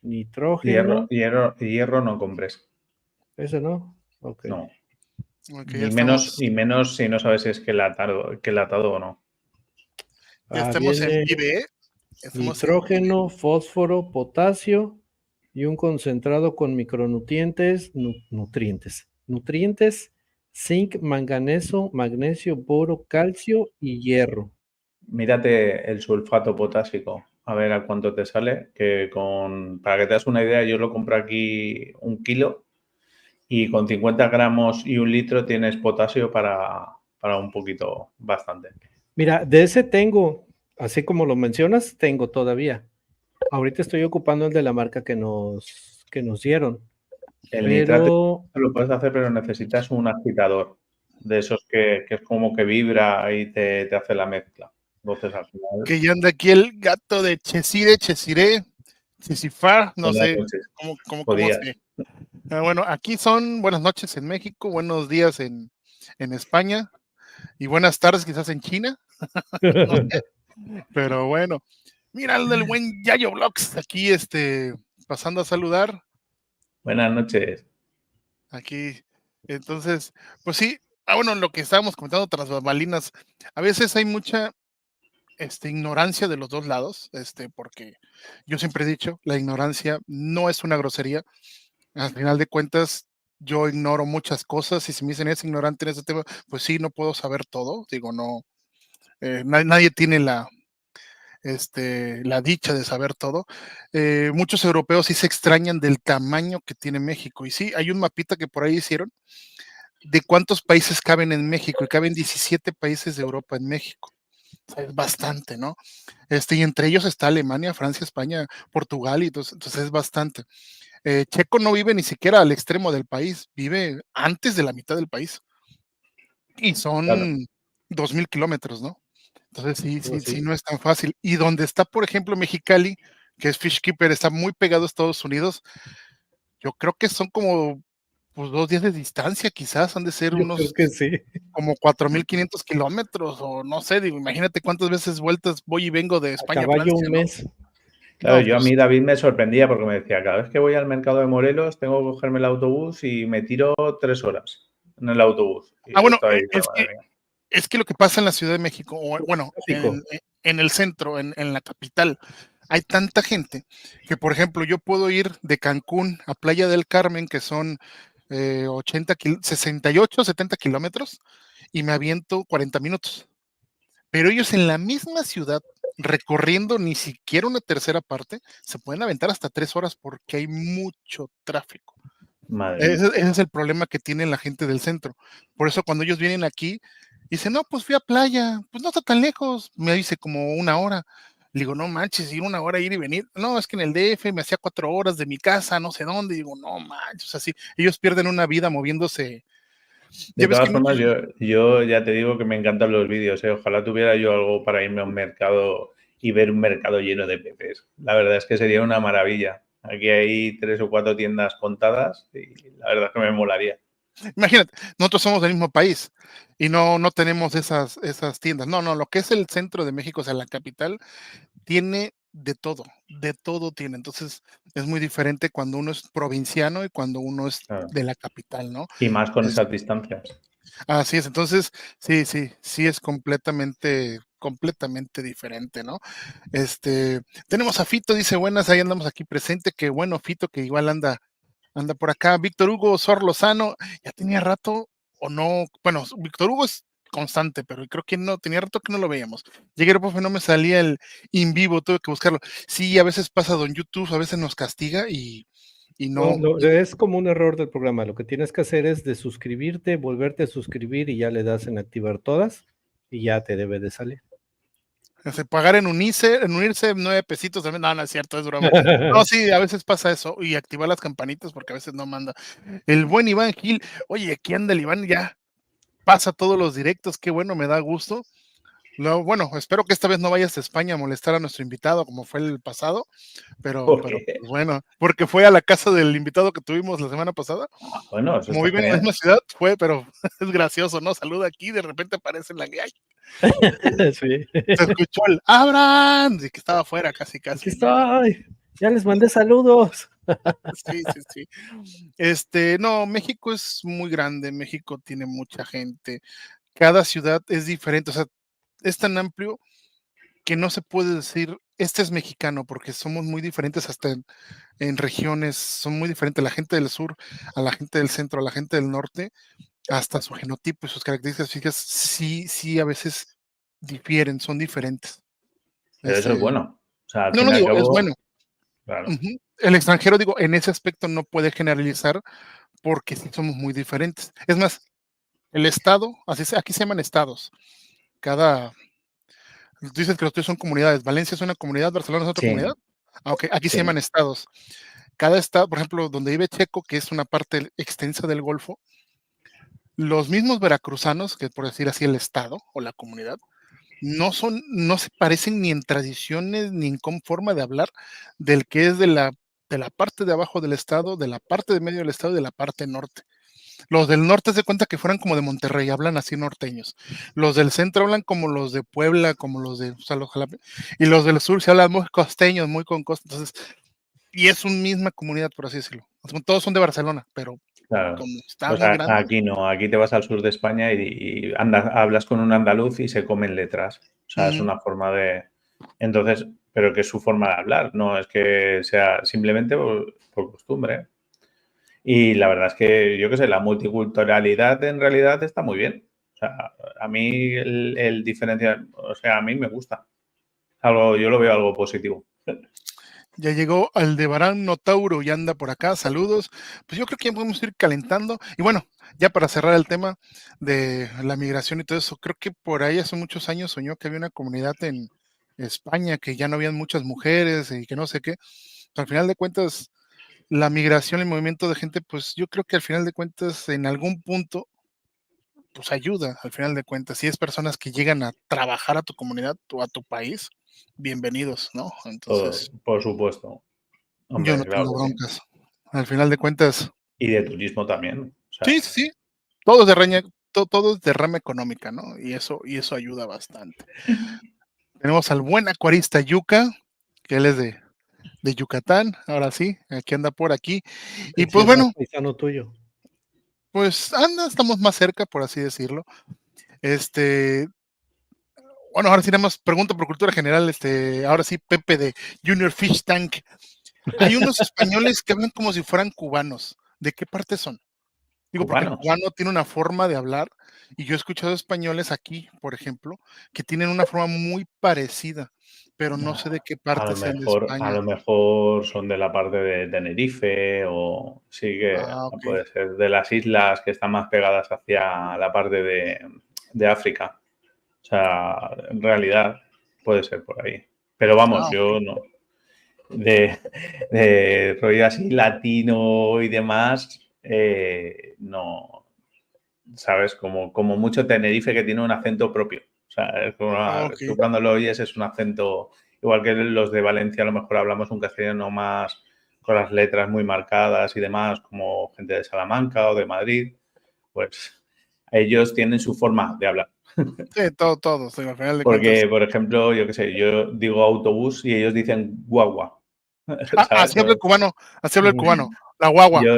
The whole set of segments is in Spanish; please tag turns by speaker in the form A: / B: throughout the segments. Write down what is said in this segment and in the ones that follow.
A: nitrógeno.
B: Hierro no compres.
A: ¿Ese no? Ok.
B: No.
C: Okay,
B: y menos si no sabes si es quelatado o no.
C: Ya estamos en
A: Viene
C: vivo, ¿eh?
A: nitrógeno, fósforo, potasio y un concentrado con micronutrientes, nutrientes, zinc, manganeso, magnesio, boro, calcio y hierro.
B: Mírate el sulfato potásico, a ver a cuánto te sale, para que te das una idea, yo lo compro aquí 1 kilo y con 50 gramos y 1 litro tienes potasio para un poquito, bastante.
A: Mira, de ese tengo, así como lo mencionas, tengo todavía. Ahorita estoy ocupando el de la marca que nos dieron.
B: El nitrato lo puedes hacer, pero necesitas un agitador de esos que es como que vibra y te hace la mezcla. Entonces, al final...
C: Que ya anda aquí el gato de Chesifar, no sé cómo se... Bueno, aquí son buenas noches en México, buenos días en España y buenas tardes quizás en China. No sé. Pero bueno, mira el buen Yayo Vlogs aquí pasando a saludar.
B: Buenas noches.
C: Aquí, entonces, pues sí, bueno, lo que estábamos comentando tras bambalinas, a veces hay mucha ignorancia de los dos lados, porque yo siempre he dicho, la ignorancia no es una grosería. Al final de cuentas, yo ignoro muchas cosas y si me dicen es ignorante en ese tema, pues sí, no puedo saber todo. Digo, no, nadie tiene la dicha de saber todo. Muchos europeos sí se extrañan del tamaño que tiene México. Y sí, hay un mapita que por ahí hicieron de cuántos países caben en México y caben 17 países de Europa en México. O sea, es bastante, ¿no? Y entre ellos está Alemania, Francia, España, Portugal, y entonces es bastante. Checo no vive ni siquiera al extremo del país, vive antes de la mitad del país. Y son 2,000 kilómetros, ¿no? Entonces sí, no es tan fácil. Y donde está, por ejemplo, Mexicali, que es Fishkeeper, está muy pegado a Estados Unidos, yo creo que son como 2 días de distancia, quizás han de ser
A: Yo creo que sí.
C: como 4,500 kilómetros, o no sé, digo, imagínate cuántas veces vueltas voy y vengo de España
A: a caballo, un mes.
B: Claro, no, a mí David me sorprendía porque me decía, cada vez que voy al mercado de Morelos tengo que cogerme el autobús y me tiro 3 horas en el autobús. Y
C: bueno, es que lo que pasa en la Ciudad de México, bueno, en el centro, en la capital, hay tanta gente que, por ejemplo, yo puedo ir de Cancún a Playa del Carmen, que son 68, 70 kilómetros, y me aviento 40 minutos. Pero ellos en la misma ciudad, recorriendo ni siquiera una tercera parte, se pueden aventar hasta 3 horas porque hay mucho tráfico. Ese es el problema que tiene la gente del centro. Por eso cuando ellos vienen aquí, dicen, no, pues fui a playa, pues no está tan lejos. Me dice como 1 hora. Le digo, no manches, ir 1 hora, ir y venir. No, es que en el DF me hacía 4 horas de mi casa, no sé dónde. Y digo, no manches, o sea, sí, ellos pierden una vida moviéndose.
B: De todas formas, yo ya te digo que me encantan los vídeos. Ojalá tuviera yo algo para irme a un mercado y ver un mercado lleno de peces. La verdad es que sería una maravilla. Aquí hay 3 o 4 tiendas contadas y la verdad es que me molaría.
C: Imagínate, nosotros somos del mismo país y no tenemos esas tiendas. No, lo que es el centro de México, o sea, la capital, tiene de todo tiene. Entonces, es muy diferente cuando uno es provinciano y cuando uno es de la capital, ¿no?
B: Y más con esas distancias.
C: Así es, entonces, sí es completamente diferente, ¿no? Tenemos a Fito, dice, buenas, ahí andamos aquí presente, que bueno, Fito, que igual anda por acá. Víctor Hugo Sor Lozano, ya tenía rato, o no, bueno, Víctor Hugo es constante, pero creo que no, tenía rato que no lo veíamos. Llegué, profe, no me salía el in vivo, tuve que buscarlo. Sí, a veces pasa don YouTube, a veces nos castiga y no.
A: Es como un error del programa. Lo que tienes que hacer es de suscribirte, volverte a suscribir y ya le das en activar todas y ya te debe de salir.
C: Pagar en unirse 9 pesitos también. No, es cierto, es broma. No, sí, a veces pasa eso. Y activar las campanitas porque a veces no manda. El buen Iván Gil, oye, aquí anda el Iván, ya pasa todos los directos, qué bueno, me da gusto. Bueno, espero que esta vez no vayas a España a molestar a nuestro invitado como fue el pasado, pero pues, bueno, porque fue a la casa del invitado que tuvimos la semana pasada.
B: Bueno, eso
C: como vive en la misma ciudad, pero es gracioso, ¿no? Saluda aquí, de repente aparece en la guía.
A: Sí.
C: Se escuchó el Abraham, y que estaba afuera casi.
A: Aquí estoy. Ya les mandé saludos.
C: Sí, sí, sí. No, México es muy grande, México tiene mucha gente, cada ciudad es diferente, o sea, es tan amplio que no se puede decir, este es mexicano, porque somos muy diferentes hasta en regiones, son muy diferentes la gente del sur, a la gente del centro, a la gente del norte, hasta su genotipo y sus características físicas, sí, a veces difieren, son diferentes.
B: Pero eso es
C: Este,
B: bueno. O sea, al
C: no,
B: fin
C: no
B: y al
C: digo, es
B: cabo,
C: bueno.
B: claro.
C: Ujú. El extranjero, digo, en ese aspecto no puede generalizar porque sí somos muy diferentes. Es más, el estado, aquí se llaman estados. Cada, tú dices que los tuyos son comunidades. Valencia es una comunidad, Barcelona es otra comunidad.
B: Sí,
C: Ok, aquí se llaman
B: sí.
C: estados. Cada estado, por ejemplo, donde vive Checo, que es una parte extensa del Golfo, los mismos veracruzanos, que por decir así el estado o la comunidad, no se parecen ni en tradiciones ni en forma de hablar del que es de la parte de abajo del estado, de la parte de medio del estado y de la parte norte. Los del norte se cuenta que fueran como de Monterrey, hablan así norteños. Los del centro hablan como los de Puebla, como los de, o sea, y los del sur se hablan muy costeños, muy con costa. Entonces, y es una misma comunidad, por así decirlo. Todos son de Barcelona, pero
B: Claro.
C: como está
B: Pues
C: muy grande.
B: aquí no, aquí te vas al sur de España y hablas con un andaluz y se comen letras. O sea, es una forma de... Entonces, pero que es su forma de hablar, no es que sea simplemente por costumbre. Y la verdad es que, yo qué sé, la multiculturalidad en realidad está muy bien. O sea, a mí el diferenciar, o sea, a mí me gusta. Yo lo veo algo positivo.
C: Ya llegó Aldebarán Notauro y anda por acá, saludos. Pues yo creo que ya podemos ir calentando. Y bueno, ya para cerrar el tema de la migración y todo eso, creo que por ahí hace muchos años soñó que había una comunidad en España, que ya no habían muchas mujeres y que no sé qué. Al final de cuentas, la migración, el movimiento de gente, pues yo creo que al final de cuentas, en algún punto, pues ayuda, al final de cuentas. Si es personas que llegan a trabajar a tu comunidad o a tu país, bienvenidos, ¿no? Entonces,
B: Por supuesto.
C: yo no
B: Hombre, claro
C: tengo
B: que sí.
C: broncas. Al final de cuentas,
B: Y de turismo también. O sea,
C: sí, sí, sí, todo es de todo es de rama económica, ¿no? Y eso ayuda bastante. Tenemos al buen acuarista Yuka, que él es de Yucatán, ahora sí, aquí anda por aquí. Y
A: Sí,
C: pues
A: es más
C: bueno,
A: paisano tuyo.
C: pues estamos más cerca, por así decirlo. Este, bueno, ahora sí nada más pregunta por cultura general, ahora sí, Pepe de Junior Fish Tank. Hay unos españoles que hablan como si fueran cubanos. ¿De qué parte son? Digo, porque el
B: cubanos.
C: cubano tiene una forma de hablar y yo he escuchado españoles aquí, por ejemplo, que tienen una forma muy parecida, pero no sé de qué parte sean de
B: A
C: España.
B: lo mejor son de la parte de Tenerife o sí que
C: Ah, ok.
B: puede ser de las islas que están más pegadas hacia la parte de África. O sea, en realidad puede ser por ahí. Pero vamos,
C: Ah, ok.
B: yo no. De rollo así latino y demás, no, ¿sabes? Como mucho Tenerife que tiene un acento propio. O sea,
C: Ok.
B: tú cuando lo oyes es un acento, igual que los de Valencia, a lo mejor hablamos un castellano más con las letras muy marcadas y demás, como gente de Salamanca o de Madrid, pues ellos tienen su forma de hablar.
C: Sí, todo, sí, al final de cuentas.
B: Porque, por ejemplo, yo qué sé, yo digo autobús y ellos dicen guagua, ¿sabes?
C: Así habla el cubano, así habla el cubano. La guagua.
B: Yo,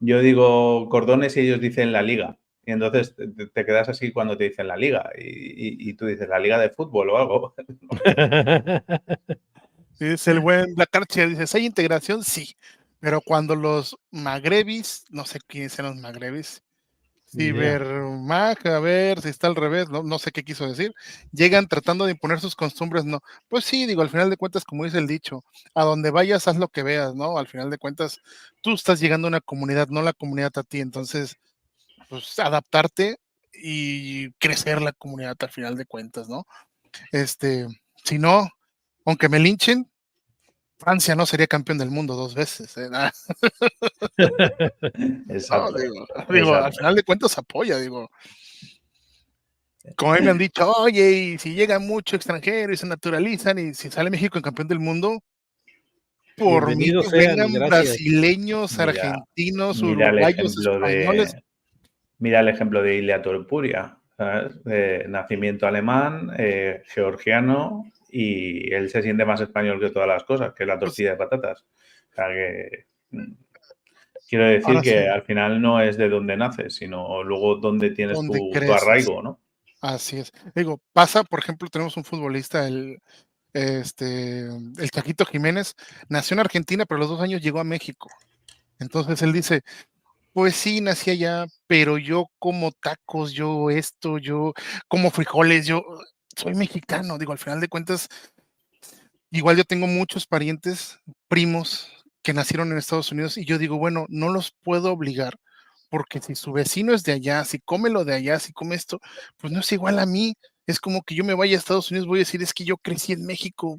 B: yo digo cordones y ellos dicen la liga. Y entonces te quedas así cuando te dicen la liga. Y tú dices la liga de fútbol o algo.
C: Dice el buen Black Archer, dice, ¿hay integración? Sí. Pero cuando los magrebis, no sé quiénes son los magrebis,
A: Ni idea.
C: Cibermag, a ver si está al revés, no sé qué quiso decir. Llegan tratando de imponer sus costumbres, no. Pues sí, digo, al final de cuentas, como dice el dicho, a donde vayas, haz lo que veas, ¿no? Al final de cuentas, tú estás llegando a una comunidad, no la comunidad a ti. Entonces, pues adaptarte y crecer la comunidad al final de cuentas, ¿no? Este, si no, aunque me linchen, Francia no sería campeón del mundo 2 veces, ¿eh? No,
B: Exacto,
C: digo, al
B: exacto.
C: final de cuentas apoya, digo. Como a mí me han dicho, oye, y si llega mucho extranjero y se naturalizan y si sale México en campeón del mundo, por mí que
A: Bienvenidos sean y
C: vengan
A: gracias.
C: brasileños,
B: Mira,
C: argentinos,
B: mira el
C: uruguayos,
B: ejemplo
C: españoles.
B: mira el ejemplo de Ilia Topuria, ¿sabes? De nacimiento alemán, georgiano y él se siente más español que todas las cosas, que la tortilla de patatas. O sea que quiero decir que al final no es de dónde naces, sino luego dónde tienes tu arraigo, ¿no?
C: Así es. Digo, pasa, por ejemplo, tenemos un futbolista, el Chaquito Jiménez, nació en Argentina, pero a los 2 años llegó a México. Entonces él dice, pues sí, nací allá, pero yo como tacos, yo como frijoles, yo soy mexicano. Digo, al final de cuentas, igual yo tengo muchos parientes, primos que nacieron en Estados Unidos y yo digo, bueno, no los puedo obligar porque si su vecino es de allá, si come lo de allá, si come esto, pues no es igual a mí. Es como que yo me vaya a Estados Unidos, voy a decir, es que yo crecí en México,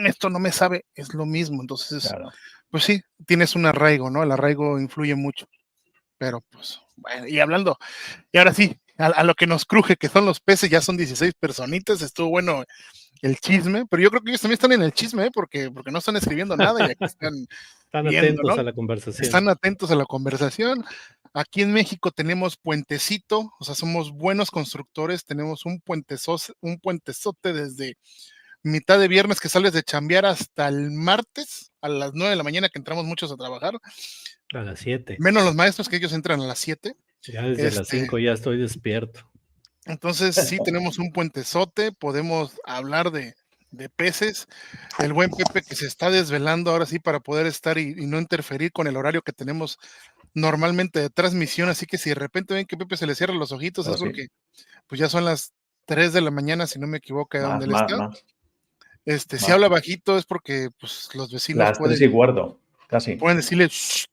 C: esto no me sabe, es lo mismo. Entonces,
B: Claro.
C: pues sí, tienes un arraigo, ¿no? El arraigo influye mucho. Pero pues, bueno, y hablando, y ahora sí, a lo que nos cruje, que son los peces, ya son 16 personitas, estuvo bueno el chisme, pero yo creo que ellos también están en el chisme, porque no están escribiendo nada y aquí están viendo,
A: atentos
C: ¿no?
A: a la conversación.
C: Están atentos a la conversación. Aquí en México tenemos puentecito, o sea, somos buenos constructores, tenemos un puentezote desde mitad de viernes que sales de chambear hasta el martes a las 9 de la mañana que entramos muchos a trabajar.
A: A las 7.
C: Menos los maestros que ellos entran a las 7.
A: Ya desde las 5 ya estoy despierto.
C: Entonces sí tenemos un puentezote, podemos hablar de peces. El buen Pepe que se está desvelando ahora sí para poder estar y no interferir con el horario que tenemos normalmente de transmisión, así que si de repente ven que Pepe se le cierran los ojitos es porque pues ya son las 3 de la mañana, si no me equivoco, de donde él está. Si habla bajito es porque pues los vecinos
B: las 3:15, casi.
C: pueden decirle shh.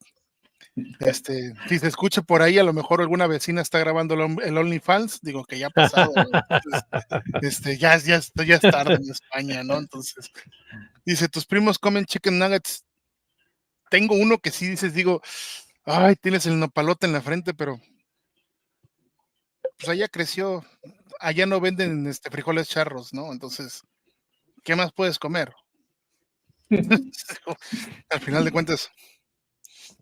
C: Si se escucha por ahí, a lo mejor alguna vecina está grabando el OnlyFans, digo que ya ha pasado, entonces, ya es tarde en España, ¿no? Entonces, dice, tus primos comen chicken nuggets. Tengo uno que sí digo, ay, tienes el nopalote en la frente, pero pues allá creció, allá no venden frijoles charros, ¿no? Entonces, ¿qué más puedes comer? Al final de cuentas,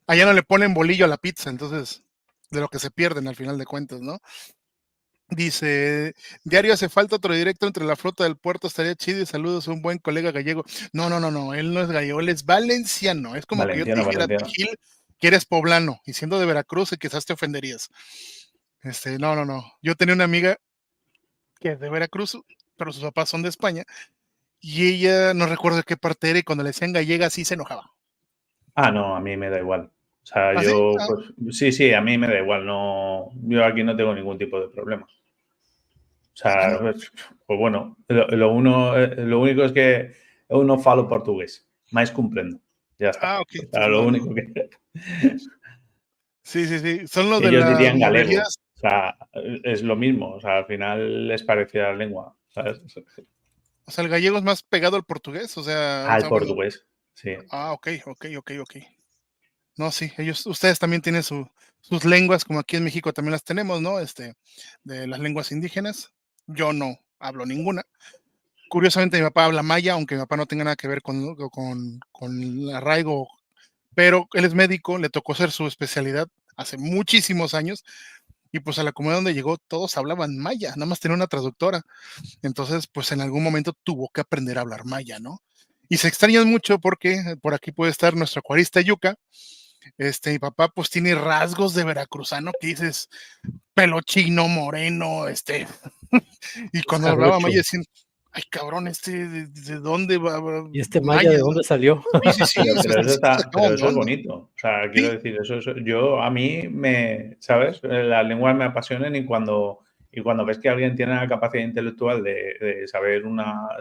C: allá no le ponen bolillo a la pizza, entonces, de lo que se pierden al final de cuentas, ¿no? Dice, diario hace falta otro directo entre la flota del puerto, estaría chido y saludos a un buen colega gallego. No, él no es gallego, él es valenciano. Es como que yo te dijera, Gil, que eres poblano, y siendo de Veracruz, y quizás te ofenderías. No. Yo tenía una amiga que es de Veracruz, pero sus papás son de España, y ella, no recuerdo de qué parte era, y cuando le decían gallega, sí se enojaba.
B: No, a mí me da igual. O sea, yo, pues, sí, a mí me da igual. No, yo aquí no tengo ningún tipo de problema. O sea, pues bueno, lo único es que eu non falo portugués, mais comprendo. Ya está.
C: Ok.
B: O sea, lo único que...
C: Sí. Son los de
B: ellos
C: las
B: dirían galego.
C: monerías.
B: O sea, es lo mismo. O sea, al final es parecida la lengua, ¿sabes?
C: O sea, el gallego es más pegado al portugués, o sea...
B: Al portugués, sí.
C: Ok. No, sí, ustedes también tienen sus lenguas, como aquí en México también las tenemos, ¿no? De las lenguas indígenas. Yo no hablo ninguna. Curiosamente, mi papá habla maya, aunque mi papá no tenga nada que ver con el arraigo, pero él es médico, le tocó ser su especialidad hace muchísimos años, y pues a la comunidad donde llegó todos hablaban maya, nada más tenía una traductora. Entonces, pues en algún momento tuvo que aprender a hablar maya, ¿no? Y se extrañan mucho porque por aquí puede estar nuestro acuarista Yuka. Mi papá pues tiene rasgos de veracruzano que dices pelo chino, moreno, y cuando hablaba maya decían, ay cabrón, ¿de dónde va?
A: ¿Y maya de dónde salió?
C: Sí.
B: Pero eso es bonito. O sea, quiero decir, yo a mí ¿sabes? Las lenguas me apasionan y cuando ves que alguien tiene la capacidad intelectual de saber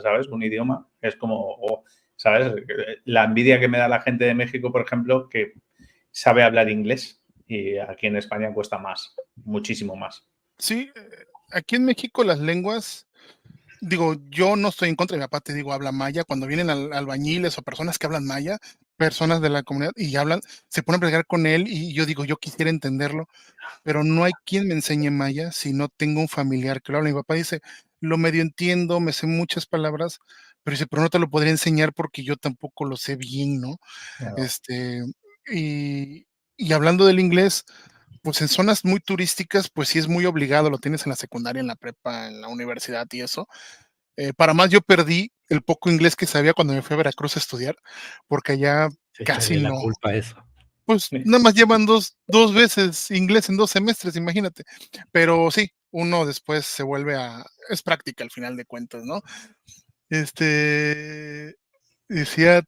B: ¿sabes? Un idioma, es como, ¿sabes? La envidia que me da la gente de México, por ejemplo, que sabe hablar inglés y aquí en España cuesta más, muchísimo más.
C: Sí, aquí en México las lenguas, digo, yo no estoy en contra, mi papá te digo, habla maya, cuando vienen albañiles o personas que hablan maya, personas de la comunidad y hablan, se ponen a platicar con él y yo digo, yo quisiera entenderlo, pero no hay quien me enseñe maya si no tengo un familiar que lo habla. Mi papá dice, lo medio entiendo, me sé muchas palabras, pero dice, pero no te lo podría enseñar porque yo tampoco lo sé bien, ¿no?
B: Claro.
C: Y hablando del inglés, pues en zonas muy turísticas, pues sí es muy obligado, lo tienes en la secundaria, en la prepa, en la universidad y eso. Para más, yo perdí el poco inglés que sabía cuando me fui a Veracruz a estudiar, porque allá casi
A: Echarle la
C: no.
A: culpa a eso.
C: Pues
B: Sí.
C: nada más llevan dos veces inglés en 2 semestres, imagínate. Pero sí, uno después se vuelve es práctica al final de cuentas, ¿no? Decía,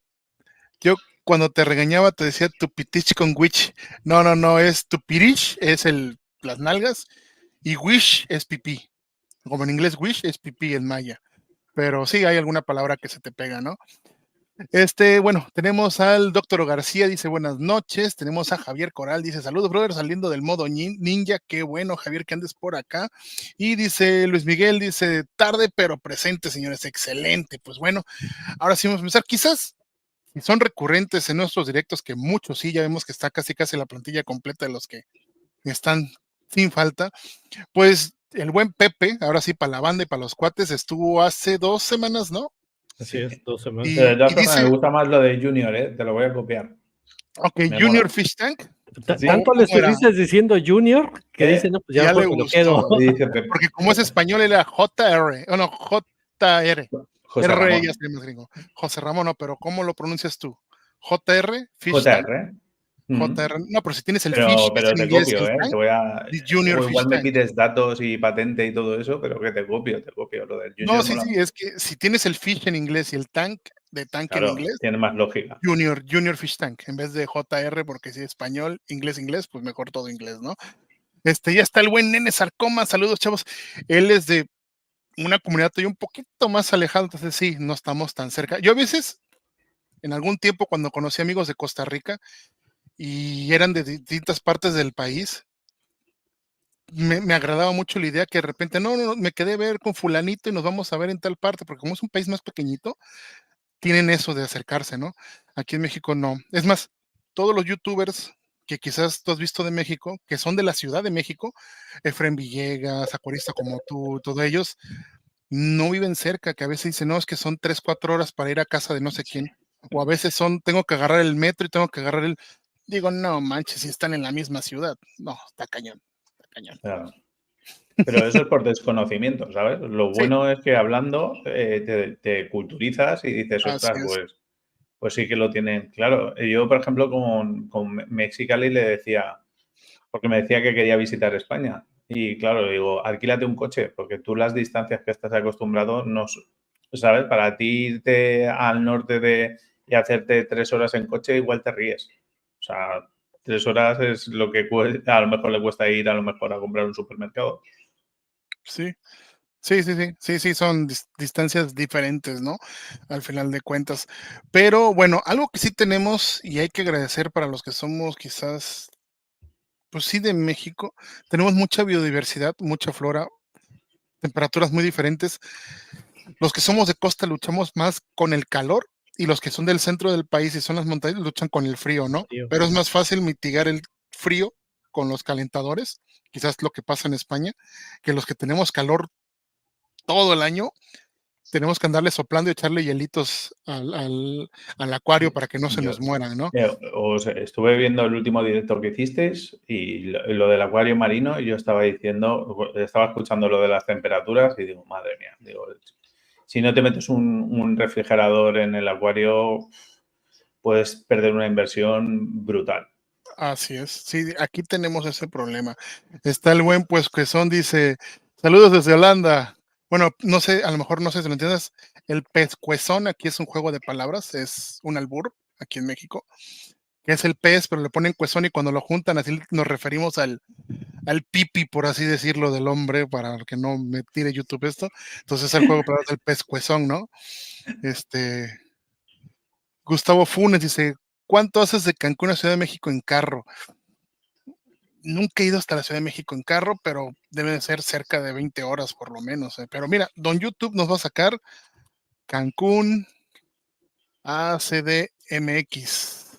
C: yo cuando te regañaba te decía tupitich con witch. No, es tupirish, es las nalgas, y wish es pipí. Como en inglés wish es pipí en maya. Pero sí hay alguna palabra que se te pega, ¿no? Bueno, tenemos al doctor García, dice buenas noches. Tenemos a Javier Coral, dice saludos, brother, saliendo del modo ninja. Qué bueno, Javier, que andes por acá. Y dice Luis Miguel, dice tarde pero presente, señores, excelente. Pues bueno, ahora sí vamos a empezar. Quizás si son recurrentes en nuestros directos, que muchos sí, ya vemos que está casi la plantilla completa de los que están sin falta. Pues el buen Pepe, ahora sí, para la banda y para los cuates, estuvo hace 2 semanas, ¿no?
A: Así es, 2 semanas.
C: Y,
B: Pero de todas
C: y
B: formas,
C: dice,
B: me gusta más lo de Junior, te lo voy a copiar.
C: ok,
B: Me
C: Junior
B: mola.
C: Fish Tank.
B: Sí.
A: Tanto le
C: ¿Cómo era?
A: estuviste diciendo Junior que dice, no, pues ya,
C: Ya
A: mejor
C: le
A: me lo
C: gustó.
A: quedo.
B: Y dice Pepe.
C: Porque como es español, era JR, o no, JR.
B: José
C: R
B: Ramón.
C: ya sería más gringo. José Ramón, no, pero ¿cómo lo pronuncias tú? JR, Fish Tank.
B: JR.
C: JR, no, pero si tienes el fish, que es
B: Pero
C: en
B: te
C: inglés, y
B: copio,
C: el tank,
B: Te voy a.
C: y Junior
B: O
C: Fish
B: igual me
C: Tank.
B: pides datos y patente y todo eso, pero que te copio. Lo del Junior.
C: No, sí, es que si tienes el fish en inglés y el tank de tanque en
B: Claro,
C: inglés,
B: tiene más lógica.
C: Junior Fish Tank, en vez de JR, porque si español, inglés, pues mejor todo inglés, ¿no? Ya está el buen Nene Sarcoma, saludos, chavos. Él es de una comunidad todavía un poquito más alejada, entonces sí, no estamos tan cerca. Yo a veces, en algún tiempo, cuando conocí amigos de Costa Rica y eran de distintas partes del país, me agradaba mucho la idea que de repente, no, me quedé a ver con fulanito y nos vamos a ver en tal parte, porque como es un país más pequeñito, tienen eso de acercarse, ¿no? Aquí en México no. Es más, todos los youtubers que quizás tú has visto de México, que son de la Ciudad de México, Efren Villegas, Acuarista como tú, todos ellos, no viven cerca, que a veces dicen, no, es que son 3, 4 horas para ir a casa de no sé quién. O a veces tengo que agarrar el metro y tengo que agarrar Digo, no manches, si están en la misma ciudad. No, está cañón, está cañón.
B: Claro. Pero eso es por desconocimiento, ¿sabes? Lo bueno es que hablando te culturizas y dices, ostras, pues sí que lo tienen. Claro, yo, por ejemplo, con Mexicali le decía, porque me decía que quería visitar España. Y claro, le digo, alquílate un coche, porque tú las distancias que estás acostumbrado, no, ¿sabes? Para ti irte al norte y hacerte 3 horas en coche, igual te ríes. O sea, 3 horas es lo que a lo mejor le cuesta ir a lo mejor a comprar un supermercado.
C: Sí, son distancias diferentes, ¿no? Al final de cuentas. Pero bueno, algo que sí tenemos y hay que agradecer para los que somos quizás, pues sí, de México, tenemos mucha biodiversidad, mucha flora, temperaturas muy diferentes. Los que somos de costa luchamos más con el calor y los que son del centro del país y son las montañas luchan con el frío, ¿no?
A: Frío.
C: Pero es más fácil mitigar el frío con los calentadores, quizás lo que pasa en España, que los que tenemos calor todo el año, tenemos que andarle soplando y echarle hielitos al acuario para que no se nos mueran, ¿no?
B: Estuve viendo el último directo que hicisteis y lo del acuario marino y yo estaba escuchando lo de las temperaturas y digo, madre mía, si no te metes un refrigerador en el acuario, puedes perder una inversión brutal.
C: Así es, sí, aquí tenemos ese problema. Está el buen pues Quesón, dice, saludos desde Holanda. Bueno, no sé, a lo mejor no sé si lo entiendes, el pescuezón aquí es un juego de palabras, es un albur aquí en México, que es el pez, pero le ponen cuezón y cuando lo juntan así nos referimos al pipi, por así decirlo, del hombre, para que no me tire YouTube esto. Entonces el juego de palabras del pescuezón, ¿no? Gustavo Funes dice, ¿cuánto haces de Cancún a Ciudad de México en carro? Nunca he ido hasta la Ciudad de México en carro, pero debe de ser cerca de 20 horas por lo menos. Pero mira, don YouTube nos va a sacar Cancún a CDMX.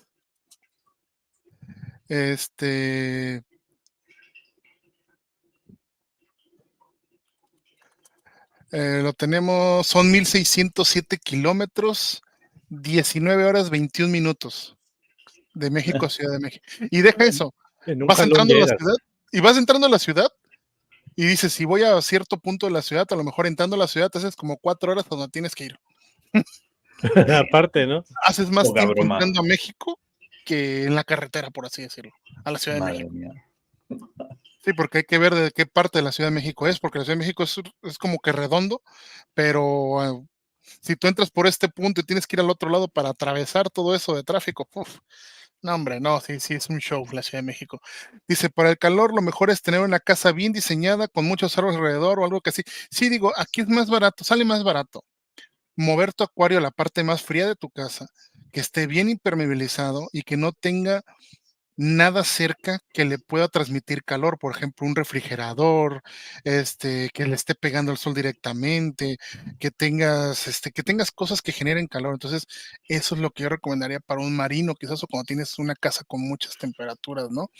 C: Lo tenemos, son 1,607 kilómetros, 19 horas 21 minutos de México a Ciudad de México. Y deja eso,
A: En un
C: vas
A: jalón
C: entrando a la
A: llegas.
C: ciudad y vas entrando a la ciudad Y dices, si voy a cierto punto de la ciudad, a lo mejor entrando a la ciudad te haces como 4 horas donde tienes que ir.
A: Aparte, ¿no?
C: Haces más
B: Poca
C: tiempo
B: broma.
C: entrando a México que en la carretera, por así decirlo, a la Ciudad de
B: Madre
C: México.
B: mía.
C: Sí, porque hay que ver de qué parte de la Ciudad de México es, porque la Ciudad de México es como que redondo, pero si tú entras por este punto y tienes que ir al otro lado para atravesar todo eso de tráfico, uf, no, hombre, no, sí, sí, es un show la Ciudad de México. Dice, para el calor lo mejor es tener una casa bien diseñada con muchos árboles alrededor o algo que así. Sí, digo, aquí es más barato, sale más barato mover tu acuario a la parte más fría de tu casa, que esté bien impermeabilizado y que no tenga nada cerca que le pueda transmitir calor, por ejemplo, un refrigerador, que le esté pegando el sol directamente, que tengas cosas que generen calor. Entonces, eso es lo que yo recomendaría para un marino, quizás, o cuando tienes una casa con muchas temperaturas, ¿no?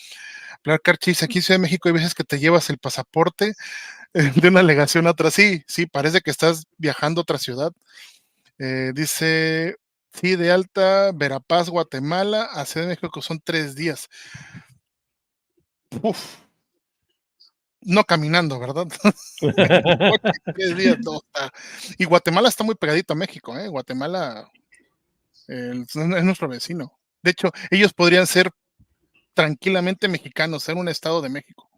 C: Claro, Carchis, aquí en Ciudad de México hay veces que te llevas el pasaporte de una alegación a otra. Sí, sí, parece que estás viajando a otra ciudad. Dice, sí, de Alta, Verapaz, Guatemala, a Ciudad de México son 3 días. Uf, no caminando, ¿verdad? En coche, 3 días, no está. Y Guatemala está muy pegadito a México, ¿eh? Guatemala es nuestro vecino. De hecho, ellos podrían ser tranquilamente mexicanos, ser un estado de México,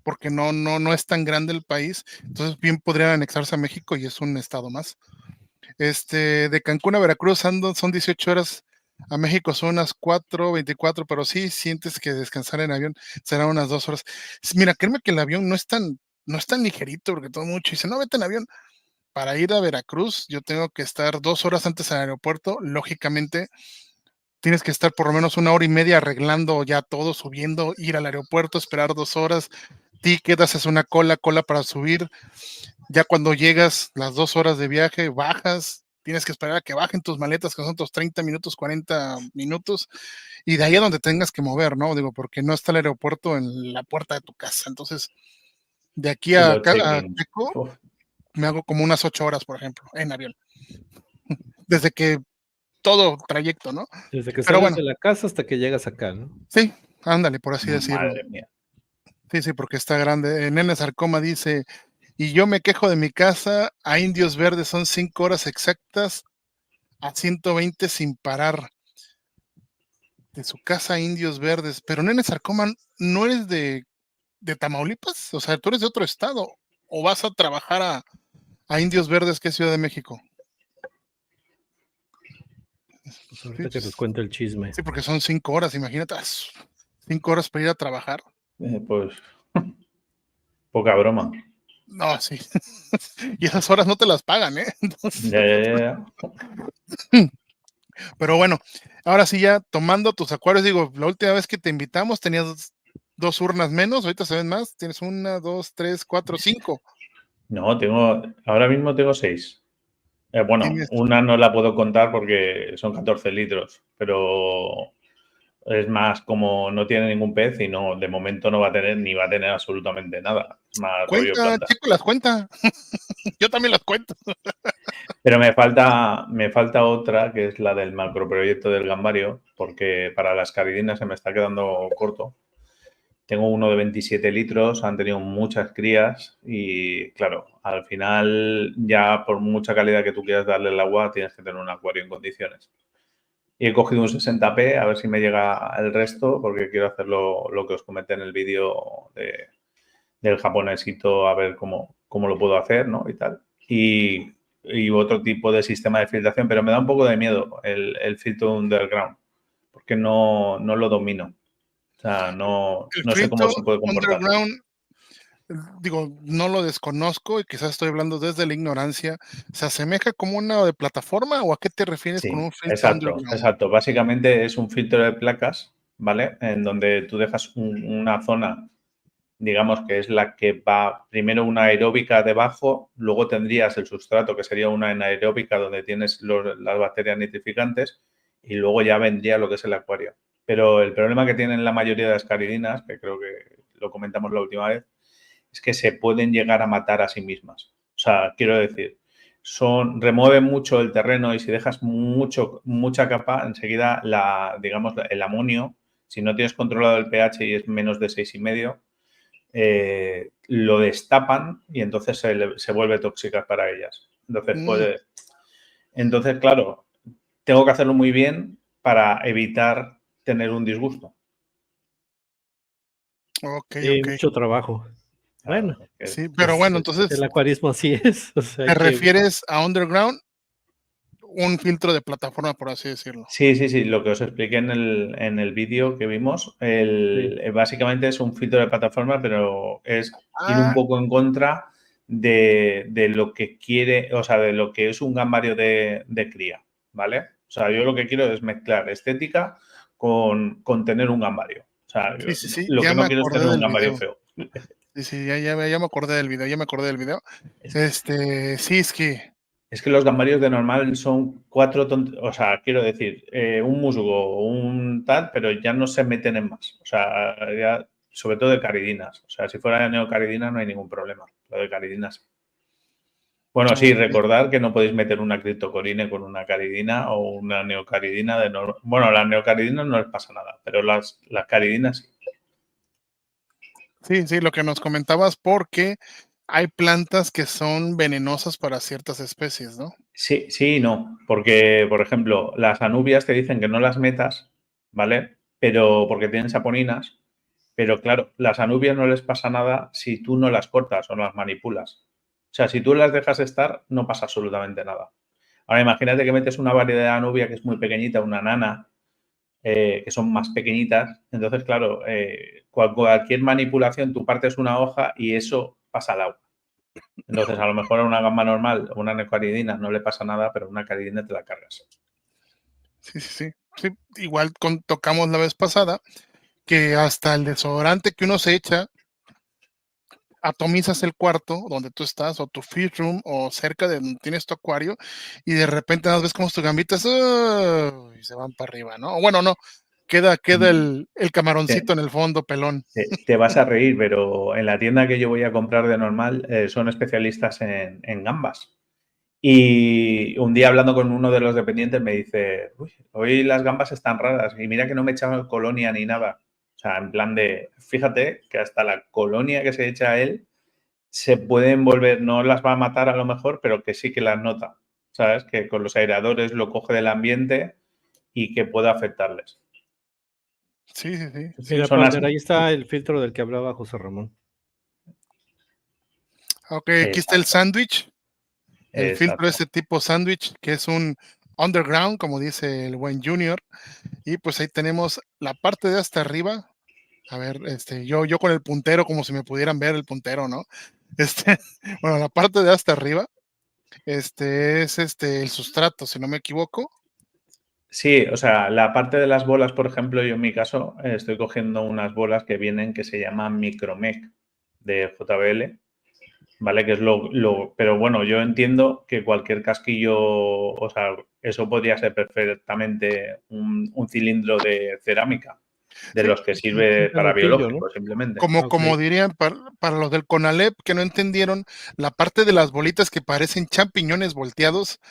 C: porque no es tan grande el país, entonces bien podrían anexarse a México y es un estado más. De Cancún a Veracruz son 18 horas, a México son unas 4:24, pero sí sientes que descansar en avión será unas 2 horas. Mira, créeme que el avión no es tan ligerito, porque todo mucho dice, no, vete en avión. Para ir a Veracruz, yo tengo que estar 2 horas antes al aeropuerto. Lógicamente, tienes que estar por lo menos 1 hora y media arreglando ya todo, subiendo, ir al aeropuerto, esperar 2 horas, ticket, haces una cola para subir. Ya cuando llegas, las 2 horas de viaje, bajas, tienes que esperar a que bajen tus maletas, que son otros 30 minutos, 40 minutos, y de ahí a donde tengas que mover, ¿no? Digo, porque no está el aeropuerto en la puerta de tu casa. Entonces, de aquí
B: Y
C: a
B: los check-ins.
C: Checo,
B: Uf,
C: me hago como unas 8 horas, por ejemplo, en avión. Desde que todo trayecto, ¿no?
A: Desde que
C: Pero
A: sales
C: bueno,
A: de la casa hasta que llegas acá, ¿no?
C: sí, ándale, por así decirlo.
B: madre mía.
C: Sí, sí, porque está grande. Nene Sarcoma dice, y yo me quejo de mi casa, a Indios Verdes son 5 horas exactas a 120 sin parar. De su casa a Indios Verdes. Pero Nene Sarcoma, ¿no eres de Tamaulipas? O sea, ¿tú eres de otro estado? ¿O vas a trabajar a Indios Verdes, que es Ciudad de México?
A: Pues
C: Sí,
A: ahorita que nos cuenta el chisme.
C: sí, porque son 5 horas, imagínate, 5 horas para ir a trabajar.
B: Pues poca broma.
C: No, sí. Y esas horas no te las pagan, ¿eh? Entonces,
B: Ya.
C: pero bueno, ahora sí ya tomando tus acuarios, digo, la última vez que te invitamos tenías 2 urnas menos, ahorita se ven más, tienes 1, 2, 3, 4, 5.
B: No, ahora mismo tengo 6. Bueno,
C: Tienes
B: una no la puedo contar porque son 14 litros, pero es más como no tiene ningún pez y no, de momento no va a tener ni va a tener absolutamente nada. Es más rollo
C: cuenta,
B: planta.
C: chico, las cuenta. Yo también las cuento.
B: Pero me falta otra, que es la del macroproyecto del Gambario, porque para las caridinas se me está quedando corto. Tengo uno de 27 litros, han tenido muchas crías y, claro, al final ya por mucha calidad que tú quieras darle el agua, tienes que tener un acuario en condiciones. Y he cogido un 60p, a ver si me llega el resto, porque quiero hacerlo lo que os comenté en el vídeo del japonesito, a ver cómo lo puedo hacer, ¿no? Y tal. Y otro tipo de sistema de filtración, pero me da un poco de miedo el filtro underground, porque no lo domino. O sea, no
C: El
B: sé cómo
C: filtro
B: se puede comportar.
C: underground, digo, no lo desconozco y quizás estoy hablando desde la ignorancia. ¿Se asemeja como una de plataforma o a qué te refieres con
B: Sí,
C: un filtro
B: exacto,
C: underground?
B: exacto. Básicamente es un filtro de placas, ¿vale? En donde tú dejas una zona, digamos que es la que va primero una aeróbica debajo, luego tendrías el sustrato que sería una anaeróbica donde tienes las bacterias nitrificantes y luego ya vendría lo que es el acuario. Pero el problema que tienen la mayoría de las caridinas, que creo que lo comentamos la última vez, es que se pueden llegar a matar a sí mismas. O sea, quiero decir, remueven mucho el terreno y si dejas mucha capa, enseguida digamos, el amonio, si no tienes controlado el pH y es menos de 6,5, lo destapan y entonces se vuelve tóxica para ellas. Entonces, claro, tengo que hacerlo muy bien para evitar tener un disgusto.
A: Mucho trabajo. Bueno.
C: Sí, pero bueno, entonces...
A: El acuarismo así es. O sea,
C: ¿te refieres a Underground? Un filtro de plataforma, por así decirlo.
B: Sí. Lo que os expliqué en el vídeo que vimos, básicamente es un filtro de plataforma, pero es ir un poco en contra de lo que quiere, o sea, de lo que es un gambario de cría, ¿vale? O sea, yo lo que quiero es mezclar estética con tener un gambario. O sea,
C: sí.
B: Lo que no quiero es tener un gambario feo.
C: Sí, ya me acordé del video, sí, es que...
B: Es que los gambarios de normal son 4 o sea, quiero decir, un musgo, un tal, pero ya no se meten en más. O sea, ya, sobre todo de caridinas. O sea, si fuera de neocaridina no hay ningún problema. Lo de caridinas. Bueno, sí, recordar que no podéis meter una criptocorine con una caridina o una neocaridina de normal. Bueno, las neocaridinas no les pasa nada, pero las caridinas
C: sí. Sí, lo que nos comentabas, porque hay plantas que son venenosas para ciertas especies, ¿no?
B: Sí y no, porque, por ejemplo, las anubias te dicen que no las metas, ¿vale? Pero porque tienen saponinas, pero claro, las anubias no les pasa nada si tú no las cortas o no las manipulas. O sea, si tú las dejas estar, no pasa absolutamente nada. Ahora, imagínate que metes una variedad de anubia que es muy pequeñita, una nana, que son más pequeñitas. Entonces, claro, cualquier manipulación, tú partes una hoja y eso pasa al agua. Entonces, a lo mejor a una gamba normal o una neocaridina no le pasa nada, pero una caridina te la cargas.
C: Sí. Igual tocamos la vez pasada que hasta el desodorante que uno se echa, atomizas el cuarto donde tú estás, o tu fish room, o cerca de donde tienes tu acuario, y de repente nos ves como tus gambitas y se van para arriba, ¿no? O bueno, no, queda el camaroncito en el fondo, pelón.
B: Te vas a reír, pero en la tienda que yo voy a comprar de normal son especialistas en gambas. Y un día hablando con uno de los dependientes me dice, uy, hoy las gambas están raras y mira que no me he echado colonia ni nada. O sea, en plan de, fíjate que hasta la colonia que se echa a él se puede envolver, no las va a matar a lo mejor, pero que sí que las nota. ¿Sabes? Que con los aireadores lo coge del ambiente y que puede afectarles.
C: Sí.
A: Mira, Palmer, ahí está el filtro del que hablaba José Ramón.
C: Ok, aquí está el sándwich. El filtro ese tipo sándwich, que es un underground, como dice el buen Junior. Y pues ahí tenemos la parte de hasta arriba. A ver, yo con el puntero, como si me pudieran ver el puntero, ¿no? Bueno, la parte de hasta arriba, es el sustrato, si no me equivoco.
B: Sí, o sea, la parte de las bolas, por ejemplo, yo en mi caso estoy cogiendo unas bolas que vienen que se llaman Micromec de JBL, ¿vale? Que es pero bueno, yo entiendo que cualquier casquillo, o sea, eso podría ser perfectamente un cilindro de cerámica, de los que sirve para biológicos, ¿no? Simplemente.
C: Como dirían para los del CONALEP que no entendieron, la parte de las bolitas que parecen champiñones volteados,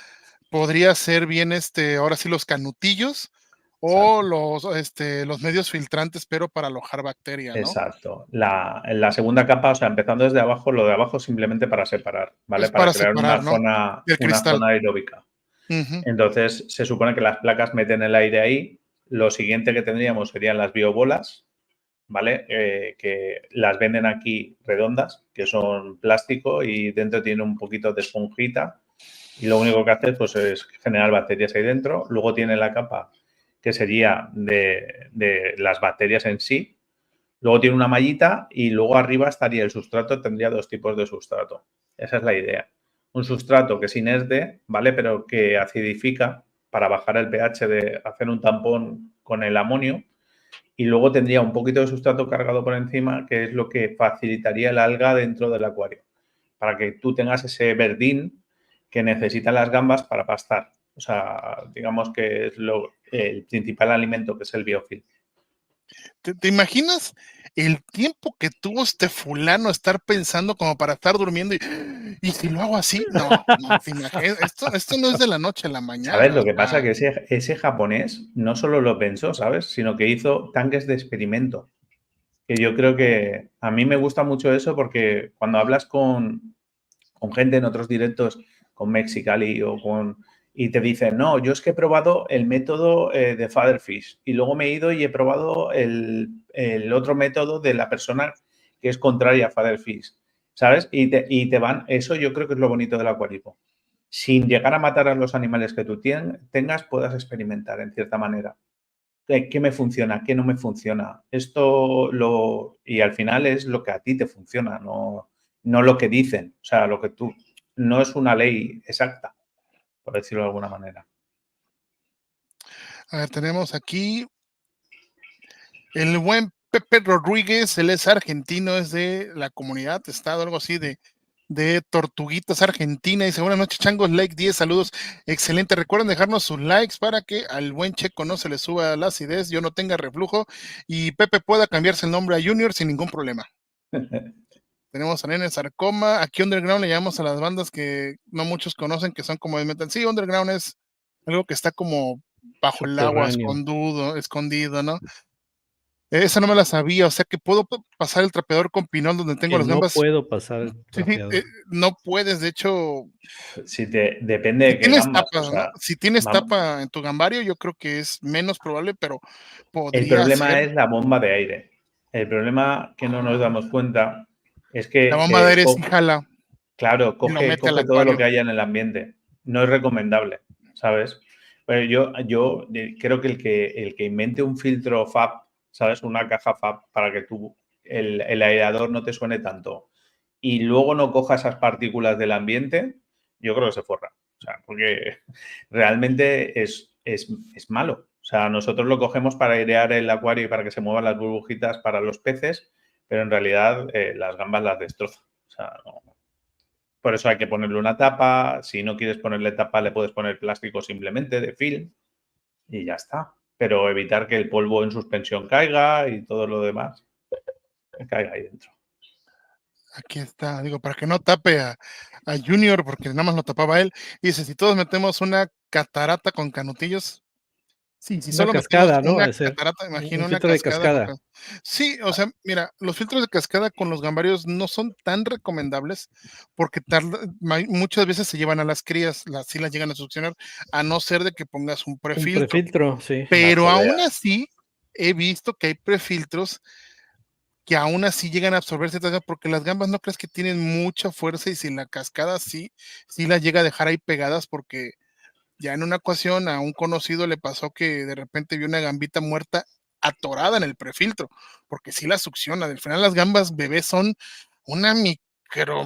C: podría ser bien ahora sí los canutillos o los medios filtrantes, pero para alojar bacterias, ¿no?
B: Exacto. La segunda capa, o sea, empezando desde abajo, lo de abajo simplemente para separar, ¿vale?
C: Es para
B: crear
C: separar,
B: una zona aeróbica. Entonces, se supone que las placas meten el aire ahí. Lo siguiente que tendríamos serían las biobolas, ¿vale? Que las venden aquí redondas, que son plástico y dentro tiene un poquito de esponjita. Y lo único que hace pues, es generar bacterias ahí dentro. Luego tiene la capa que sería de las bacterias en sí. Luego tiene una mallita y luego arriba estaría el sustrato. Tendría 2 tipos de sustrato. Esa es la idea. Un sustrato que es inerte, ¿vale? Pero que acidifica para bajar el pH, de hacer un tampón con el amonio. Y luego tendría un poquito de sustrato cargado por encima, que es lo que facilitaría el alga dentro del acuario. Para que tú tengas ese verdín que necesitan las gambas para pastar. O sea, digamos que es el principal alimento, que es el biofilm.
C: ¿Te imaginas el tiempo que tuvo este fulano estar pensando como para estar durmiendo y si lo hago así? No, esto no es de la noche a la mañana.
B: ¿Sabes? Lo que pasa es que ese japonés no solo lo pensó, ¿sabes? Sino que hizo tanques de experimento. que yo creo que a mí me gusta mucho eso porque cuando hablas con gente en otros directos, con Mexicali y te dicen, no, yo es que he probado el método de Fatherfish y luego me he ido y he probado el otro método de la persona que es contraria a Fatherfish, ¿sabes? Y te van, eso yo creo que es lo bonito del acuarismo. Sin llegar a matar a los animales que tú tengas, puedas experimentar en cierta manera. ¿Qué me funciona? ¿Qué no me funciona? Y al final es lo que a ti te funciona, no lo que dicen. O sea, lo que tú... No es una ley exacta, por decirlo de alguna manera.
C: A ver, tenemos aquí el buen Pepe Rodríguez, él es argentino, es de la comunidad, estado, algo así de Tortuguitas, Argentina. Dice, buenas noches, changos, like 10, saludos, excelente. Recuerden dejarnos sus likes para que al buen Checo no se le suba la acidez, yo no tenga reflujo y Pepe pueda cambiarse el nombre a Junior sin ningún problema. Tenemos a Nene Sarcoma, aquí Underground le llamamos a las bandas que no muchos conocen, que son como de metal. Sí, Underground es algo que está como bajo el agua, escondido, ¿no? Esa no me la sabía, o sea que puedo pasar el trapeador con pinol donde tengo las gambas.
A: No puedo pasar el trapeador.
C: Sí, no puedes, de hecho.
B: Depende de qué gambas.
C: Tapas,
B: o sea,
C: ¿no? Si tienes tapa en tu gambario, yo creo que es menos probable, pero podría
B: el problema
C: ser.
B: es la bomba de aire. El problema que no nos damos cuenta es que...
C: La bomba de aire sí jala.
B: Claro, coge todo lo que haya en el ambiente. No es recomendable, ¿sabes? Pero yo creo que el que invente un filtro FAB, ¿sabes? Una caja FAB para que el aireador no te suene tanto y luego no coja esas partículas del ambiente, yo creo que se forra. O sea, porque realmente es malo. O sea, nosotros lo cogemos para airear el acuario y para que se muevan las burbujitas para los peces, pero en realidad las gambas las destroza. O sea, no. Por eso hay que ponerle una tapa. Si no quieres ponerle tapa, le puedes poner plástico simplemente de film y ya está. Pero evitar que el polvo en suspensión caiga y todo lo demás que caiga ahí dentro.
C: Aquí está, digo, para que no tape a Junior, porque nada más lo tapaba él. Y dice, si todos metemos una catarata con canutillos. Sí, si solo
A: cascada,
C: metemos
A: ¿no?
C: una catarata, imagino una
A: filtro de
C: cascada. Sí, o sea, mira, los filtros de cascada con los gambarios no son tan recomendables porque muchas veces se llevan a las crías, sí las llegan a succionar, a no ser de que pongas un prefiltro.
A: Un prefiltro, sí.
C: Pero aún así, he visto que hay prefiltros que aún así llegan a absorberse, porque las gambas no crees que tienen mucha fuerza y si la cascada sí las llega a dejar ahí pegadas porque ya en una ocasión a un conocido le pasó que de repente vio una gambita muerta atorada en el prefiltro, porque sí la succiona. Al final las gambas bebés son una micro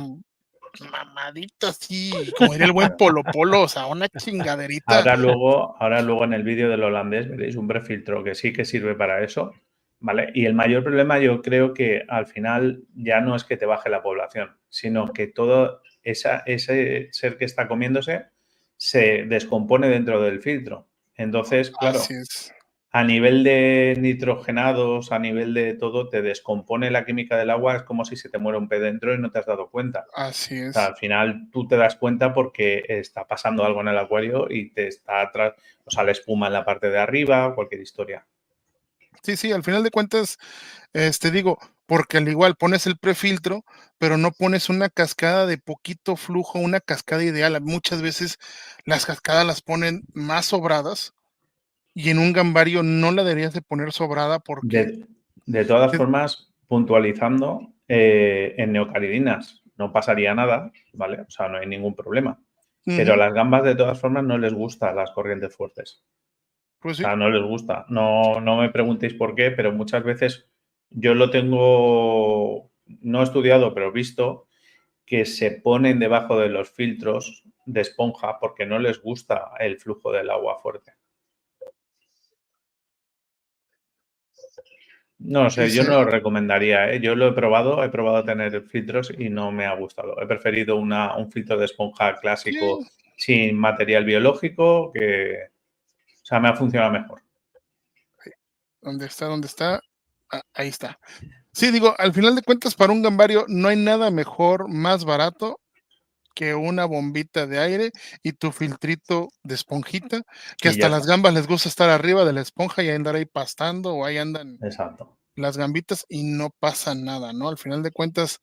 C: mamadita así, como diría el buen Polo, o sea, una chingaderita.
B: Ahora luego en el vídeo del holandés veréis un prefiltro que sí que sirve para eso, ¿vale? Y el mayor problema yo creo que al final ya no es que te baje la población, sino que todo ese ser que está comiéndose se descompone dentro del filtro. Entonces, claro, a nivel de nitrogenados, a nivel de todo, te descompone la química del agua, es como si se te muere un pez dentro y no te has dado cuenta.
C: Así es.
B: O sea, al final tú te das cuenta porque está pasando algo en el acuario y te está atrás, o sale espuma en la parte de arriba, cualquier historia.
C: Sí, al final de cuentas, digo, porque al igual pones el prefiltro, pero no pones una cascada de poquito flujo, una cascada ideal. Muchas veces las cascadas las ponen más sobradas y en un gambario no la deberías de poner sobrada porque...
B: De todas formas, puntualizando, en neocaridinas no pasaría nada, ¿vale? O sea, no hay ningún problema. Pero a las gambas, de todas formas, no les gustan las corrientes fuertes.
C: Pues sí.
B: O sea, no les gusta. No me preguntéis por qué, pero muchas veces yo lo tengo, no estudiado, pero visto, que se ponen debajo de los filtros de esponja porque no les gusta el flujo del agua fuerte. No sé, yo no lo recomendaría, ¿eh? Yo lo he probado tener filtros y no me ha gustado. He preferido un filtro de esponja clásico sin material biológico que, o sea, me ha funcionado mejor.
C: ¿Dónde está? Ahí está. Sí, digo, al final de cuentas, para un gambario no hay nada mejor, más barato que una bombita de aire y tu filtrito de esponjita, que hasta las gambas les gusta estar arriba de la esponja y andar ahí pastando o ahí andan.
B: Exacto.
C: las gambitas y no pasa nada, ¿no? Al final de cuentas,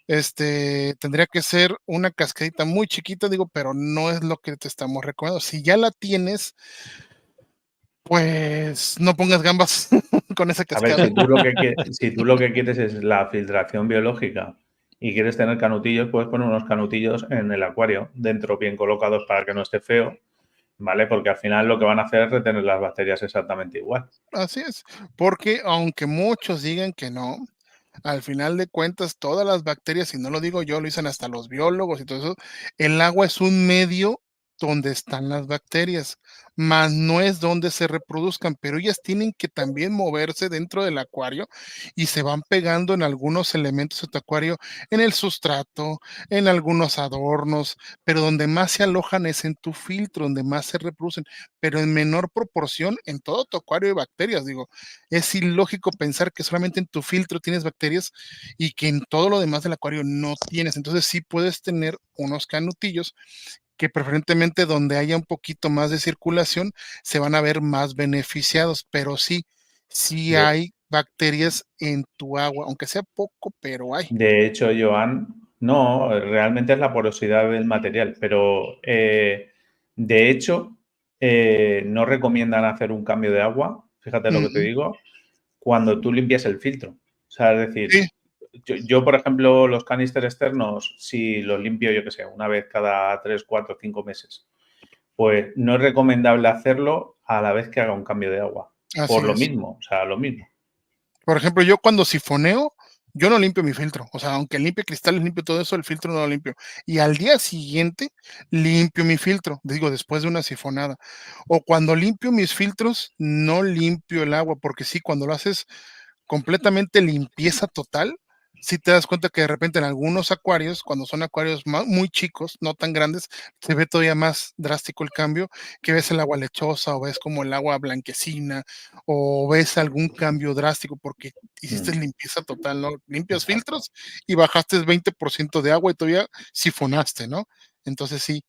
C: tendría que ser una cascadita muy chiquita, digo, pero no es lo que te estamos recomendando. Si ya la tienes, pues no pongas gambas con esa
B: A ver,
C: cascada.
B: si tú lo que quieres es la filtración biológica y quieres tener canutillos, puedes poner unos canutillos en el acuario, dentro bien colocados para que no esté feo, ¿vale? Porque al final lo que van a hacer es retener las bacterias exactamente igual.
C: Así es, porque aunque muchos digan que no, al final de cuentas, todas las bacterias, y no lo digo yo, lo dicen hasta los biólogos y todo eso, el agua es un medio donde están las bacterias, más no es donde se reproduzcan, pero ellas tienen que también moverse dentro del acuario y se van pegando en algunos elementos de tu acuario, en el sustrato, en algunos adornos, pero donde más se alojan es en tu filtro, donde más se reproducen, pero en menor proporción en todo tu acuario hay bacterias, digo, es ilógico pensar que solamente en tu filtro tienes bacterias y que en todo lo demás del acuario no tienes. Entonces sí puedes tener unos canutillos que preferentemente donde haya un poquito más de circulación se van a ver más beneficiados, pero sí
B: De,
C: hay bacterias en tu agua, aunque sea poco, pero hay.
B: de hecho, Joan, no, realmente es la porosidad del material, pero de hecho, no recomiendan hacer un cambio de agua, fíjate lo que te
C: Ujú.
B: digo, cuando tú limpias el filtro. O sea, es decir,
C: Sí,
B: yo, por ejemplo, los canísteres externos, si los limpio, yo que sé, una vez cada 3, 4, 5 meses, pues no es recomendable hacerlo a la vez que haga un cambio de agua. Por
C: así
B: lo
C: es.
B: mismo, o sea, lo mismo.
C: Por ejemplo, yo cuando sifoneo, yo no limpio mi filtro. O sea, aunque limpie cristales, limpio todo eso, el filtro no lo limpio. Y al día siguiente limpio mi filtro, digo, después de una sifonada. O cuando limpio mis filtros, no limpio el agua, porque sí, cuando lo haces completamente limpieza total, si te das cuenta que de repente en algunos acuarios, cuando son acuarios muy chicos, no tan grandes, se ve todavía más drástico el cambio, que ves el agua lechosa o ves como el agua blanquecina o ves algún cambio drástico porque hiciste limpieza total, ¿no? Limpias
B: Exacto.
C: filtros y bajaste el 20% de agua y todavía sifonaste, ¿no? Entonces sí,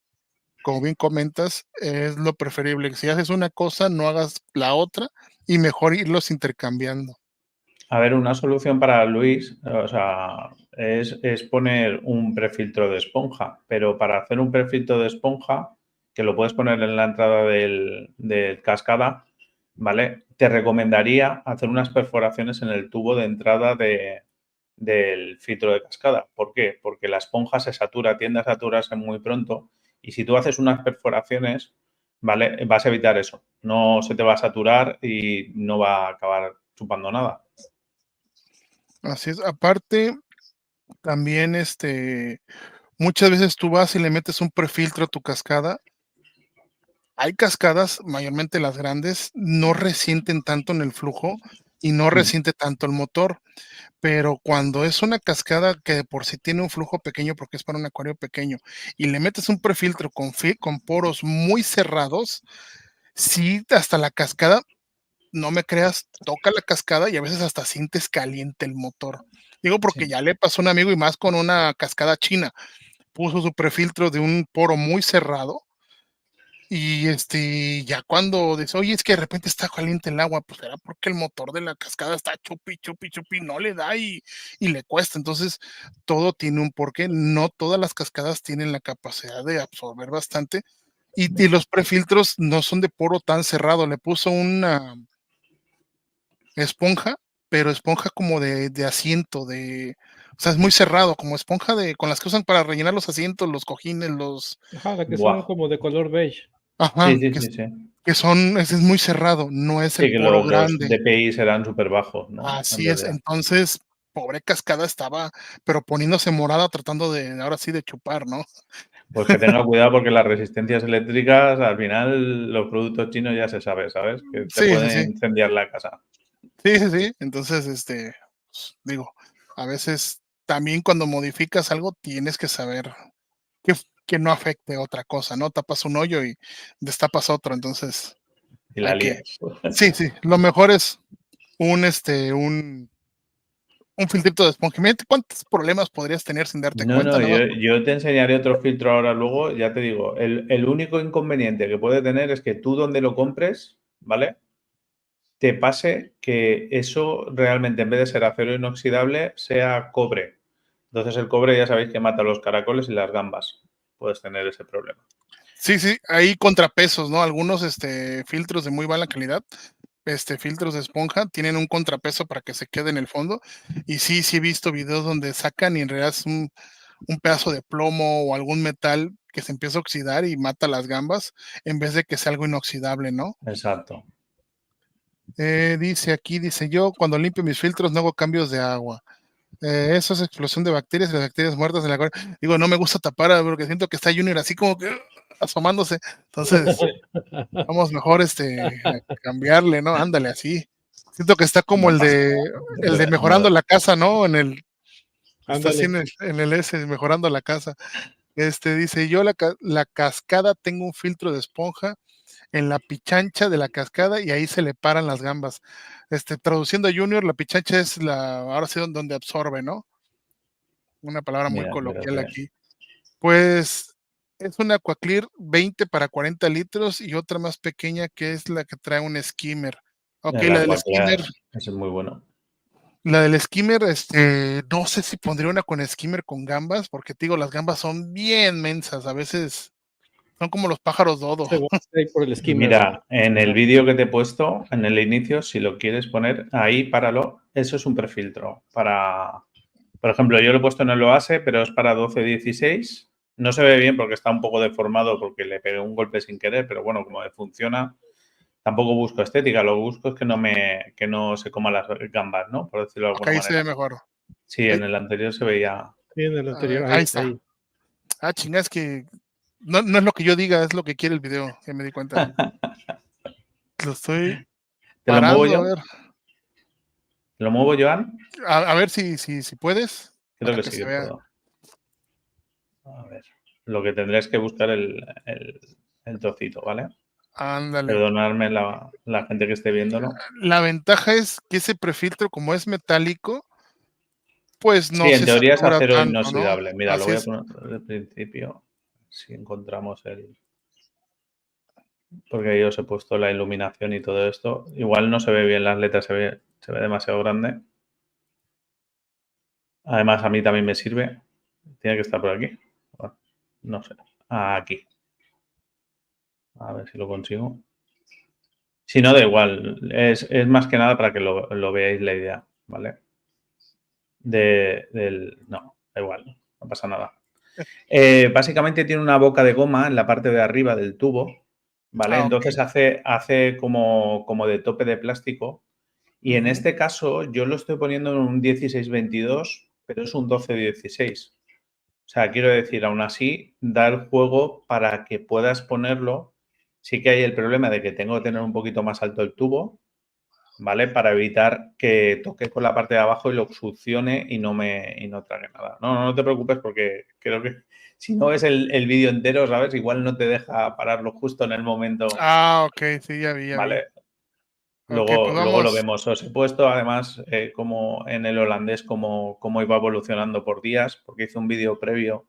C: como bien comentas, es lo preferible. Si haces una cosa, no hagas la otra y mejor irlos intercambiando.
B: A ver, una solución para Luis, o sea, es poner un prefiltro de esponja, pero para hacer un prefiltro de esponja, que lo puedes poner en la entrada del cascada, ¿vale? Te recomendaría hacer unas perforaciones en el tubo de entrada del filtro de cascada. ¿Por qué? Porque la esponja se satura, tiende a saturarse muy pronto y si tú haces unas perforaciones, ¿vale? Vas a evitar eso. No se te va a saturar y no va a acabar chupando nada.
C: Así es. Aparte, también, muchas veces tú vas y le metes un prefiltro a tu cascada. Hay cascadas, mayormente las grandes, no resienten tanto en el flujo y no
B: Mm.
C: resiente tanto el motor, pero cuando es una cascada que de por sí tiene un flujo pequeño, porque es para un acuario pequeño, y le metes un prefiltro con poros muy cerrados, sí, hasta la cascada, no me creas, toca la cascada y a veces hasta sientes caliente el motor. Digo porque
B: Sí.
C: ya le pasó a un amigo y más con una cascada china. Puso su prefiltro de un poro muy cerrado y ya cuando dice, oye, es que de repente está caliente el agua, pues era porque el motor de la cascada está chupi, chupi, chupi, no le da y le cuesta. Entonces, todo tiene un porqué. No todas las cascadas tienen la capacidad de absorber bastante y los prefiltros no son de poro tan cerrado. Le puso una esponja, pero esponja como de asiento, o sea, es muy cerrado, como esponja con las que usan para rellenar los asientos, los cojines,
A: Ajá, la que son
B: Buah.
A: como de color beige.
B: Sí,
C: ajá,
B: sí, sí, sí.
C: ese es muy cerrado, no es
B: Sí,
C: el
B: que
C: poro
B: los
C: grande.
B: DPI serán súper bajos, ¿no? En
C: Así es,
B: realidad.
C: entonces, pobre cascada estaba, pero poniéndose morada tratando ahora sí, de chupar, ¿no?
B: Pues que tenga cuidado porque las resistencias eléctricas, al final, los productos chinos ya se sabe, ¿sabes? Que te
C: Sí, sí, sí.
B: pueden incendiar la casa.
C: Sí, sí, sí. Entonces, pues, digo, a veces también cuando modificas algo tienes que saber que no afecte otra cosa, ¿no? Tapas un hoyo y destapas otro, entonces
B: Y la
C: hay que
B: lías.
C: sí, sí, lo mejor es un, un filtrito de esponja. Imagínate cuántos problemas podrías tener sin darte
B: No,
C: cuenta,
B: no,
C: nada más por
B: yo te enseñaré otro filtro ahora luego, ya te digo, el único inconveniente que puede tener es que tú donde lo compres, ¿vale? te pase que eso realmente en vez de ser acero inoxidable sea cobre. Entonces el cobre ya sabéis que mata los caracoles y las gambas. Puedes tener ese problema.
C: Sí, hay contrapesos, ¿no? Algunos filtros de muy mala calidad, filtros de esponja, tienen un contrapeso para que se quede en el fondo. Y sí he visto videos donde sacan y en realidad es un pedazo de plomo o algún metal que se empieza a oxidar y mata las gambas en vez de que sea algo inoxidable, ¿no?
B: Exacto.
C: Dice yo, cuando limpio mis filtros no hago cambios de agua. Eso es explosión de bacterias y las bacterias muertas en la cual, digo, no me gusta tapar porque siento que está Junior así como que asomándose. Entonces, vamos mejor a cambiarle, ¿no? Ándale así. Siento que está como
B: No
C: el
B: pasa
C: de mejorando
B: nada.
C: la casa, ¿no? Está así
A: Ándale.
C: en el S, mejorando la casa. Dice, yo la cascada tengo un filtro de esponja en la pichancha de la cascada y ahí se le paran las gambas. Traduciendo a Junior, la pichancha es ahora sí donde absorbe, ¿no? Una palabra muy
B: Mira,
C: coloquial
B: espérate.
C: aquí. Pues es una Aquaclear 20 para 40 litros y otra más pequeña que es la que trae un skimmer. Ok,
B: El
C: la del
B: Aquaclear,
C: skimmer,
B: ese es muy bueno.
C: no sé si pondría una con skimmer con gambas, porque te digo, las gambas son bien mensas, a veces son como los pájaros dodo.
A: Se va a ir por el skimmer.
B: Mira, en el vídeo que te he puesto, en el inicio, si lo quieres poner, ahí páralo. Eso es un prefiltro para... Por ejemplo, yo lo he puesto en el Oase, pero es para 12-16. No se ve bien porque está un poco deformado porque le pegué un golpe sin querer, pero bueno, como funciona, tampoco busco estética. Lo que busco es que no se coma las gambas, ¿no? Por decirlo de
C: Acá
B: alguna
C: ahí se ve
B: manera.
C: mejor.
B: Sí, en el anterior se veía...
A: Sí, en el anterior.
C: Ahí
A: Ahí,
C: está.
A: ahí.
C: Chinga, es que no es lo que yo diga, es lo que quiere el video, ya me di cuenta. Lo estoy
B: ¿Te lo muevo
C: parando, a
B: yo?
C: ver.
B: ¿Te lo muevo, Joan?
C: A ver si puedes,
B: Creo
C: para
B: que
C: que
B: sí
C: se
B: que
C: vea.
B: puedo. A ver. Lo que tendré es que buscar el trocito, ¿vale?
C: Ándale.
B: Perdonadme la gente que esté viéndolo.
C: La ventaja es que ese prefiltro, como es metálico, pues
B: Sí,
C: no
B: en
C: se
B: teoría es
C: satura
B: acero
C: tanto, ¿no?
B: inoxidable. Mira, lo
C: Así
B: voy a
C: es.
B: poner desde el principio, si encontramos porque yo os he puesto la iluminación y todo esto. Igual no se ve bien las letras, se ve demasiado grande. Además, a mí también me sirve. Tiene que estar por aquí. Bueno, no sé. Aquí. A ver si lo consigo. Si no, da igual. Es más que nada para que lo veáis la idea, ¿vale? No, da igual. No pasa nada. Básicamente tiene una boca de goma en la parte de arriba del tubo, ¿vale?
C: Ok.
B: Entonces hace como de tope de plástico. Y en este caso yo lo estoy poniendo en un 16-22, pero es un 12-16. O sea, quiero decir, aún así, da el juego para que puedas ponerlo. Sí que hay el problema de que tengo que tener un poquito más alto el tubo, ¿vale? Para evitar que toque con la parte de abajo y lo succione y no trague nada. No te preocupes porque creo que si no ves el vídeo entero, ¿sabes? Igual no te deja pararlo justo en el momento,
C: Ok, sí, ya vi.
B: ¿vale?
C: Ok, pues
B: Luego lo
C: vamos.
B: vemos. Os he puesto además como en el holandés cómo iba evolucionando por días, porque hice un vídeo previo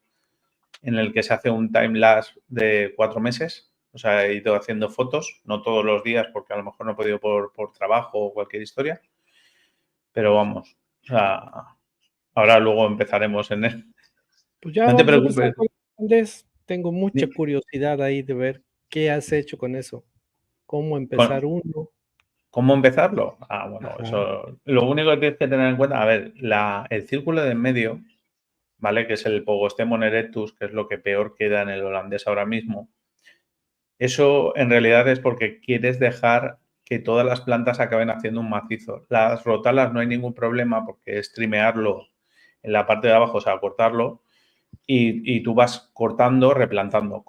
B: en el que se hace un time-lapse de 4 meses. O sea, he ido haciendo fotos, no todos los días porque a lo mejor no he podido por trabajo o cualquier historia. Pero vamos, o sea, ahora luego empezaremos en él.
A: Pues ya
B: No te
A: vamos a empezar
B: preocupes.
A: con el holandés. Tengo mucha curiosidad ahí de ver qué has hecho con eso. Cómo empezar uno.
B: ¿Cómo empezarlo? Bueno,
A: Ajá.
B: eso. Lo único que tienes que tener en cuenta, a ver, el círculo de en medio, ¿vale? Que es el Pogostemon erectus, que es lo que peor queda en el holandés ahora mismo. Eso en realidad es porque quieres dejar que todas las plantas acaben haciendo un macizo. Las rotalas no hay ningún problema porque es trimearlo en la parte de abajo, o sea, cortarlo, y tú vas cortando, replantando,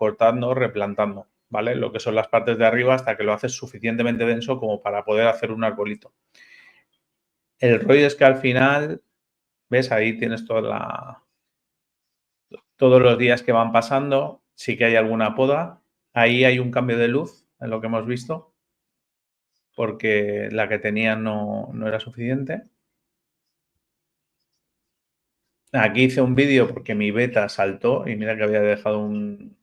B: ¿vale? Lo que son las partes de arriba hasta que lo haces suficientemente denso como para poder hacer un arbolito. El rollo es que al final, ¿ves? Ahí tienes todos los días que van pasando, sí que hay alguna poda. Ahí hay un cambio de luz en lo que hemos visto, porque la que tenía no era suficiente. Aquí hice un vídeo porque mi beta saltó y mira que había dejado un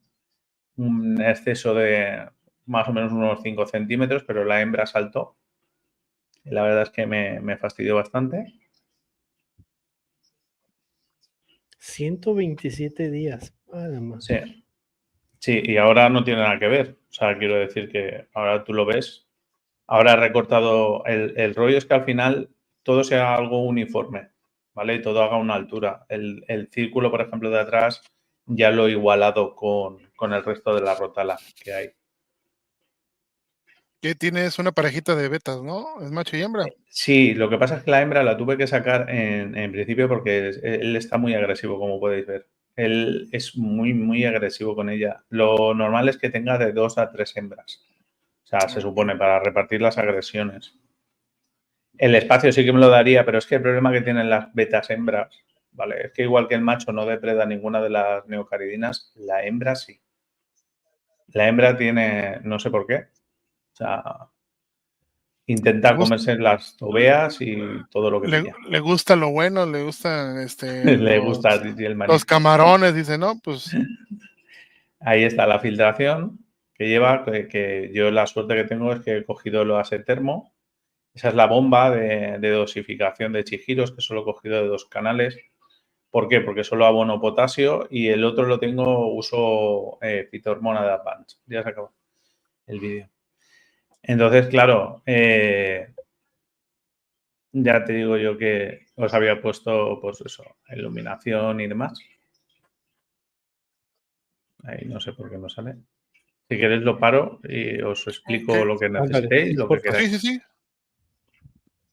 B: exceso de más o menos unos 5 centímetros, pero la hembra saltó. La verdad es que me fastidió bastante.
A: 127 días. Además.
B: Sí. Sí, y ahora no tiene nada que ver. O sea, quiero decir que ahora tú lo ves. Ahora he recortado. El rollo es que al final todo sea algo uniforme, ¿vale? Y todo haga una altura. El círculo, por ejemplo, de atrás ya lo he igualado con el resto de la rotala que hay.
C: Que tienes una parejita de betas, ¿no? Es macho y hembra.
B: Sí, lo que pasa es que la hembra la tuve que sacar en principio porque él está muy agresivo, como podéis ver. Él es muy, muy agresivo con ella. Lo normal es que tenga de 2 a 3 hembras. O sea, se supone, para repartir las agresiones. El espacio sí que me lo daría, pero es que el problema que tienen las betas hembras, ¿vale? Es que igual que el macho no depreda ninguna de las neocaridinas, la hembra sí. La hembra tiene, no sé por qué, o sea, intenta comerse las tobeas y todo lo que pilla.
C: Le gusta lo bueno, le gustan
B: Le gusta el marisco.
C: los camarones, dice, ¿no? Pues
B: ahí está la filtración que lleva, que yo la suerte que tengo es que he cogido el Oase Termo. Esa es la bomba de dosificación de Chihiros, que solo he cogido de 2 canales. ¿Por qué? Porque solo abono potasio y el otro lo tengo, uso fitohormona de Advance. Ya se acabó el vídeo. Entonces, claro, ya te digo yo que os había puesto, pues eso, iluminación y demás. Ahí no sé por qué no sale. Si queréis lo paro y os explico
C: okay.
B: lo que necesitéis, lo que queráis.
C: Sí.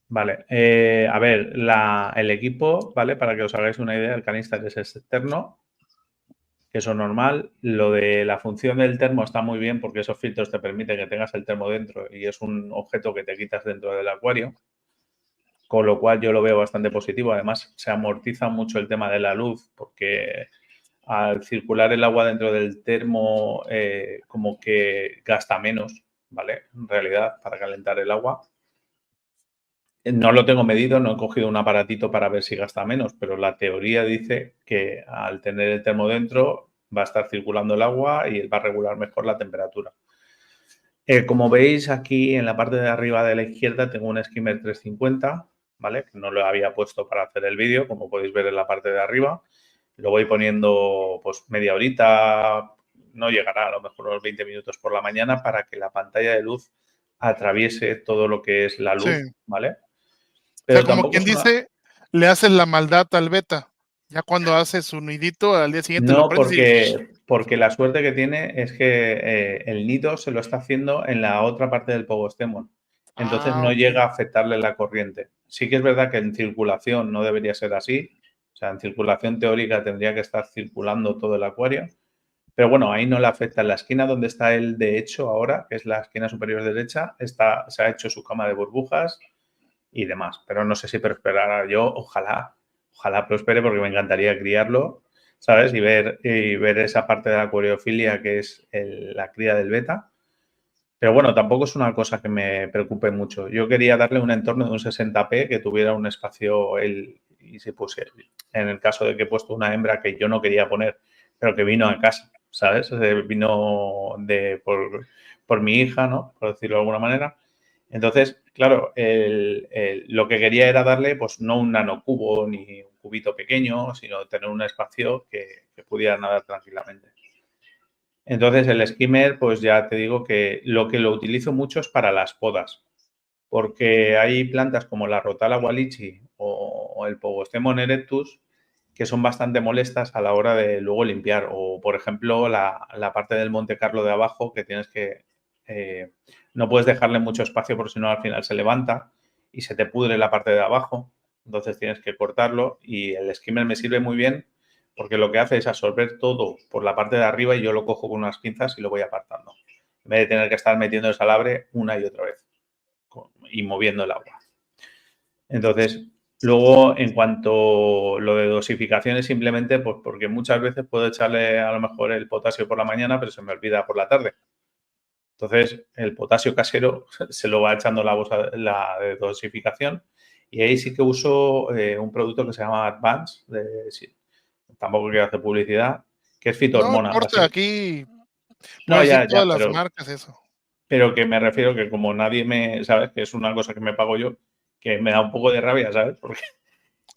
B: Vale, a ver, el equipo, ¿vale? Para que os hagáis una idea, el canister es externo, que eso es normal. Lo de la función del termo está muy bien porque esos filtros te permiten que tengas el termo dentro y es un objeto que te quitas dentro del acuario, con lo cual yo lo veo bastante positivo. Además, se amortiza mucho el tema de la luz porque al circular el agua dentro del termo como que gasta menos, ¿vale? En realidad, para calentar el agua. No lo tengo medido, no he cogido un aparatito para ver si gasta menos, pero la teoría dice que al tener el termo dentro va a estar circulando el agua y va a regular mejor la temperatura. Como veis aquí en la parte de arriba de la izquierda tengo un skimmer 350, ¿vale? Que no lo había puesto para hacer el vídeo, como podéis ver en la parte de arriba. Lo voy poniendo pues media horita, no llegará a lo mejor unos 20 minutos por la mañana para que la pantalla de luz atraviese todo lo que es la luz,
C: Sí.
B: ¿vale?
C: Pero
B: Pero
C: como
B: tampoco
C: quien
B: es una...
C: dice, le haces la maldad al beta. Ya cuando hace su nidito, al día siguiente lo
B: No,
C: prendes y...
B: porque la suerte que tiene es que el nido se lo está haciendo en la otra parte del Pogostemon. Entonces no
C: Ok.
B: llega a afectarle la corriente. Sí que es verdad que en circulación no debería ser así. O sea, en circulación teórica tendría que estar circulando todo el acuario. Pero bueno, ahí no le afecta. En la esquina donde está él, de hecho, ahora, que es la esquina superior derecha, se ha hecho su cama de burbujas y demás. Pero no sé si prosperará. Yo, ojalá prospere porque me encantaría criarlo, ¿sabes? Y ver esa parte de la acuariofilia que es la cría del beta. Pero bueno, tampoco es una cosa que me preocupe mucho. Yo quería darle un entorno de un 60p que tuviera un espacio él y se pusiera. En el caso de que he puesto una hembra que yo no quería poner, pero que vino a casa, ¿sabes? Vino por mi hija, ¿no? Por decirlo de alguna manera. Entonces, claro, lo que quería era darle, pues no un nanocubo ni un cubito pequeño, sino tener un espacio que pudiera nadar tranquilamente. Entonces, el skimmer, pues ya te digo que lo utilizo mucho es para las podas, porque hay plantas como la Rotala wallichi o el Pogostemon erectus que son bastante molestas a la hora de luego limpiar. O, por ejemplo, la parte del Monte Carlo de abajo que tienes que... no puedes dejarle mucho espacio porque si no al final se levanta y se te pudre la parte de abajo. Entonces tienes que cortarlo y el skimmer me sirve muy bien porque lo que hace es absorber todo por la parte de arriba y yo lo cojo con unas pinzas y lo voy apartando. En vez de tener que estar metiendo el salabre una y otra vez y moviendo el agua. Entonces, luego, en cuanto a lo de dosificación es simplemente pues porque muchas veces puedo echarle a lo mejor el potasio por la mañana, pero se me olvida por la tarde. Entonces, el potasio casero se lo va echando la de dosificación y ahí sí que uso un producto que se llama Advance, tampoco quiero hacer publicidad, que es
C: No
B: fitohormona.
C: importa, aquí
B: No,
C: puedes decir
B: ya,
C: todas las
B: pero
C: marcas, eso.
B: pero que me refiero que como nadie me, ¿sabes? Que es una cosa que me pago yo, que me da un poco de rabia, ¿sabes? Porque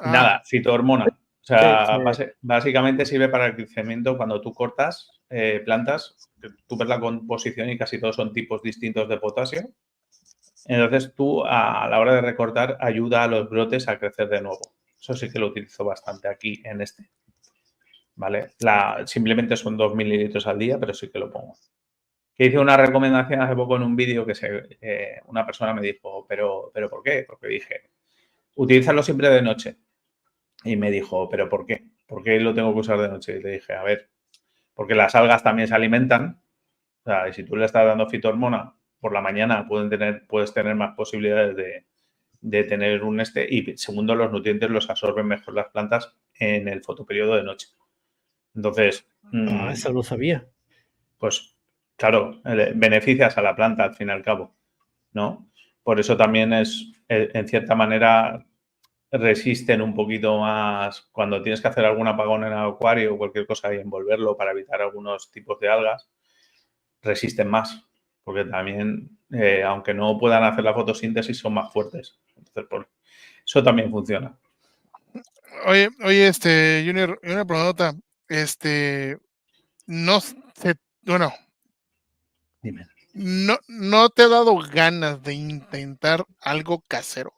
B: nada, fitohormona. O sea, básicamente sirve para el crecimiento cuando tú cortas plantas, tú ves la composición y casi todos son tipos distintos de potasio. Entonces tú a la hora de recortar ayuda a los brotes a crecer de nuevo. Eso sí que lo utilizo bastante aquí en este. ¿Vale? Simplemente son 2 mililitros al día, pero sí que lo pongo. Que hice una recomendación hace poco en un vídeo que una persona me dijo, ¿pero por qué? Porque dije, utilízalo siempre de noche. Y me dijo, ¿pero por qué? ¿Por qué lo tengo que usar de noche? Y le dije, a ver, porque las algas también se alimentan. O sea, y si tú le estás dando fitohormona por la mañana, puedes tener más posibilidades de tener un y segundo, los nutrientes los absorben mejor las plantas en el fotoperiodo de noche. Entonces,
A: eso lo sabía.
B: Pues claro, beneficias a la planta al fin y al cabo, ¿no? Por eso también en cierta manera, resisten un poquito más cuando tienes que hacer algún apagón en el acuario o cualquier cosa y envolverlo para evitar algunos tipos de algas, resisten más, porque también, aunque no puedan hacer la fotosíntesis, son más fuertes. Entonces, eso también funciona.
C: Oye, Junior, una pregunta, no sé, bueno,
B: Dime.
C: ¿No te ha dado ganas de intentar algo casero?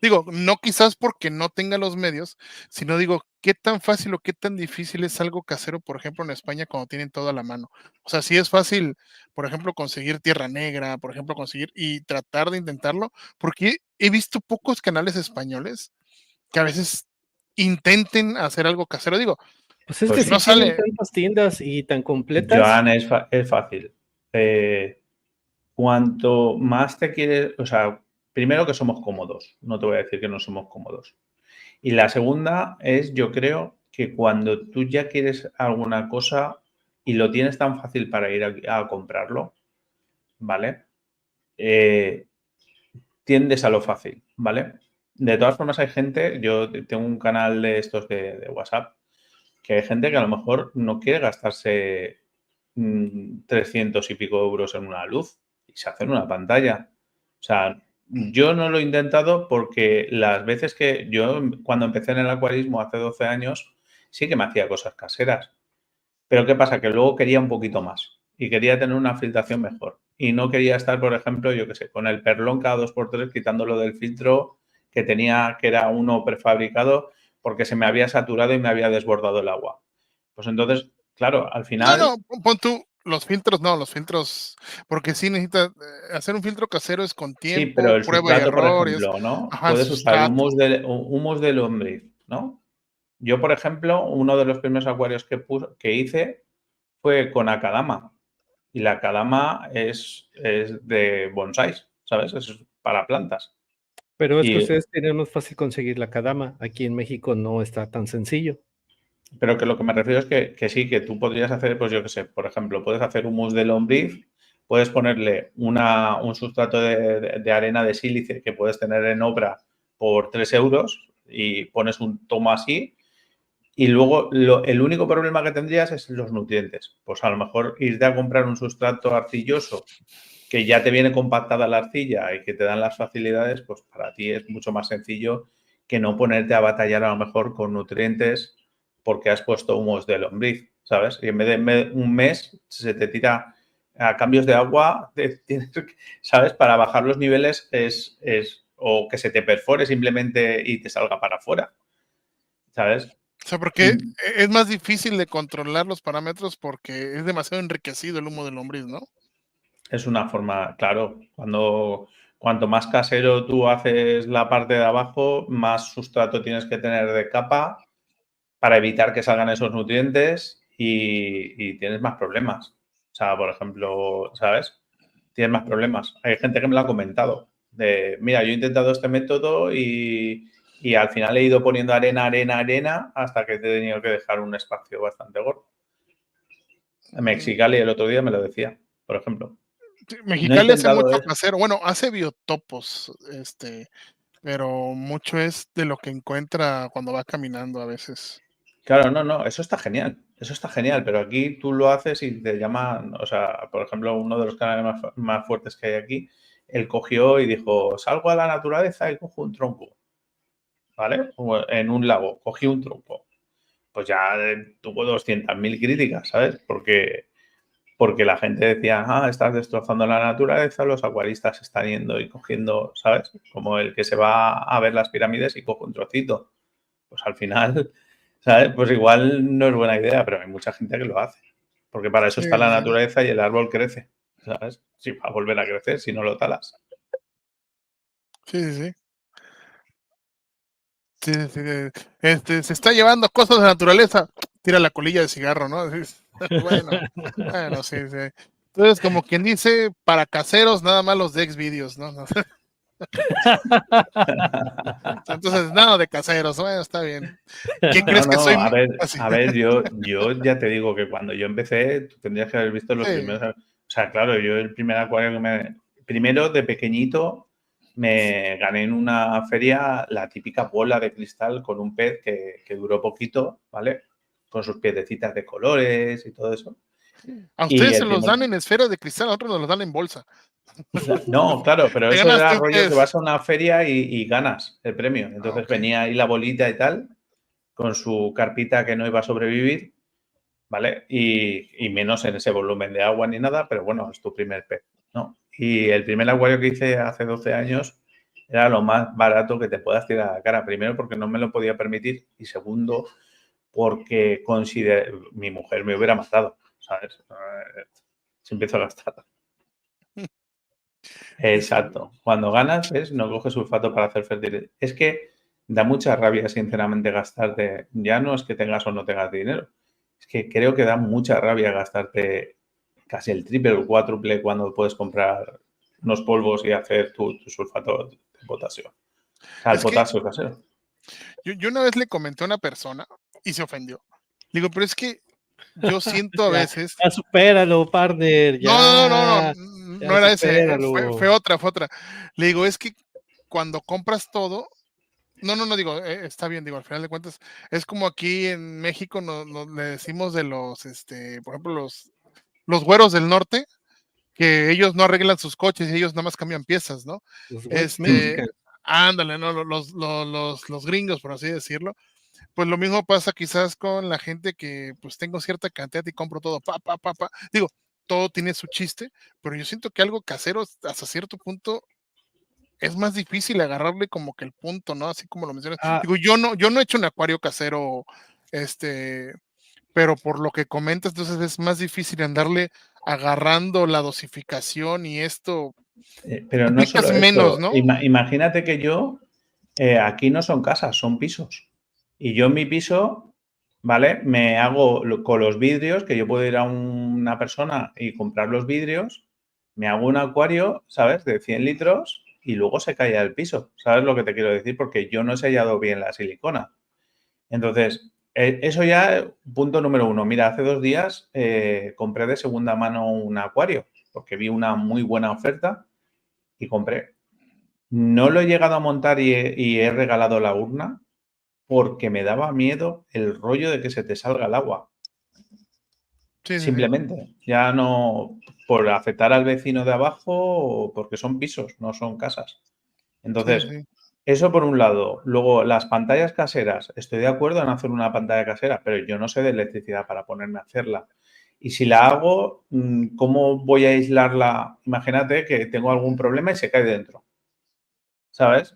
C: Digo, no quizás porque no tenga los medios, sino digo, ¿qué tan fácil o qué tan difícil es algo casero, por ejemplo, en España cuando tienen todo a la mano? O sea, sí es fácil, por ejemplo, conseguir tierra negra, por ejemplo, conseguir y tratar de intentarlo, porque he visto pocos canales españoles que a veces intenten hacer algo casero. Digo,
A: Pues es que
B: Pues
A: si
C: no
A: tienen
C: sale.
A: tantas tiendas y tan completas,
B: Joan, es fácil. Cuanto más te quieres, o sea, primero que somos cómodos, no te voy a decir que no somos cómodos. Y la segunda es, yo creo que cuando tú ya quieres alguna cosa y lo tienes tan fácil para ir a comprarlo, ¿vale? Tiendes a lo fácil, ¿vale? De todas formas hay gente, yo tengo un canal de estos de WhatsApp, que hay gente que a lo mejor no quiere gastarse 300 y pico euros en una luz y se hace en una pantalla. O sea, yo no lo he intentado porque las veces que yo, cuando empecé en el acuarismo hace 12 años, sí que me hacía cosas caseras. Pero ¿qué pasa? Que luego quería un poquito más y quería tener una filtración mejor. Y no quería estar, por ejemplo, yo qué sé, con el perlón cada 2x3 quitándolo del filtro que tenía, que era uno prefabricado, porque se me había saturado y me había desbordado el agua. Pues entonces, claro, al final.
C: No, pon tú los filtros, porque sí necesitas hacer un filtro casero es con
B: Sí, pero
C: tiempo,
B: el
C: prueba y
B: sustrato, por
C: errores,
B: ejemplo, ¿no?
C: ajá, el
B: Puedes usar
C: sustrato.
B: humus de lombriz, ¿no? Yo, por ejemplo, uno de los primeros acuarios que hice fue con Akadama. Y la Akadama es de bonsáis, ¿sabes? Es para plantas.
A: pero es que
B: Y,
A: ustedes tienen más fácil conseguir la cadama. Aquí en México no está tan sencillo.
B: pero que lo que me refiero es que sí, que tú podrías hacer, pues yo qué sé, por ejemplo, puedes hacer humus de lombriz, puedes ponerle un sustrato de arena de sílice que puedes tener en obra por 3 euros y pones un tomo así. Y luego el único problema que tendrías es los nutrientes. Pues a lo mejor irte a comprar un sustrato arcilloso que ya te viene compactada la arcilla y que te dan las facilidades, pues para ti es mucho más sencillo que no ponerte a batallar a lo mejor con nutrientes porque has puesto humus de lombriz, ¿sabes? Y en vez de un mes se te tira a cambios de agua, ¿sabes? Para bajar los niveles o que se te perfore simplemente y te salga para afuera, ¿sabes?
C: O sea, porque es más difícil de controlar los parámetros porque es demasiado enriquecido el humo de lombriz, ¿no?
B: Es una forma, claro, cuanto más casero tú haces la parte de abajo, más sustrato tienes que tener de capa para evitar que salgan esos nutrientes y tienes más problemas. O sea, por ejemplo, ¿sabes? Tienes más problemas. Hay gente que me lo ha comentado. Mira, yo he intentado este método y al final he ido poniendo arena hasta que he tenido que dejar un espacio bastante gordo. Mexicali el otro día me lo decía, por ejemplo. No he
C: Mexicali hace
B: intentado
C: mucho
B: eso.
C: casero, bueno, hace biotopos, pero mucho es de lo que encuentra cuando va caminando a veces.
B: Claro, no, eso está genial, pero aquí tú lo haces y te llaman, o sea, por ejemplo, uno de los canales más fuertes que hay aquí, él cogió y dijo, salgo a la naturaleza y cojo un tronco, ¿vale? O en un lago, cogí un tronco. Pues ya tuvo 200.000 críticas, ¿sabes? Porque la gente decía, estás destrozando la naturaleza, los acuaristas están yendo y cogiendo, ¿sabes? Como el que se va a ver las pirámides y coge un trocito. Pues al final, ¿sabes? Pues igual no es buena idea, pero hay mucha gente que lo hace. Porque para eso
C: Sí,
B: está la
C: sí,
B: naturaleza y el árbol crece, ¿sabes? Sí, va a volver a crecer si no lo talas.
C: sí, sí, sí. Sí, sí, se está llevando cosas de naturaleza, tira la colilla de cigarro, ¿no? Bueno, bueno, sí, sí. Entonces, como quien dice, para caseros, nada más los de Xvideos, ¿no? Entonces, nada de caseros, bueno, está bien. ¿Qué
B: No,
C: crees que soy?
B: no,
C: Así.
B: a ver, yo ya te digo que cuando yo empecé, tú tendrías que haber visto los
C: Sí.
B: primeros. O sea, claro, yo el primer acuario primero de pequeñito me gané en una feria la típica bola de cristal con un pez que duró poquito, ¿vale? Con sus piedecitas de colores y todo eso.
C: A
B: Y
C: ustedes se
B: el
C: los
B: primer.
C: dan en esferas de cristal, a otros nos los dan en bolsa.
B: No, claro, pero
C: Te
B: eso era
C: ganaste un
B: rollo que
C: pez.
B: vas a una feria y ganas el premio.
C: Ah,
B: Entonces
C: ok.
B: venía ahí la bolita y tal, con su carpita que no iba a sobrevivir, ¿vale? Y menos en ese volumen de agua ni nada, pero bueno, es tu primer pez, ¿no? Y el primer acuario que hice hace 12 años era lo más barato que te puedas tirar a la cara. Primero, porque no me lo podía permitir, y segundo, porque mi mujer me hubiera matado, ¿sabes? Se empieza a gastar. Exacto. Cuando ganas, ¿ves? No coges sulfato para hacer fertilidad. Es que da mucha rabia, sinceramente, gastarte. Ya no es que tengas o no tengas dinero. Es que creo que da mucha rabia gastarte casi el triple o cuádruple cuando puedes comprar unos polvos y hacer tu sulfato de potasio. O sea, el
C: Es que
B: potasio casero.
C: yo una vez le comenté a una persona y se ofendió. Le digo, pero es que yo siento a
A: Ya,
C: veces.
A: ya supéralo, partner,
C: No, no, no, no,
A: ya,
C: no,
A: ya
C: no era ese, fue
A: supéralo.
C: otra, fue otra. Le digo, es que cuando compras todo, no, digo, está bien, digo, al final de cuentas, es como aquí en México le decimos de los, por ejemplo, los güeros del norte, que ellos no arreglan sus coches, ellos nada más cambian piezas, ¿no?
A: Los West
C: Este,
A: Mexican.
C: ándale, ¿no? Los gringos, por así decirlo. Pues lo mismo pasa quizás con la gente que pues tengo cierta cantidad y compro todo, pa. Digo, todo tiene su chiste, pero yo siento que algo casero hasta cierto punto es más difícil agarrarle como que el punto, ¿no? Así como lo mencionas.
A: Ah,
C: Digo, yo no he hecho un acuario casero, este, pero por lo que comentas, entonces es más difícil andarle agarrando la dosificación y esto
B: Pero no
C: aplicas
B: solo
C: menos,
B: eso.
C: ¿no?
B: Imagínate que yo, aquí no son casas, son pisos. Y yo en mi piso, ¿vale? Me hago con los vidrios, que yo puedo ir a una persona y comprar los vidrios, me hago un acuario, ¿sabes? De 100 litros y luego se cae al piso. ¿Sabes lo que te quiero decir? Porque yo no he sellado bien la silicona. Entonces, eso ya, punto número uno. Mira, hace 2 días compré de segunda mano un acuario porque vi una muy buena oferta y compré. No lo he llegado a montar y he regalado la urna porque me daba miedo el rollo de que se te salga el agua.
C: Sí, sí, sí.
B: Simplemente, ya no por afectar al vecino de abajo o porque son pisos, no son casas.
C: Sí,
B: Entonces,
C: sí.
B: eso por un lado. Luego, las pantallas caseras. Estoy de acuerdo en hacer una pantalla casera, pero yo no sé de electricidad para ponerme a hacerla. Y si la hago, ¿cómo voy a aislarla? Imagínate que tengo algún problema y se cae dentro, ¿sabes?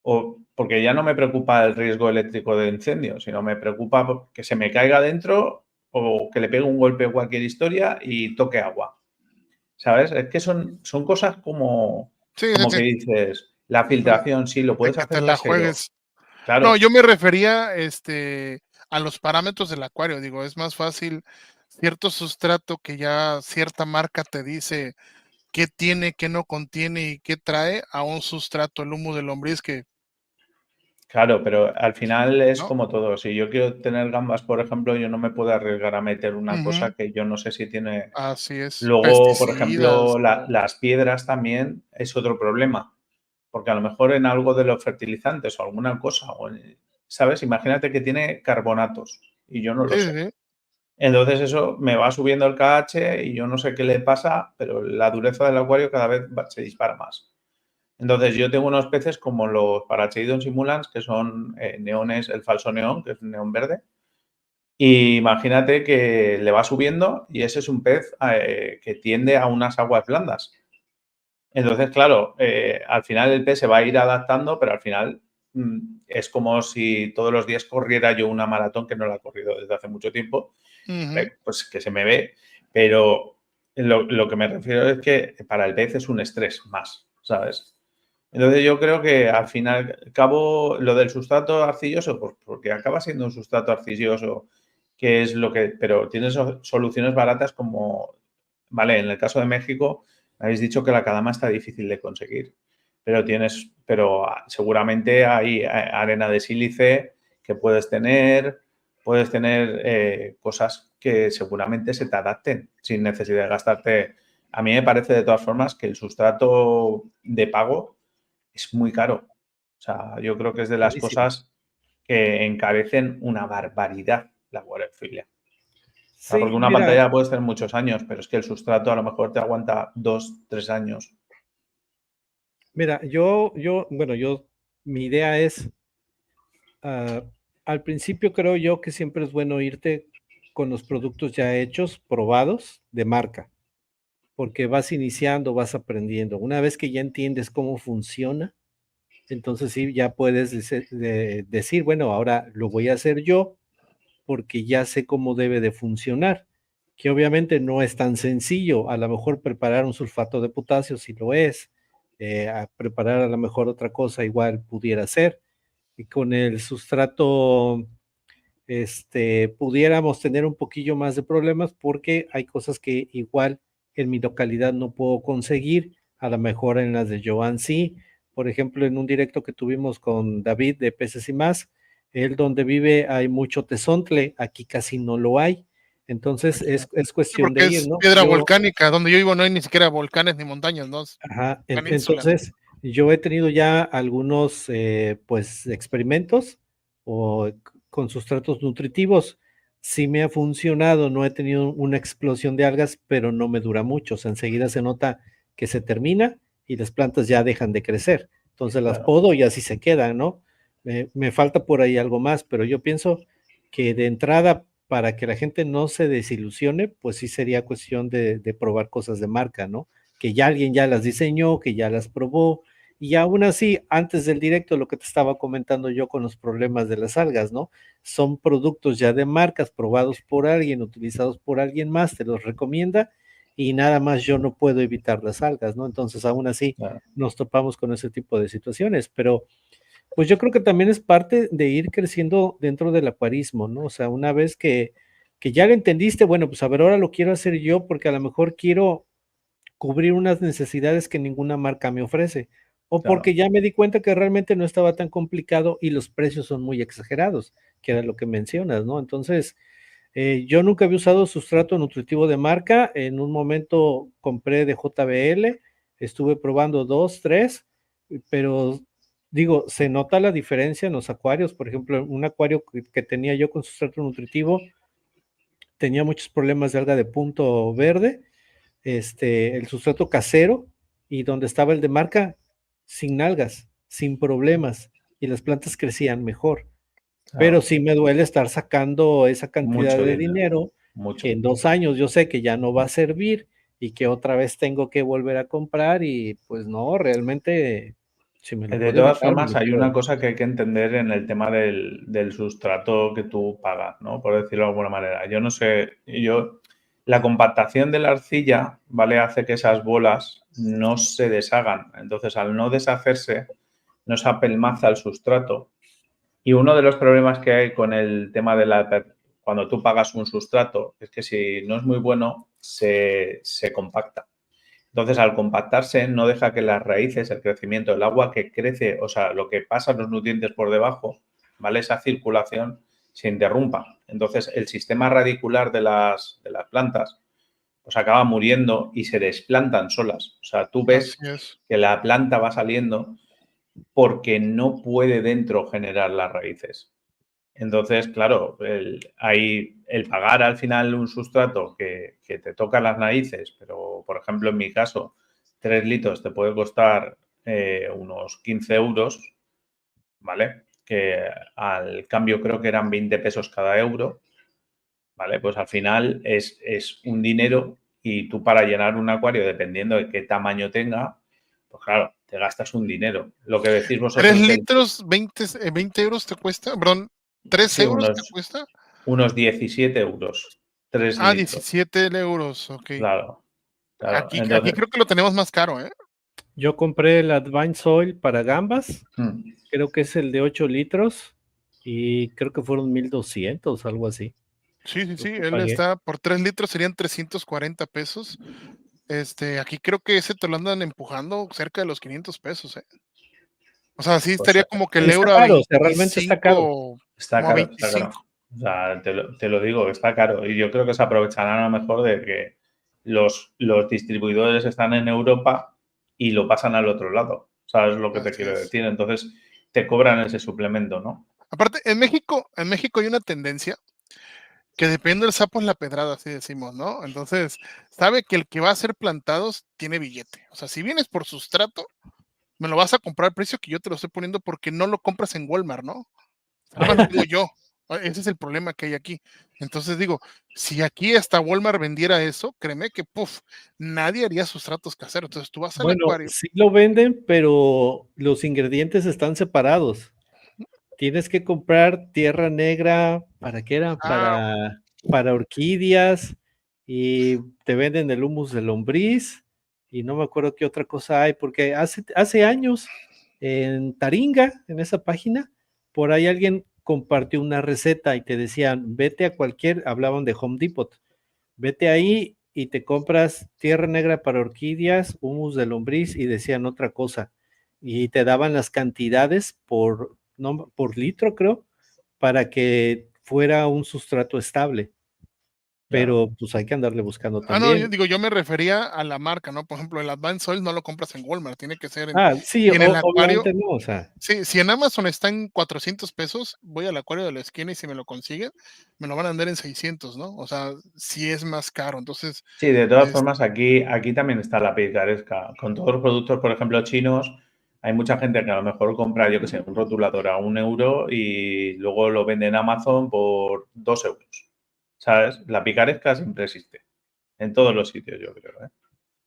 B: O porque ya no me preocupa el riesgo eléctrico de incendio, sino me preocupa que se me caiga dentro o que le pegue un golpe o cualquier historia y toque agua, ¿sabes? Es que son cosas
C: Sí, sí,
B: como que
C: sí.
B: dices, la filtración, sí, lo
C: De
B: puedes
C: que te
B: hacer
C: la
B: casero,
C: juegues. No,
B: claro,
C: yo me refería, a los parámetros del acuario. Digo, es más fácil cierto sustrato que ya cierta marca te dice qué tiene, qué no contiene y qué trae a un sustrato, el humo de lombriz que,
B: claro, pero al final es
C: ¿no?
B: como todo. Si yo quiero tener gambas, por ejemplo, yo no me puedo arriesgar a meter una
C: Ujú,
B: cosa que yo no sé si tiene.
C: así es.
B: Luego, por
C: Pesticidas.
B: ejemplo, las piedras también es otro problema, porque a lo mejor en algo de los fertilizantes o alguna cosa, ¿sabes? Imagínate que tiene carbonatos. y yo no lo
C: Sí,
B: sé.
C: sí.
B: Entonces eso me va subiendo el KH y yo no sé qué le pasa, pero la dureza del acuario cada vez se dispara más. Entonces yo tengo unos peces como los Parachaidon simulans, que son neones, el falso neón, que es un neón verde. Y imagínate que le va subiendo y ese es un pez que tiende a unas aguas blandas. Entonces, claro, al final el pez se va a ir adaptando, pero al final es como si todos los días corriera yo una maratón que no la he corrido desde hace mucho tiempo, pues que se me ve, pero lo que me refiero es que para el pez es un estrés más, ¿sabes? Entonces yo creo que al final y al cabo lo del sustrato arcilloso, pues porque acaba siendo un sustrato arcilloso, que es lo que, pero tienes soluciones baratas como, vale, en el caso de México habéis dicho que la cadama está difícil de conseguir, pero seguramente hay arena de sílice que puedes tener cosas que seguramente se te adapten sin necesidad de gastarte. A mí me parece de todas formas que el sustrato de pago es muy caro. O sea, yo creo que es de las
A: Carísimo.
B: cosas que encarecen una barbaridad la acuariofilia. O sea, porque
A: Sí,
B: una
A: mira,
B: pantalla puede estar muchos años, pero es que el sustrato a lo mejor te aguanta 2, 3 años.
A: mira, bueno, mi idea es, al principio creo yo que siempre es bueno irte con los productos ya hechos, probados, de marca, porque vas iniciando, vas aprendiendo. Una vez que ya entiendes cómo funciona, entonces sí, ya puedes decir, bueno, ahora lo voy a hacer yo porque ya sé cómo debe de funcionar, que obviamente no es tan sencillo. A lo mejor preparar un sulfato de potasio si lo es, a preparar a lo mejor otra cosa igual pudiera ser. Y con el sustrato, pudiéramos tener un poquillo más de problemas porque hay cosas que igual en mi localidad no puedo conseguir, a lo mejor en las de Joan sí. Por ejemplo, en un directo que tuvimos con David de Peces y Más, él donde vive hay mucho tezontle, aquí casi no lo hay. Entonces es
C: Sí,
A: cuestión de
C: porque
A: ir,
C: es
A: ¿no?
C: piedra volcánica. Donde yo vivo no hay ni siquiera volcanes ni montañas, ¿no? Es
A: Ajá,
C: península.
A: entonces yo he tenido ya algunos pues experimentos con sustratos nutritivos. Sí me ha funcionado, no he tenido una explosión de algas, pero no me dura mucho. O sea, enseguida se nota que se termina y las plantas ya dejan de crecer. Entonces las
B: Claro.
A: podo y así se quedan, ¿no? Me falta por ahí algo más, pero yo pienso que de entrada, para que la gente no se desilusione, pues sí sería cuestión de probar cosas de marca, ¿no? Que ya alguien ya las diseñó, que ya las probó, y aún así, antes del directo, lo que te estaba comentando yo con los problemas de las algas, ¿no? Son productos ya de marcas probados por alguien, utilizados por alguien más, te los recomienda y nada más yo no puedo evitar las algas, ¿no? Entonces, aún así,
B: Claro.
A: nos topamos con ese tipo de situaciones, pero pues yo creo que también es parte de ir creciendo dentro del acuarismo, ¿no? O sea, una vez que ya lo entendiste, bueno, pues a ver, ahora lo quiero hacer yo porque a lo mejor quiero cubrir unas necesidades que ninguna marca me ofrece, o
B: Claro.
A: porque ya me di cuenta que realmente no estaba tan complicado y los precios son muy exagerados, que era lo que mencionas, ¿no? Entonces, yo nunca había usado sustrato nutritivo de marca, en un momento compré de JBL, estuve probando 2, 3, pero digo, se nota la diferencia en los acuarios. Por ejemplo, un acuario que tenía yo con sustrato nutritivo tenía muchos problemas de alga de punto verde, el sustrato casero, y donde estaba el de marca, sin algas, sin problemas, y las plantas crecían mejor. Pero
B: Claro.
A: sí me duele estar sacando esa cantidad
B: Mucho
A: de
B: dinero.
A: dinero que
B: Mucho.
A: en 2 años yo sé que ya no va a servir y que otra vez tengo que volver a comprar y pues no, realmente si me lo
B: De
A: puedo
B: todas
A: evitar, me
B: formas,
A: lo
B: hay
A: quedo.
B: una cosa que hay que entender en el tema del sustrato que tú pagas, ¿no? Por decirlo de alguna manera. Yo no sé, la compactación de la arcilla, ¿vale? Hace que esas bolas no se deshagan. Entonces, al no deshacerse, no se apelmaza el sustrato. Y uno de los problemas que hay con el tema cuando tú pagas un sustrato, es que si no es muy bueno, se compacta. Entonces, al compactarse, no deja que las raíces, el crecimiento, el agua que crece, o sea, lo que pasa los nutrientes por debajo, ¿vale? Esa circulación se interrumpa. Entonces, el sistema radicular de las plantas, pues acaba muriendo y se desplantan solas. O sea, tú
C: Así
B: ves
C: es.
B: que la planta va saliendo porque no puede dentro generar las raíces. Entonces, claro, el pagar al final un sustrato que te toca las narices, pero por ejemplo en mi caso, 3 litros te puede costar unos 15 euros, ¿vale? Que al cambio creo que eran 20 pesos cada euro, ¿vale? Pues al final es un dinero y tú para llenar un acuario, dependiendo de qué tamaño tenga, pues claro, te gastas un dinero. Lo que decís
C: 3
B: vosotros del...
C: litros, 20 euros te cuesta, perdón, 3
B: Sí,
C: euros te cuesta.
B: unos 17 euros, 3
C: Ah,
B: litros.
C: 17 euros, ok.
B: Claro, claro.
C: Aquí creo que lo tenemos más caro, ¿eh?
A: Yo compré el Advanced Oil para gambas,
B: Hmm.
A: creo que es el de 8 litros y creo que fueron 1,200, algo así.
C: Sí,
A: Lo que
C: él
A: pagué.
C: está por 3 litros serían 340 pesos. Aquí creo que ese te lo andan empujando cerca de los 500 pesos, ¿eh? O sea, sí
B: Pues
C: estaría como que el
A: Está
C: euro a
A: caro, o sea, realmente está caro.
C: 25,
B: está
C: como a
B: caro, está caro.
C: 25.
B: O sea, te lo digo, está caro. Y yo creo que se aprovecharán a lo mejor de que los distribuidores están en Europa y lo pasan al otro lado. ¿Sabes lo que te
C: Así
B: quiero
C: es.
B: decir? Entonces te cobran ese suplemento, ¿no?
C: Aparte, en México hay una tendencia que depende del sapo es la pedrada, así decimos, ¿no? Entonces, sabe que el que va a ser plantados tiene billete. O sea, si vienes por sustrato, me lo vas a comprar al precio que yo te lo estoy poniendo porque no lo compras en Walmart, ¿no? Nada más lo tengo yo. Ese es el problema que hay aquí. Entonces digo, si aquí hasta Walmart vendiera eso, créeme que, nadie haría sustratos caseros. Entonces tú vas al
A: Bueno,
C: acuario.
A: sí lo venden, pero los ingredientes están separados. Tienes que comprar tierra negra, ¿para qué era?
C: Ah,
A: Para orquídeas, y te venden el humus de lombriz, y no me acuerdo qué otra cosa hay, porque hace años en Taringa, en esa página, por ahí alguien compartió una receta y te decían, vete a hablaban de Home Depot, vete ahí y te compras tierra negra para orquídeas, humus de lombriz y decían otra cosa. Y te daban las cantidades no, por litro, creo, para que fuera un sustrato estable.
B: Claro.
A: Pero pues hay que andarle buscando
C: no, yo
A: también.
C: digo, yo me refería a la marca, ¿no? Por ejemplo, el Advanced Soil no lo compras en Walmart, tiene que ser
A: Sí,
C: en el acuario.
A: obviamente no, o sea,
C: Sí, si en Amazon está en 400 pesos, voy al acuario de la esquina y si me lo consiguen, me lo van a vender en 600, ¿no? O sea, sí es más caro. Entonces,
B: Sí, de todas
C: es,
B: formas, aquí también está la picaresca. Con todos los productos, por ejemplo, chinos, hay mucha gente que a lo mejor compra, yo que sé, un rotulador a 1 euro y luego lo vende en Amazon por 2 euros. ¿Sabes? La picaresca siempre existe. En todos los sitios, yo creo, ¿eh?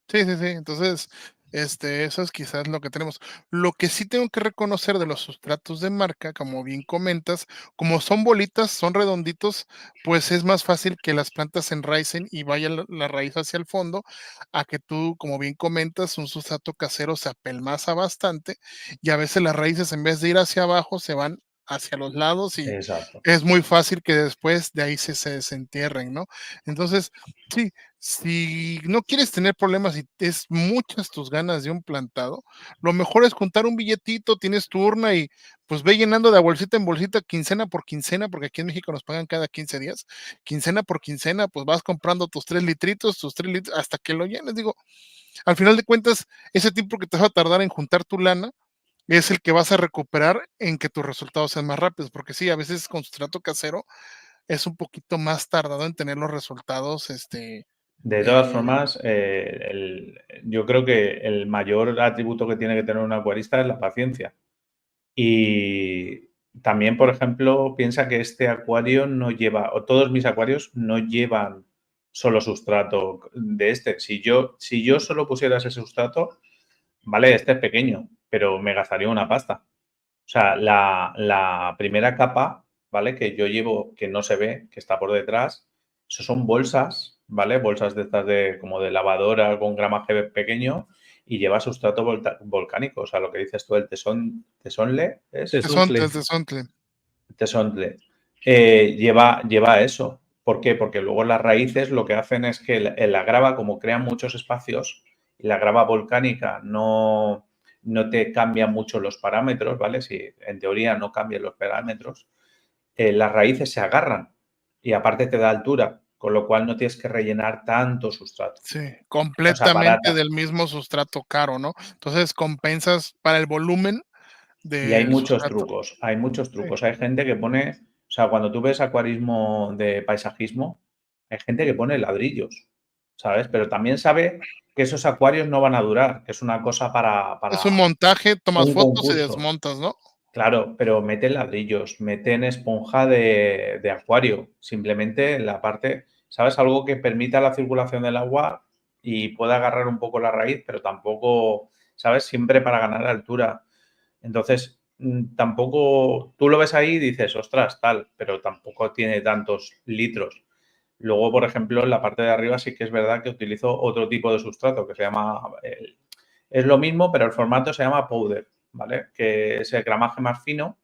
C: sí. Entonces, eso es quizás lo que tenemos. Lo que sí tengo que reconocer de los sustratos de marca, como bien comentas, como son bolitas, son redonditos, pues es más fácil que las plantas se enraicen y vaya la raíz hacia el fondo, a que tú, como bien comentas, un sustrato casero se apelmaza bastante y a veces las raíces en vez de ir hacia abajo se van hacia los lados y
B: Exacto.
C: es muy fácil que después de ahí se desentierren, ¿no? Entonces, sí, si no quieres tener problemas y es muchas tus ganas de un plantado, lo mejor es juntar un billetito, tienes tu urna y pues ve llenando de bolsita en bolsita, quincena por quincena, porque aquí en México nos pagan cada 15 días, quincena por quincena, pues vas comprando tus 3 litritos, tus 3 litros, hasta que lo llenes. Digo, al final de cuentas, ese tiempo que te va a tardar en juntar tu lana es el que vas a recuperar en que tus resultados sean más rápidos, porque sí, a veces con sustrato casero es un poquito más tardado en tener los resultados,
B: De todas
C: eh,
B: formas, yo creo que el mayor atributo que tiene que tener un acuarista es la paciencia. Y también, por ejemplo, piensa que este acuario no lleva, o todos mis acuarios no llevan solo sustrato de este. Si yo solo pusiera ese sustrato, vale, este es pequeño, pero me gastaría una pasta. O sea, la primera capa, ¿vale? Que yo llevo, que no se ve, que está por detrás, eso son bolsas, ¿vale? Bolsas de estas como de lavadora con gramaje pequeño y lleva sustrato volcánico. O sea, lo que dices tú, el tesontle, ¿es?
A: tesontle.
C: tesontle.
B: Tesontle. Lleva eso. ¿Por qué? Porque luego las raíces lo que hacen es que la grava, como crean muchos espacios, y la grava volcánica no te cambia mucho los parámetros, ¿vale? Si en teoría no cambian los parámetros, las raíces se agarran y aparte te da altura, con lo cual no tienes que rellenar tanto sustrato.
C: Sí,
B: O sea,
C: completamente
B: barata.
C: del mismo sustrato caro, ¿no? Entonces compensas para el volumen
B: Y hay
C: del
B: muchos
C: sustrato.
B: trucos, hay muchos
C: Sí,
B: trucos. Hay gente que pone, o sea, cuando tú ves acuarismo de paisajismo, hay gente que pone ladrillos, ¿sabes? Pero también sabe que esos acuarios no van a durar, que es una cosa para
C: Es un montaje, tomas
B: un
C: fotos y
B: concurso.
C: desmontas, ¿no?
B: Claro, pero meten ladrillos, meten esponja de acuario, simplemente la parte, ¿sabes? Algo que permita la circulación del agua y pueda agarrar un poco la raíz, pero tampoco, ¿sabes? Siempre para ganar altura. Entonces, tampoco, tú lo ves ahí y dices, ostras, tal, pero tampoco tiene tantos litros. Luego, por ejemplo, en la parte de arriba sí que es verdad que utilizo otro tipo de sustrato que se llama, es lo mismo, pero el formato se llama powder, ¿vale? Que es el gramaje más fino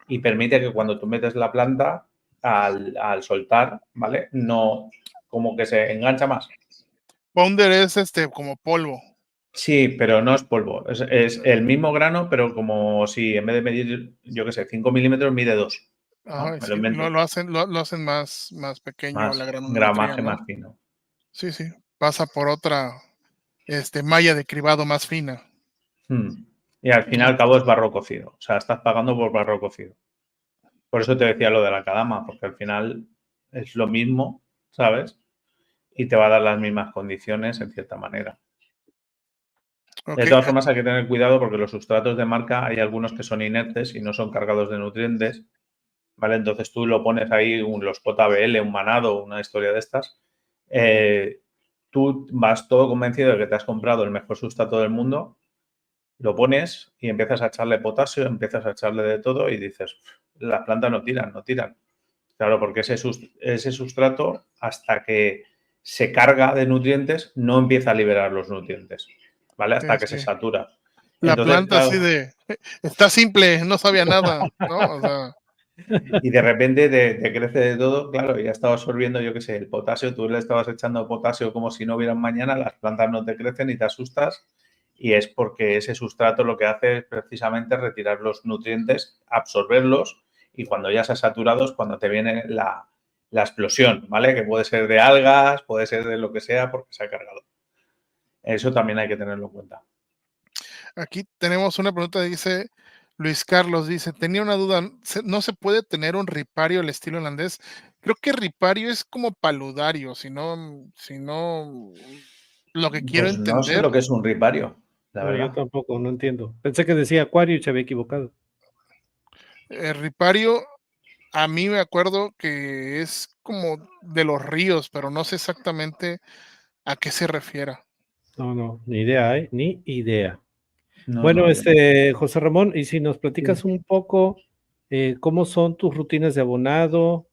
B: y permite que cuando tú metes la planta, al soltar, ¿vale? No, como que se engancha más.
C: Pounder es como polvo.
B: Sí, pero no es polvo. Es el mismo grano, pero como si en vez de medir, yo qué sé, 5 milímetros, mide 2. ¿No?
C: Ajá,
B: Me lo
C: sí,
B: invento.
C: lo hacen más pequeño la
B: Más
C: granulometría,
B: gramaje
C: ¿no?
B: más fino.
C: Sí, sí. Pasa por otra malla de cribado más fina.
B: Y al fin y al cabo es barro cocido. O sea, estás pagando por barro cocido. Por eso te decía lo de la cadama, porque al final es lo mismo, ¿sabes? Y te va a dar las mismas condiciones en cierta manera. De
C: Ok,
B: todas formas, hay que tener cuidado porque los sustratos de marca hay algunos que son inertes y no son cargados de nutrientes, ¿vale? Entonces tú lo pones ahí, los POT-ABL, un manado, una historia de estas. Tú vas todo convencido de que te has comprado el mejor sustrato del mundo, lo pones y empiezas a echarle potasio, empiezas a echarle de todo y dices, las plantas no tiran, no tiran. Claro, porque ese sustrato, hasta que se carga de nutrientes, no empieza a liberar los nutrientes, ¿vale? Hasta que se
C: sí.
B: satura.
C: La
B: Entonces,
C: planta así
B: claro,
C: de, está simple, no sabía nada, ¿no? O sea,
B: y de repente te crece de todo, claro, y ya estaba absorbiendo, yo qué sé, el potasio, tú le estabas echando potasio como si no hubieran mañana, las plantas no te crecen y te asustas, y es porque ese sustrato lo que hace es precisamente retirar los nutrientes, absorberlos, y cuando ya se ha saturado es cuando te viene la explosión, ¿vale? Que puede ser de algas, puede ser de lo que sea, porque se ha cargado. Eso también hay que tenerlo en cuenta.
C: aquí tenemos una pregunta, dice Luis Carlos, dice, tenía una duda, ¿no se puede tener un ripario al estilo holandés? Creo que ripario es como paludario, si no, lo que quiero
B: Pues no sé
C: entender,
B: lo que es un ripario, la
A: No, yo
B: verdad.
A: tampoco, no entiendo. Pensé que decía acuario y se había equivocado.
C: ripario, a mí me acuerdo que es como de los ríos, pero no sé exactamente a qué se refiera.
A: No, no, ni idea, ¿eh? Ni idea.
B: No,
A: Bueno,
B: no, yo no.
A: José Ramón, y si nos platicas un poco, ¿cómo son tus rutinas de abonado?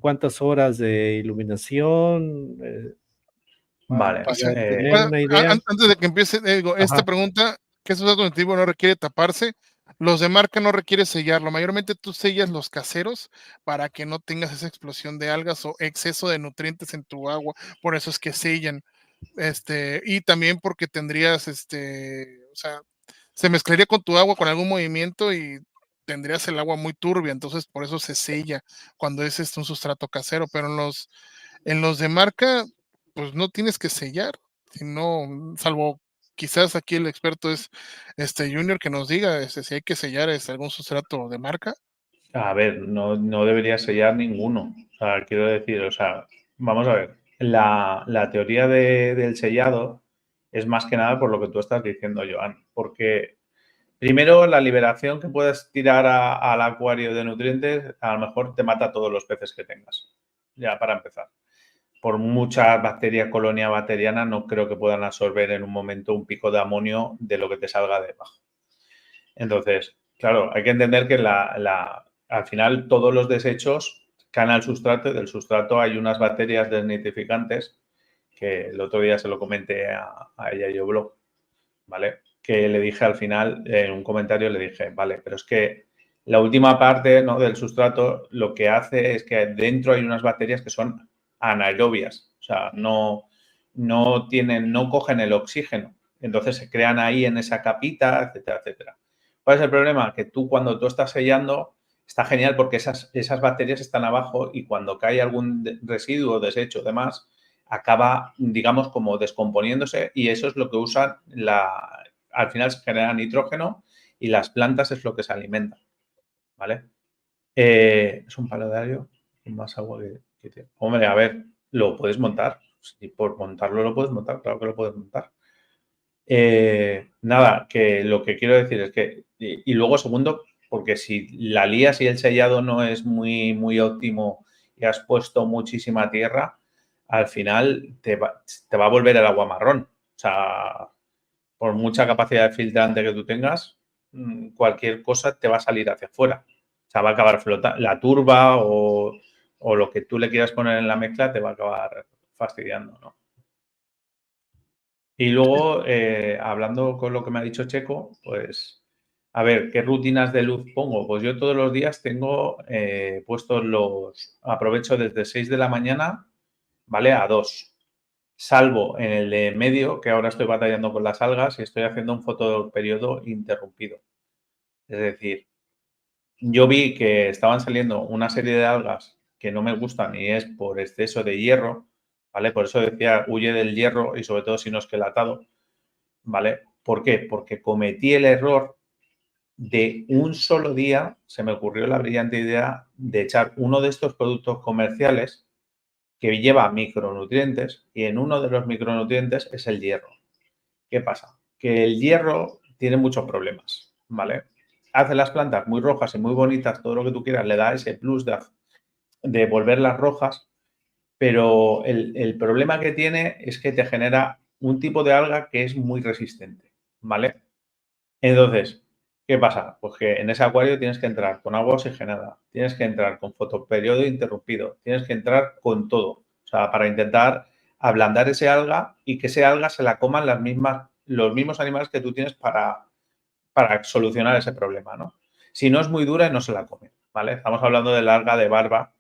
A: ¿Cuántas horas de iluminación?
B: Vale.
C: Dice,
A: Para tener una idea.
C: antes de que empiece, digo, esta
A: Ajá,
C: pregunta, ¿qué sustrato nutritivo no requiere taparse? Los de marca no requiere sellarlo. Mayormente tú sellas los caseros para que no tengas esa explosión de algas o exceso de nutrientes en tu agua. Por eso es que sellan. Y también porque tendrías, o sea, se mezclaría con tu agua con algún movimiento y tendrías el agua muy turbia. Entonces, por eso se sella cuando es un sustrato casero. Pero en los de marca, pues no tienes que sellar, sino, salvo quizás aquí el experto es Junior que nos diga si hay que sellar algún sustrato de marca.
B: A ver, no debería sellar ninguno. O sea, quiero decir, o sea, vamos a ver. La teoría del sellado es más que nada por lo que tú estás diciendo, Joan. Porque primero la liberación que puedes tirar al acuario de nutrientes a lo mejor te mata a todos los peces que tengas. Ya para empezar. Por muchas bacterias, colonia bacteriana, no creo que puedan absorber en un momento un pico de amonio de lo que te salga debajo. Entonces, claro, hay que entender que al final todos los desechos caen al sustrato y del sustrato hay unas bacterias desnitrificantes que el otro día se lo comenté a ella y yo blog, ¿vale? Que le dije al final, en un comentario le dije, vale, pero es que la última parte, ¿no?, del sustrato lo que hace es que dentro hay unas bacterias que son anaerobias, o sea, no cogen el oxígeno, entonces se crean ahí en esa capita, etcétera, etcétera. ¿Cuál es el problema? Que cuando tú estás sellando, está genial porque esas bacterias están abajo y cuando cae algún residuo, desecho, demás, acaba, digamos, como descomponiéndose y eso es lo que usan, al final se genera nitrógeno y las plantas es lo que se alimentan, ¿vale? Es un paleodario con más agua que tiene. Hombre, a ver, lo puedes montar. Si por montarlo lo puedes montar, claro que lo puedes montar. Nada, que lo que quiero decir es que, y luego segundo, porque si la lías y el sellado no es muy, muy óptimo y has puesto muchísima tierra, al final te va a volver el agua marrón. O sea, por mucha capacidad de filtrante que tú tengas, cualquier cosa te va a salir hacia afuera. O sea, va a acabar flotando. La turba o lo que tú le quieras poner en la mezcla te va a acabar fastidiando, ¿no? Y luego, hablando con lo que me ha dicho Checo, pues, a ver, ¿qué rutinas de luz pongo? Pues yo todos los días tengo puestos aprovecho desde 6 de la mañana, ¿vale? A 2. Salvo en el de medio, que ahora estoy batallando con las algas y estoy haciendo un fotoperiodo interrumpido. Es decir, yo vi que estaban saliendo una serie de algas que no me gustan y es por exceso de hierro, ¿vale? Por eso decía, huye del hierro y sobre todo si no es quelatado, ¿vale? ¿Por qué? Porque cometí el error de un solo día, se me ocurrió la brillante idea de echar uno de estos productos comerciales que lleva micronutrientes y en uno de los micronutrientes es el hierro. ¿Qué pasa? Que el hierro tiene muchos problemas, ¿vale? Hace las plantas muy rojas y muy bonitas, todo lo que tú quieras, le da ese plus de volverlas rojas, pero el problema que tiene es que te genera un tipo de alga que es muy resistente, ¿vale? Entonces, ¿qué pasa? Pues que en ese acuario tienes que entrar con agua oxigenada, tienes que entrar con fotoperiodo interrumpido, tienes que entrar con todo, o sea, para intentar ablandar ese alga y que ese alga se la coman los mismos animales que tú tienes para solucionar ese problema, ¿no? Si no es muy dura, no se la comen, ¿vale? Estamos hablando del alga de barba,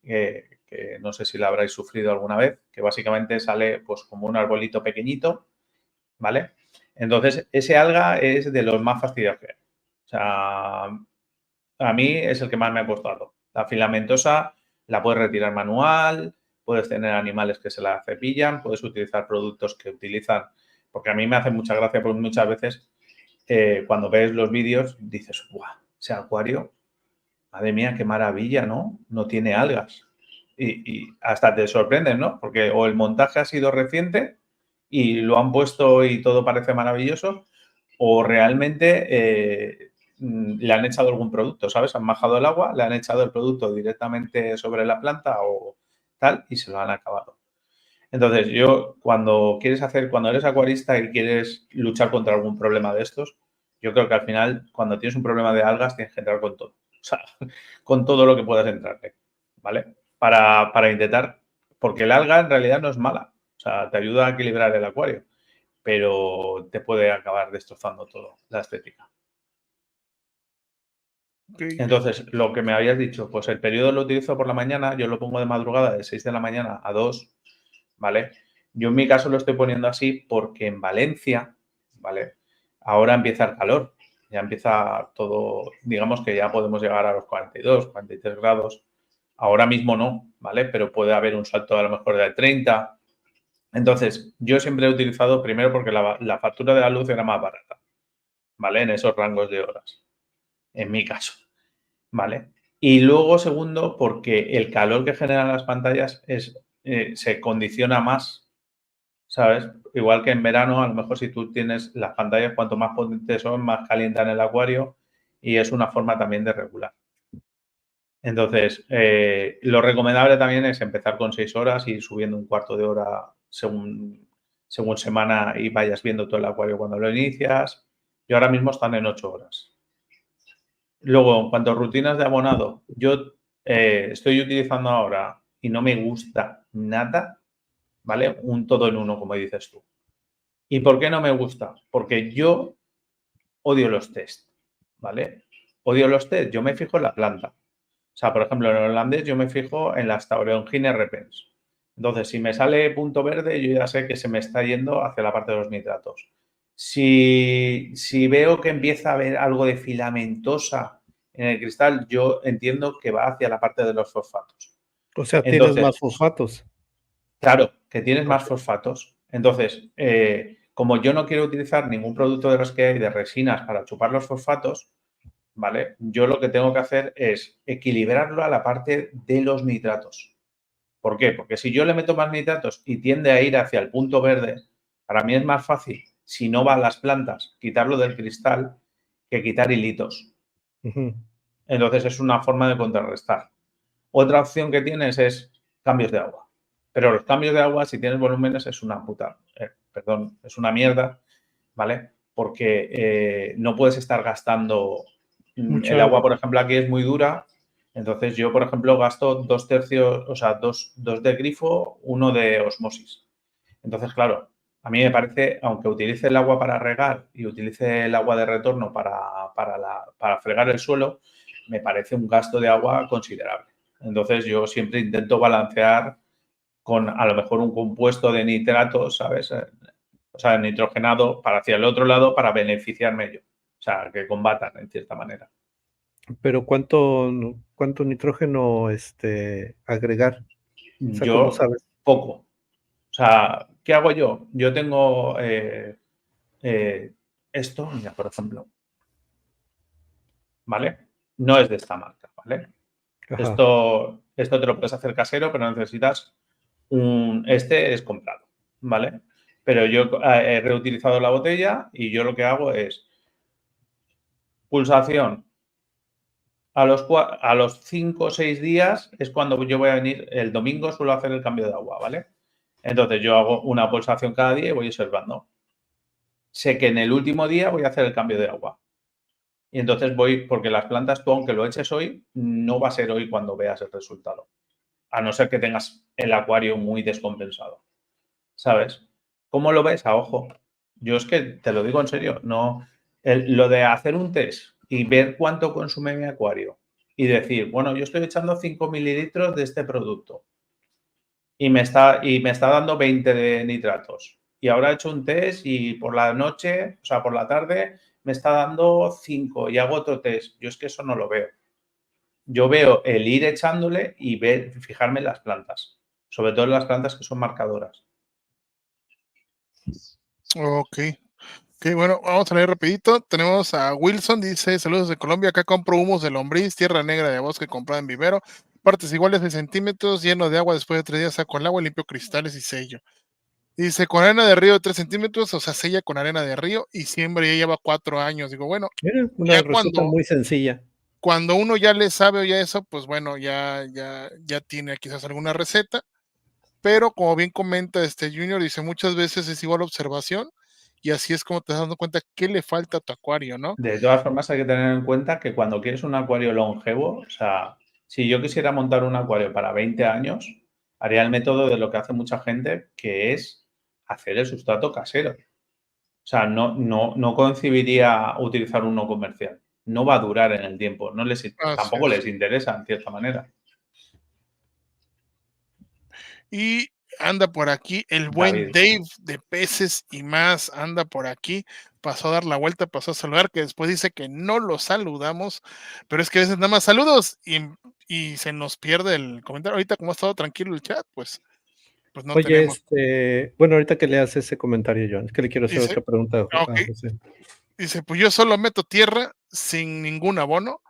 B: que no sé si la habréis sufrido alguna vez, que básicamente sale pues como un arbolito pequeñito, ¿vale? Entonces, ese alga es de los más fastidiosos que hay. O sea, a mí es el que más me ha costado. La filamentosa la puedes retirar manual, puedes tener animales que se la cepillan, puedes utilizar productos que utilizan, porque a mí me hace mucha gracia porque muchas veces cuando ves los vídeos dices, ¡guau! Ese acuario, madre mía, qué maravilla, ¿no? No tiene algas. Y hasta te sorprendes, ¿no? Porque o el montaje ha sido reciente y lo han puesto y todo parece maravilloso, o realmente le han echado algún producto, ¿sabes? Han bajado el agua, le han echado el producto directamente sobre la planta o tal y se lo han acabado. Entonces, cuando eres acuarista y quieres luchar contra algún problema de estos, yo creo que al final, cuando tienes un problema de algas, tienes que entrar con todo. O sea, con todo lo que puedas entrarle, ¿vale? Para intentar, porque el alga en realidad no es mala. O sea, te ayuda a equilibrar el acuario, pero te puede acabar destrozando todo, la estética.
C: Okay.
B: Entonces, lo que me habías dicho, pues el periodo lo utilizo por la mañana, yo lo pongo de madrugada de 6 de la mañana a 2, ¿vale? Yo en mi caso lo estoy poniendo así porque en Valencia, ¿vale? Ahora empieza el calor, ya empieza todo, digamos que ya podemos llegar a los 42, 43 grados. Ahora mismo no, ¿vale? Pero puede haber un salto a lo mejor de 30. Entonces, yo siempre he utilizado primero porque la factura de la luz era más barata, ¿vale? En esos rangos de horas, en mi caso, ¿vale? Y luego, segundo, porque el calor que generan las pantallas se condiciona más, ¿sabes? Igual que en verano, a lo mejor si tú tienes las pantallas, cuanto más potentes son, más calientan el acuario y es una forma también de regular. Entonces, lo recomendable también es empezar con 6 horas y ir subiendo un cuarto de hora según semana y vayas viendo todo el acuario cuando lo inicias. Y ahora mismo están en 8 horas. Luego, en cuanto a rutinas de abonado, yo estoy utilizando ahora y no me gusta nada, ¿vale? Un todo en uno, como dices tú. ¿Y por qué no me gusta? Porque yo odio los test, ¿vale? Odio los test. Yo me fijo en la planta. O sea, por ejemplo, en el holandés yo me fijo en las Taureongine repens. Entonces, si me sale punto verde, yo ya sé que se me está yendo hacia la parte de los nitratos. Si veo que empieza a haber algo de filamentosa en el cristal, yo entiendo que va hacia la parte de los fosfatos.
A: O sea, tienes más fosfatos.
B: Claro, que tienes más fosfatos. Entonces, como yo no quiero utilizar ningún producto de los que hay de resinas para chupar los fosfatos, ¿vale? Yo lo que tengo que hacer es equilibrarlo a la parte de los nitratos. ¿Por qué? Porque si yo le meto más nitratos y tiende a ir hacia el punto verde, para mí es más fácil, si no van las plantas, quitarlo del cristal que quitar hilitos. Entonces es una forma de contrarrestar. Otra opción que tienes es cambios de agua. Pero los cambios de agua, si tienes volúmenes, es una es una mierda, ¿vale? Porque no puedes estar gastando el agua, por ejemplo, aquí es muy dura. Entonces yo, por ejemplo, gasto 2/3, o sea, dos de grifo, 1 de osmosis. Entonces, claro, a mí me parece, aunque utilice el agua para regar y utilice el agua de retorno para fregar el suelo, me parece un gasto de agua considerable. Entonces yo siempre intento balancear con a lo mejor un compuesto de nitratos, ¿sabes? O sea, nitrogenado para hacia el otro lado para beneficiarme yo. O sea, que combatan en cierta manera.
A: Pero ¿cuánto nitrógeno agregar? O sea, ¿cómo sabes?
B: Poco. O sea, ¿qué hago yo? Yo tengo esto, mira, por ejemplo. ¿Vale? No es de esta marca, ¿vale? Esto te lo puedes hacer casero, pero necesitas este es comprado, ¿vale? Pero yo he reutilizado la botella y yo lo que hago es pulsación. A los 5 o 6 días es cuando yo voy a venir, el domingo suelo hacer el cambio de agua, ¿vale? Entonces yo hago una pulsación cada día y voy observando. Sé que en el último día voy a hacer el cambio de agua. Y entonces voy, porque las plantas tú aunque lo eches hoy, no va a ser hoy cuando veas el resultado. A no ser que tengas el acuario muy descompensado. ¿Sabes? ¿Cómo lo ves? A ojo. Yo es que te lo digo en serio, no. Lo de hacer un test y ver cuánto consume mi acuario y decir, bueno, yo estoy echando 5 mililitros de este producto y me está dando 20 de nitratos. Y ahora he hecho un test y por la noche, o sea, por la tarde, me está dando 5 y hago otro test. Yo es que eso no lo veo. Yo veo el ir echándole y fijarme en las plantas, sobre todo en las plantas que son marcadoras.
C: Ok. Ok, bueno, vamos a leer rapidito. Tenemos a Wilson, dice, saludos de Colombia, acá compro humos de lombriz, tierra negra de bosque comprada en vivero, partes iguales de centímetros, lleno de agua, después de 3 días saco el agua, limpio cristales y sello. Dice, con arena de río de 3 centímetros, o sea, sella con arena de río y siembra ya lleva 4 años. Digo, bueno,
A: Mira, una
C: ya
A: receta muy sencilla.
C: cuando uno ya le sabe o ya eso, pues bueno, ya tiene quizás alguna receta, pero como bien comenta Junior, dice, muchas veces es igual observación y así es como te das dando cuenta qué le falta a tu acuario, ¿no?
B: De todas formas, hay que tener en cuenta que cuando quieres un acuario longevo, o sea, si yo quisiera montar un acuario para 20 años, haría el método de lo que hace mucha gente, que es hacer el sustrato casero. O sea, no concibiría utilizar uno comercial. No va a durar en el tiempo. Tampoco les interesa, en cierta manera.
C: Y anda por aquí el buen Dave de Peces y Más, anda por aquí, pasó a dar la vuelta, pasó a saludar, que después dice que no lo saludamos, pero es que a veces nada más saludos y se nos pierde el comentario. Ahorita como ha estado tranquilo el chat, pues no
A: Oye,
C: tenemos.
A: bueno, ahorita que leas ese comentario, John, es que le quiero hacer
C: Dice,
A: otra pregunta a
C: ok,
A: José.
C: dice, pues yo solo meto tierra sin ningún abono,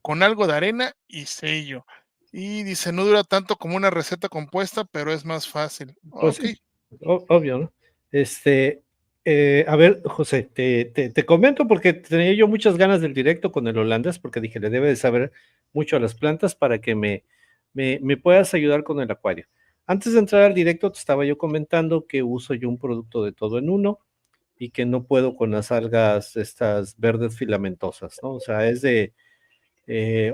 C: con algo de arena y sello. Y dice, no dura tanto como una receta compuesta, pero es más fácil.
A: Pues
C: Ok.
A: sí, obvio, ¿no? A ver, José, te comento porque tenía yo muchas ganas del directo con el holandés, porque dije, le debe de saber mucho a las plantas para que me puedas ayudar con el acuario. Antes de entrar al directo, te estaba yo comentando que uso yo un producto de todo en uno y que no puedo con las algas estas verdes filamentosas, ¿no? O sea, es de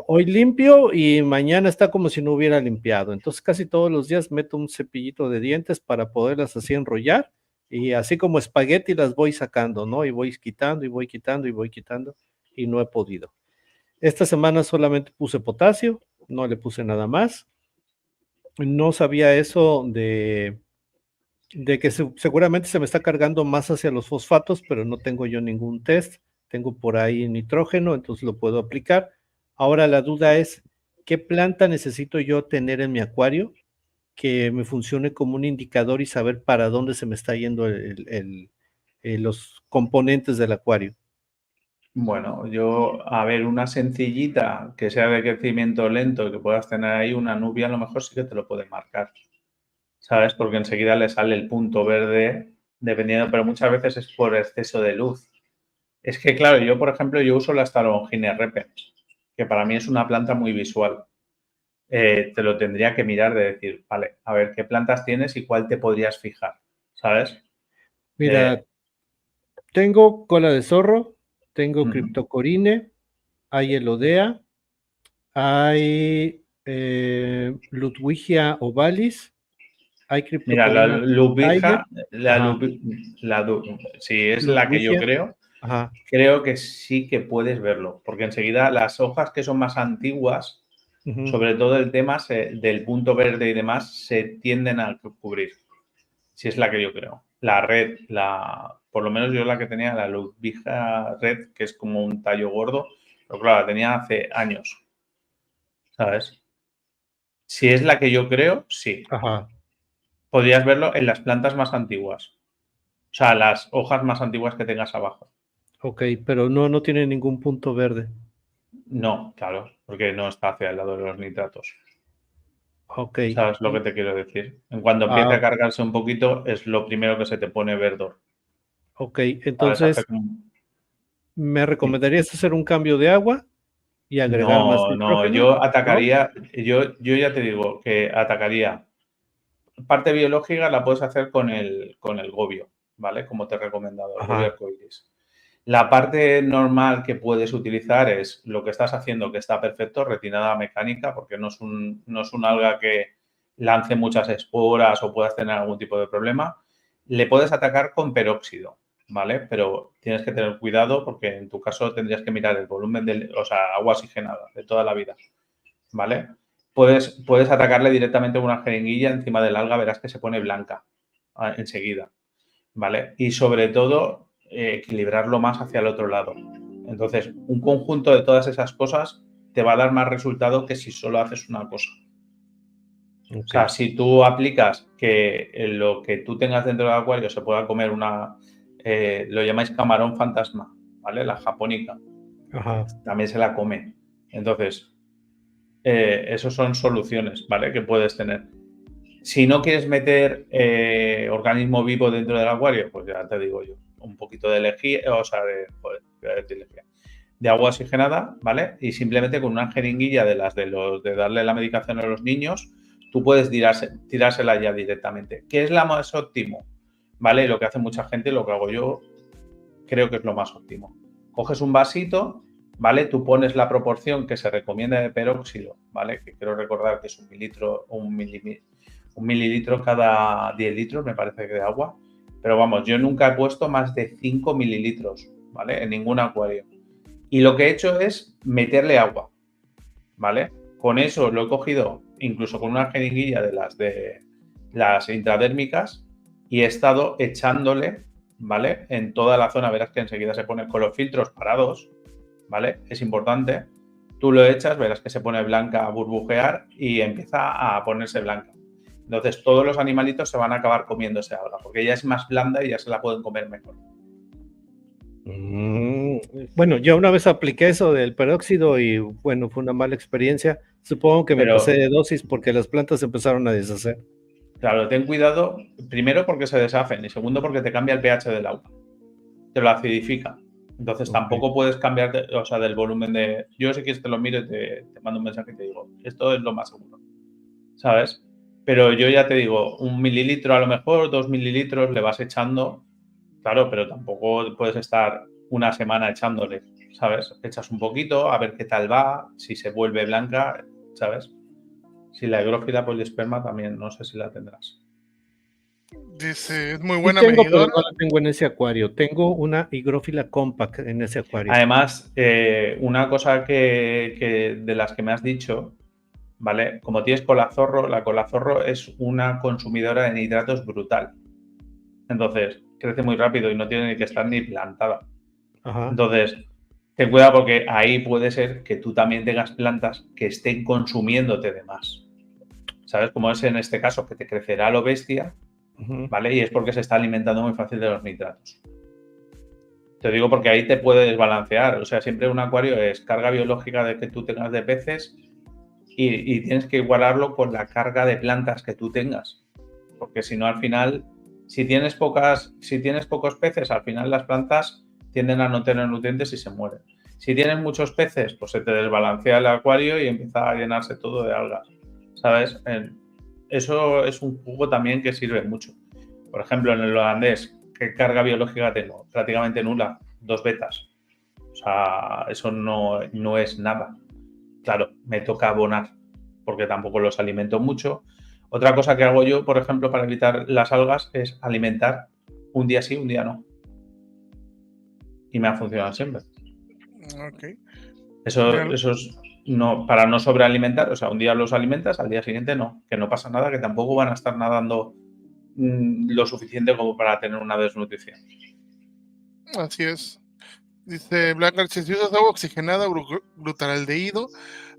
A: hoy limpio y mañana está como si no hubiera limpiado. Entonces casi todos los días meto un cepillito de dientes para poderlas así enrollar y así como espagueti las voy sacando, ¿no? Y voy quitando y voy quitando y voy quitando y no he podido. Esta semana solamente puse potasio, no le puse nada más. No sabía eso de que seguramente se me está cargando más hacia los fosfatos, pero no tengo yo ningún test. Tengo por ahí nitrógeno, entonces lo puedo aplicar. Ahora la duda es, ¿qué planta necesito yo tener en mi acuario que me funcione como un indicador y saber para dónde se me está yendo los componentes del acuario?
B: Bueno, a ver, una sencillita que sea de crecimiento lento y que puedas tener ahí una nubia, a lo mejor sí que te lo puede marcar, ¿sabes? Porque enseguida le sale el punto verde, dependiendo, pero muchas veces es por exceso de luz. Es que, claro, yo, por ejemplo, yo uso la Starongine repens, que para mí es una planta muy visual. Te lo tendría que mirar de decir, vale, a ver qué plantas tienes y cuál te podrías fijar, ¿sabes?
A: Mira, tengo cola de zorro, tengo
B: Ujú.
A: Cryptocorine, hay Elodea, hay Ludwigia ovalis, hay
B: Mira, la
A: Cryptocorina Tiger,
B: Ludwigia,
A: ajá,
B: si es la que yo
A: Ludwigia,
B: creo,
A: ajá,
B: creo que sí que puedes verlo, porque enseguida las hojas que son más antiguas,
A: ujú.
B: sobre todo el tema del punto verde y demás, se tienden a cubrir, si es la que yo creo. La red, por lo menos yo la que tenía, la Ludwigia red, que es como un tallo gordo, pero claro, la tenía hace años, ¿sabes? Si es la que yo creo, sí.
A: Ajá,
B: Podrías verlo en las plantas más antiguas. O sea, las hojas más antiguas que tengas abajo.
A: ok, pero no tiene ningún punto verde.
B: No, claro, porque no está hacia el lado de los nitratos.
A: Ok,
B: ¿Sabes lo que te quiero decir? En cuanto empiece
A: ah,
B: a cargarse un poquito, es lo primero que se te pone verdor.
A: ok,
B: ¿Sabes?
A: entonces, ¿me recomendarías hacer un cambio de agua y agregar más
B: No,
A: nitrógeno?
B: yo
A: ¿No?
B: atacaría, yo ya te digo que atacaría. Parte biológica la puedes hacer con el gobio, ¿vale? Como te he recomendado, el gobio
A: Ajá,
B: arcoiris. La parte normal que puedes utilizar es lo que estás haciendo, que está perfecto, retinada mecánica, porque no es un alga que lance muchas esporas o puedas tener algún tipo de problema. Le puedes atacar con peróxido, ¿vale? Pero tienes que tener cuidado porque en tu caso tendrías que mirar el volumen o sea, agua oxigenada de toda la vida, ¿vale? Puedes atacarle directamente con una jeringuilla encima del alga, verás que se pone blanca enseguida, ¿vale? Y sobre todo, equilibrarlo más hacia el otro lado. Entonces, un conjunto de todas esas cosas te va a dar más resultado que si solo haces una cosa. O
A: ok,
B: sea, si tú aplicas que lo que tú tengas dentro del acuario se pueda comer lo llamáis camarón fantasma, ¿vale? La japónica,
A: ajá,
B: también se la come. Entonces, esos son soluciones, ¿vale? Que puedes tener. Si no quieres meter organismo vivo dentro del acuario, pues ya te digo yo, un poquito de lejía, o sea, de agua oxigenada, ¿vale? Y simplemente con una jeringuilla de darle la medicación a los niños, tú puedes tirársela ya directamente. ¿Qué es la más óptimo? ¿Vale? Lo que hace mucha gente, lo que hago yo, creo que es lo más óptimo. Coges un vasito, ¿vale? Tú pones la proporción que se recomienda de peróxido, ¿vale? Que quiero recordar que es un mililitro cada 10 litros, me parece que de agua. Pero vamos, yo nunca he puesto más de 5 mililitros, ¿vale? En ningún acuario. Y lo que he hecho es meterle agua, ¿vale? Con eso lo he cogido incluso con una jeringuilla de las intradérmicas y he estado echándole, ¿vale? En toda la zona, verás que enseguida se pone con los filtros parados, ¿vale? Es importante. Tú lo echas, verás que se pone blanca a burbujear y empieza a ponerse blanca. Entonces todos los animalitos se van a acabar comiendo esa alga porque ella es más blanda y ya se la pueden comer mejor.
A: Bueno, yo una vez apliqué eso del peróxido y bueno, fue una mala experiencia. Supongo que me
B: Pero
A: pasé de dosis porque las plantas se empezaron a deshacer.
B: claro, ten cuidado, primero porque se deshacen y segundo porque te cambia el pH del agua, te lo acidifica. Entonces
A: Ok.
B: tampoco puedes cambiar, o sea, del volumen de... Yo si quieres te lo miro y te mando un mensaje y te digo, esto es lo más seguro, ¿sabes? Pero yo ya te digo, 1 mililitro a lo mejor, 2 mililitros le vas echando, claro, pero tampoco puedes estar una semana echándole, ¿sabes? Echas un poquito a ver qué tal va, si se vuelve blanca, ¿sabes? Si la higrófila polisperma también, no sé si la tendrás.
C: Dice, es muy
A: Sí
C: buena
A: tengo, pero
C: medidora.
A: no la tengo en ese acuario. Tengo una higrófila compact en ese acuario.
B: Además, una cosa que de las que me has dicho, ¿vale? Como tienes colazorro, la colazorro es una consumidora de nitratos brutal. Entonces, crece muy rápido y no tiene ni que estar ni plantada.
A: Ajá.
B: Entonces, ten cuidado porque ahí puede ser que tú también tengas plantas que estén consumiéndote de más. ¿Sabes? Como es en este caso, que te crecerá a lo bestia,
A: Ujú.
B: ¿vale? Y es porque se está alimentando muy fácil de los nitratos. Te digo porque ahí te puede desbalancear. O sea, siempre un acuario es carga biológica de que tú tengas de peces y tienes que igualarlo con la carga de plantas que tú tengas. Porque si no, al final, si tienes pocos peces, al final las plantas tienden a no tener nutrientes y se mueren. Si tienes muchos peces, pues se te desbalancea el acuario y empieza a llenarse todo de algas, ¿sabes? Eso es un jugo también que sirve mucho. Por ejemplo, en el holandés, ¿qué carga biológica tengo? Prácticamente nula, 2 betas. O sea, eso no es nada. Claro, me toca abonar, porque tampoco los alimento mucho. Otra cosa que hago yo, por ejemplo, para evitar las algas es alimentar un día sí, un día no. Y me ha funcionado siempre.
C: Ok.
B: Eso es para no sobrealimentar, o sea, un día los alimentas, al día siguiente no, que no pasa nada, que tampoco van a estar nadando lo suficiente como para tener una desnutrición.
C: Así es. Dice Blackguard, si usas agua oxigenada, glutaraldehído,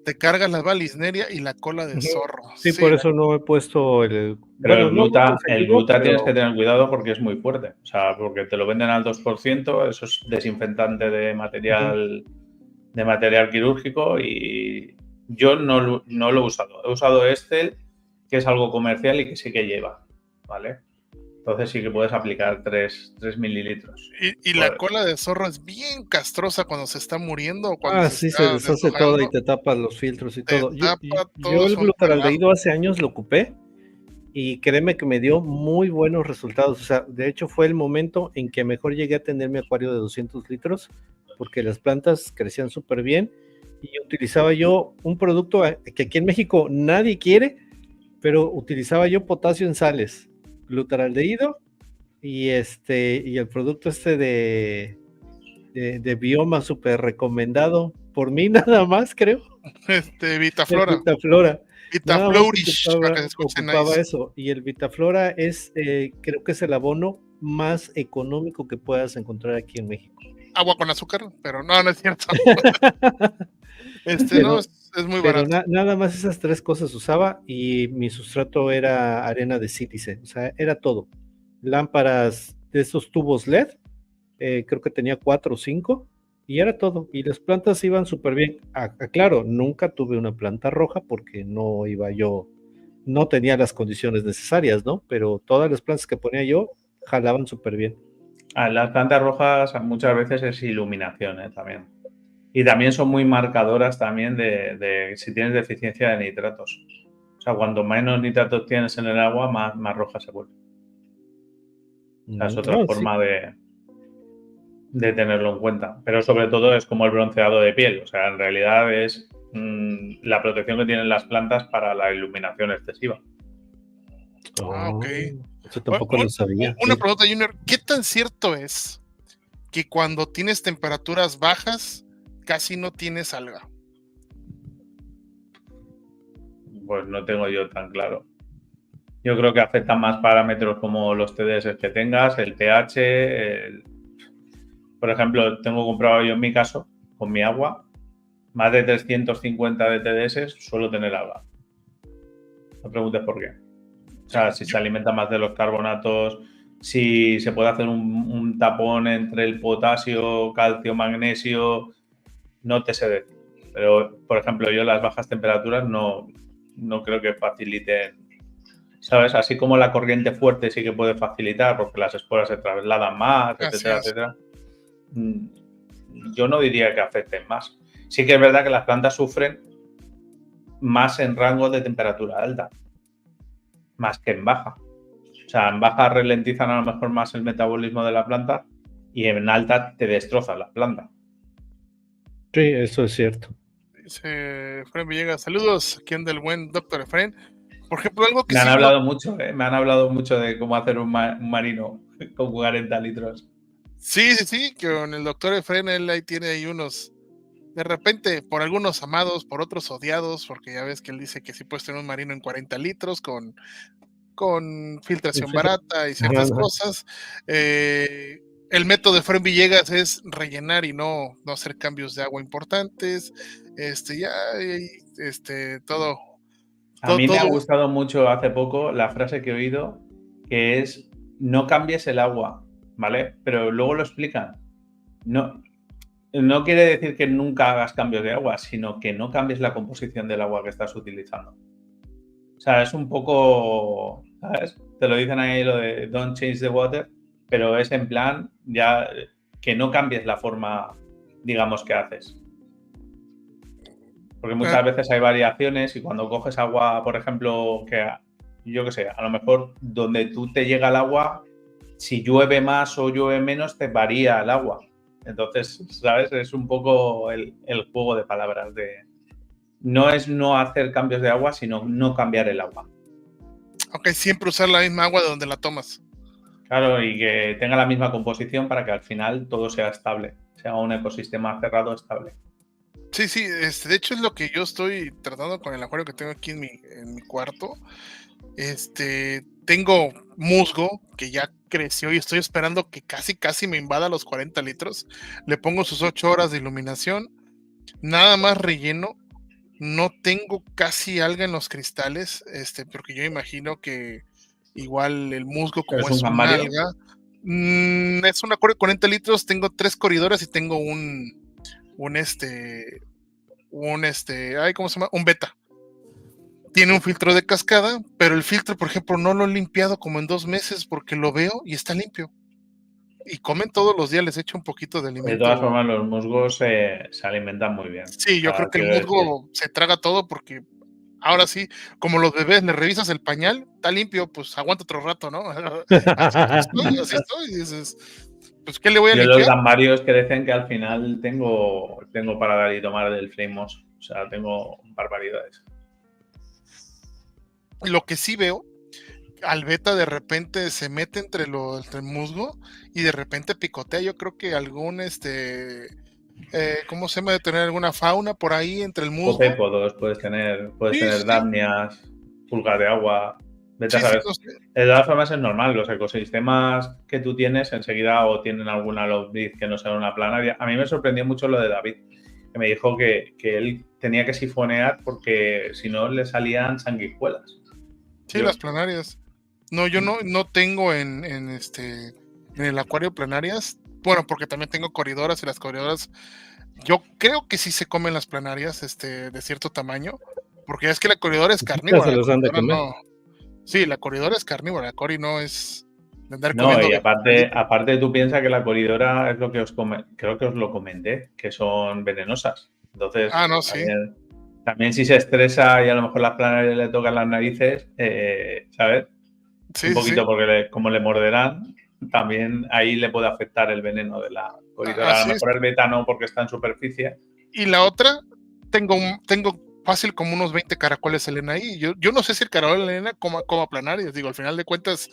C: te cargas la valisneria y la cola de zorro.
A: Sí, por eso no he puesto el...
B: Pero
A: Bueno,
B: el gluta tienes que tener cuidado porque es muy fuerte. O sea, porque te lo venden al 2%, eso es desinfectante de material, de material quirúrgico y yo no lo he usado. He usado Estel, que es algo comercial y que sí que lleva, ¿vale? Entonces sí que puedes aplicar 3 mililitros.
C: Y la cola de zorro es bien castrosa cuando se está muriendo o cuando
A: sí, se deshace todo y te tapas los filtros y todo. Yo el glutaraldehído hace años lo ocupé y créeme que me dio muy buenos resultados. O sea, de hecho fue el momento en que mejor llegué a tener mi acuario de 200 litros porque las plantas crecían súper bien y utilizaba yo un producto que aquí en México nadie quiere, pero utilizaba yo potasio en sales, glutaraldehído y el producto de bioma súper recomendado por mí nada más, creo.
C: Vitaflora.
A: Vitaflorish, ocupaba eso. Y el Vitaflora es, creo que es el abono más económico que puedas encontrar aquí en México.
C: Agua con azúcar, pero no es cierto. Es muy barato.
A: Nada más esas 3 cosas usaba y mi sustrato era arena de sílice, o sea, era todo. Lámparas de esos tubos LED, creo que tenía 4 o 5 y era todo. Y las plantas iban súper bien. Claro, nunca tuve una planta roja porque no tenía las condiciones necesarias, ¿no? Pero todas las plantas que ponía yo jalaban súper bien.
B: Las plantas rojas muchas veces es iluminación también. Y también son muy marcadoras también de si tienes deficiencia de nitratos. O sea, cuanto menos nitratos tienes en el agua, más roja se vuelve. O sea, es otra forma de tenerlo en cuenta. Pero sobre todo es como el bronceado de piel. O sea, en realidad es la protección que tienen las plantas para la iluminación excesiva.
C: Ok.
A: Eso tampoco lo sabía.
C: Una pregunta, Junior. ¿Qué tan cierto es que cuando tienes temperaturas bajas casi no tienes alga?
B: Pues no tengo yo tan claro. Yo creo que afectan más parámetros como los TDS que tengas, el pH. Por ejemplo, tengo comprobado yo en mi caso, con mi agua, más de 350 de TDS suelo tener alga. No preguntes por qué. O sea, si se alimenta más de los carbonatos, si se puede hacer un tapón entre el potasio, calcio, magnesio, no te sé decir. Pero, por ejemplo, yo las bajas temperaturas no creo que faciliten, ¿sabes? Así como la corriente fuerte sí que puede facilitar porque las esporas se trasladan más, etcétera, etcétera. Yo no diría que afecten más. Sí que es verdad que las plantas sufren más en rango de temperatura alta, más que en baja. O sea, en baja ralentizan a lo mejor más el metabolismo de la planta y en alta te destrozan la planta.
A: Sí, eso es cierto.
C: Dice Efraín Villegas, saludos, aquí anda el buen doctor Efraín. Por ejemplo, algo que
B: me han hablado mucho de cómo hacer un marino con 40 litros.
C: Sí, con el doctor Efraín, él ahí tiene unos, de repente, por algunos amados, por otros odiados, porque ya ves que él dice que sí puedes tener un marino en 40 litros con filtración barata y ciertas cosas. El método de Efraín Villegas es rellenar y no hacer cambios de agua importantes. Todo.
B: A mí me ha gustado mucho hace poco la frase que he oído, que es no cambies el agua, ¿vale? Pero luego lo explican. No, no quiere decir que nunca hagas cambios de agua, sino que no cambies la composición del agua que estás utilizando. O sea, es un poco, ¿sabes? Te lo dicen ahí lo de don't change the water, pero es en plan ya que no cambies la forma, digamos, que haces. Porque muchas veces hay variaciones y cuando coges agua, por ejemplo, que yo qué sé, a lo mejor donde tú te llega el agua, si llueve más o llueve menos, te varía el agua. Entonces, ¿sabes? Es un poco el juego de palabras de... No es no hacer cambios de agua, sino no cambiar el agua.
C: Ok, siempre usar la misma agua de donde la tomas.
B: Claro, y que tenga la misma composición para que al final todo sea estable, sea un ecosistema cerrado estable.
C: Sí, sí, de hecho es lo que yo estoy tratando con el acuario que tengo aquí en mi cuarto. Tengo musgo que ya creció y estoy esperando que casi me invada los 40 litros. Le pongo sus 8 horas de iluminación, nada más relleno. No tengo casi alga en los cristales, porque yo imagino que igual el musgo, como es una alga, es un acuario de 40 litros, tengo 3 corredores y tengo ¿cómo se llama? Un beta. Tiene un filtro de cascada, pero el filtro, por ejemplo, no lo he limpiado como en 2 meses porque lo veo y está limpio. Y comen todos los días, les echo un poquito de alimento.
B: De todas formas, los musgos se alimentan muy bien.
C: Sí, yo creo que el musgo se traga todo porque ahora sí, como los bebés, le revisas el pañal, está limpio, pues aguanta otro rato, ¿no? Así estoy, y dices, pues ¿qué le voy a limpiar?
B: Los gambarios que dicen que al final tengo para dar y tomar del Flamos, o sea, tengo barbaridades.
C: Lo que sí veo, al beta de repente se mete entre el musgo y de repente picotea. Yo creo que algún ¿cómo se llama? De tener alguna fauna por ahí entre el musgo.
B: Copépodos, puedes tener damnias, pulgas de agua, vete a saber.
C: Sí,
B: de todas formas es normal, los ecosistemas que tú tienes enseguida o tienen alguna lombriz que no sea una planaria. A mí me sorprendió mucho lo de David, que me dijo que él tenía que sifonear porque si no le salían sanguijuelas.
C: Sí, las planarias. No, yo no tengo en el acuario planarias. Bueno, porque también tengo corredoras y las corredoras, yo creo que sí se comen las planarias de cierto tamaño, porque es que la corredora es carnívora.
A: Se los han de comer.
C: No. Sí, la corredora es carnívora, la cori no es de andar
B: no,
C: comiendo.
B: Y aparte tú piensas que la coridora es lo que creo que os lo comenté, que son venenosas. Entonces,
C: no, sí.
B: También si se estresa y a lo mejor las planarias le tocan las narices, ¿sabes?
C: Sí,
B: un poquito
C: sí.
B: Porque como le morderán, también ahí le puede afectar el veneno de la coridora. A lo mejor el beta no porque está en superficie.
C: Y la otra, tengo fácil como unos 20 caracoles Elena ahí. Yo no sé si el caracol Elena coma planarias. Digo, al final de cuentas,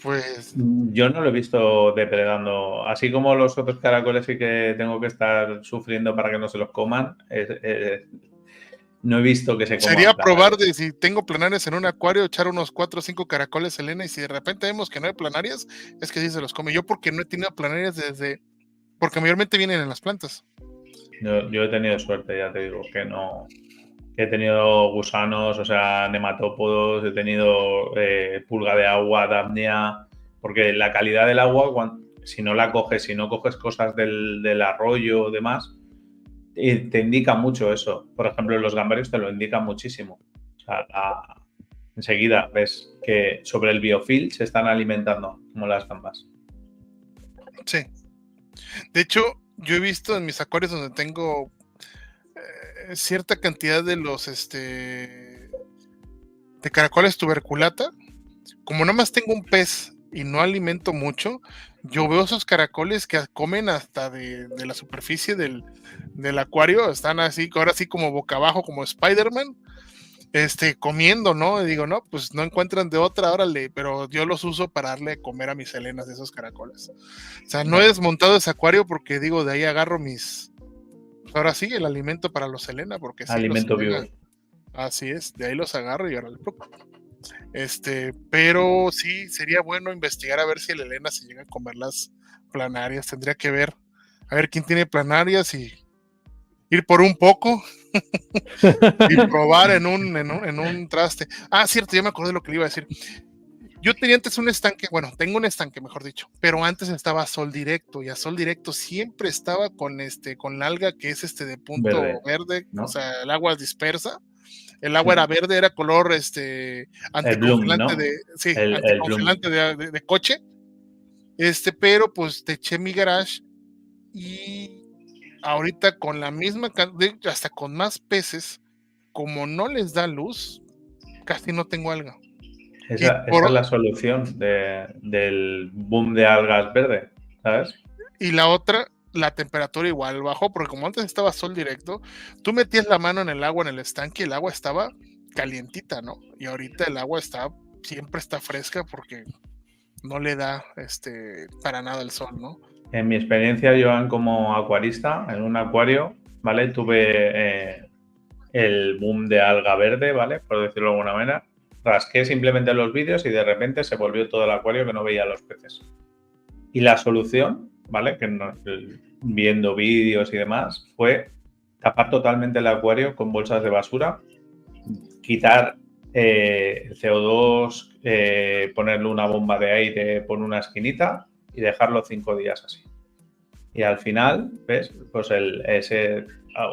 C: pues...
B: Yo no lo he visto depredando. Así como los otros caracoles sí que tengo que estar sufriendo para que no se los coman, no he visto que se coman.
C: Sería probar de si tengo planarias en un acuario, echar unos 4 o 5 caracoles Elena, y si de repente vemos que no hay planarias, es que sí se los come. Yo porque no he tenido planarias porque mayormente vienen en las plantas.
B: Yo he tenido suerte, ya te digo, que no... He tenido gusanos, o sea, nematópodos, he tenido pulga de agua, damnia, porque la calidad del agua, si no coges cosas del arroyo o demás, te indica mucho eso. Por ejemplo, los gambarios te lo indican muchísimo. O sea, enseguida ves que sobre el biofilm se están alimentando como las gambas.
C: Sí. De hecho, yo he visto en mis acuarios donde tengo cierta cantidad de los de caracoles tuberculata, como nada más tengo un pez y no alimento mucho, yo veo esos caracoles que comen hasta de la superficie del acuario, están así, ahora sí como boca abajo, como Spider-Man, comiendo, ¿no? Y digo, no, pues no encuentran de otra, órale, pero yo los uso para darle de comer a mis helenas de esos caracoles. O sea, no he desmontado ese acuario porque digo, de ahí agarro ahora sí, el alimento para los Helena, porque sí,
B: alimento vivo.
C: Así es, de ahí los agarro y ahora le pongo. Pero sí, sería bueno investigar a ver si el Helena se llega a comer las planarias. Tendría que ver, a ver quién tiene planarias y ir por un poco y probar en un traste. Cierto, ya me acordé de lo que le iba a decir. Yo tenía antes un estanque, bueno, tengo un estanque, mejor dicho, pero antes estaba a sol directo, y a sol directo siempre estaba con la alga que es de punto verde,
B: ¿no?
C: o sea, el agua dispersa. El agua era verde, era color anticongelante,
B: Bloom, ¿no?
C: anticongelante de coche. Pero pues te eché mi garage y ahorita con la misma, hasta con más peces, como no les da luz, casi no tengo alga.
B: Esa es la solución del boom de algas verde, ¿sabes?
C: Y la otra, la temperatura igual bajó, porque como antes estaba sol directo, tú metías la mano en el agua, en el estanque, y el agua estaba calientita, ¿no? Y ahorita el agua siempre está fresca porque no le da para nada el sol, ¿no?
B: En mi experiencia, yo como acuarista, en un acuario, ¿vale? Tuve el boom de alga verde, ¿vale? Por decirlo de alguna manera. Rasqué simplemente los vídeos y de repente se volvió todo el acuario que no veía los peces. Y la solución, ¿vale? Viendo vídeos y demás, fue tapar totalmente el acuario con bolsas de basura, quitar el CO2, ponerle una bomba de aire por una esquinita y dejarlo 5 días así. Y al final, ¿ves? Pues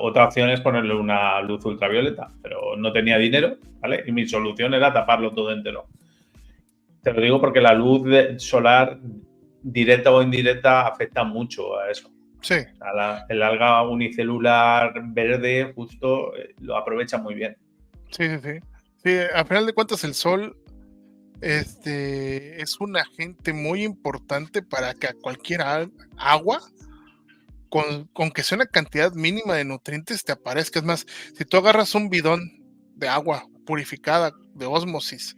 B: otra opción es ponerle una luz ultravioleta, pero no tenía dinero, ¿vale? Y mi solución era taparlo todo entero. Te lo digo porque la luz solar, directa o indirecta, afecta mucho a eso.
C: Sí.
B: El alga unicelular verde justo lo aprovecha muy bien.
C: Sí. Sí, a final de cuentas el sol es un agente muy importante para que a cualquier agua, con que sea una cantidad mínima de nutrientes, te aparezca. Es más, si tú agarras un bidón de agua purificada de ósmosis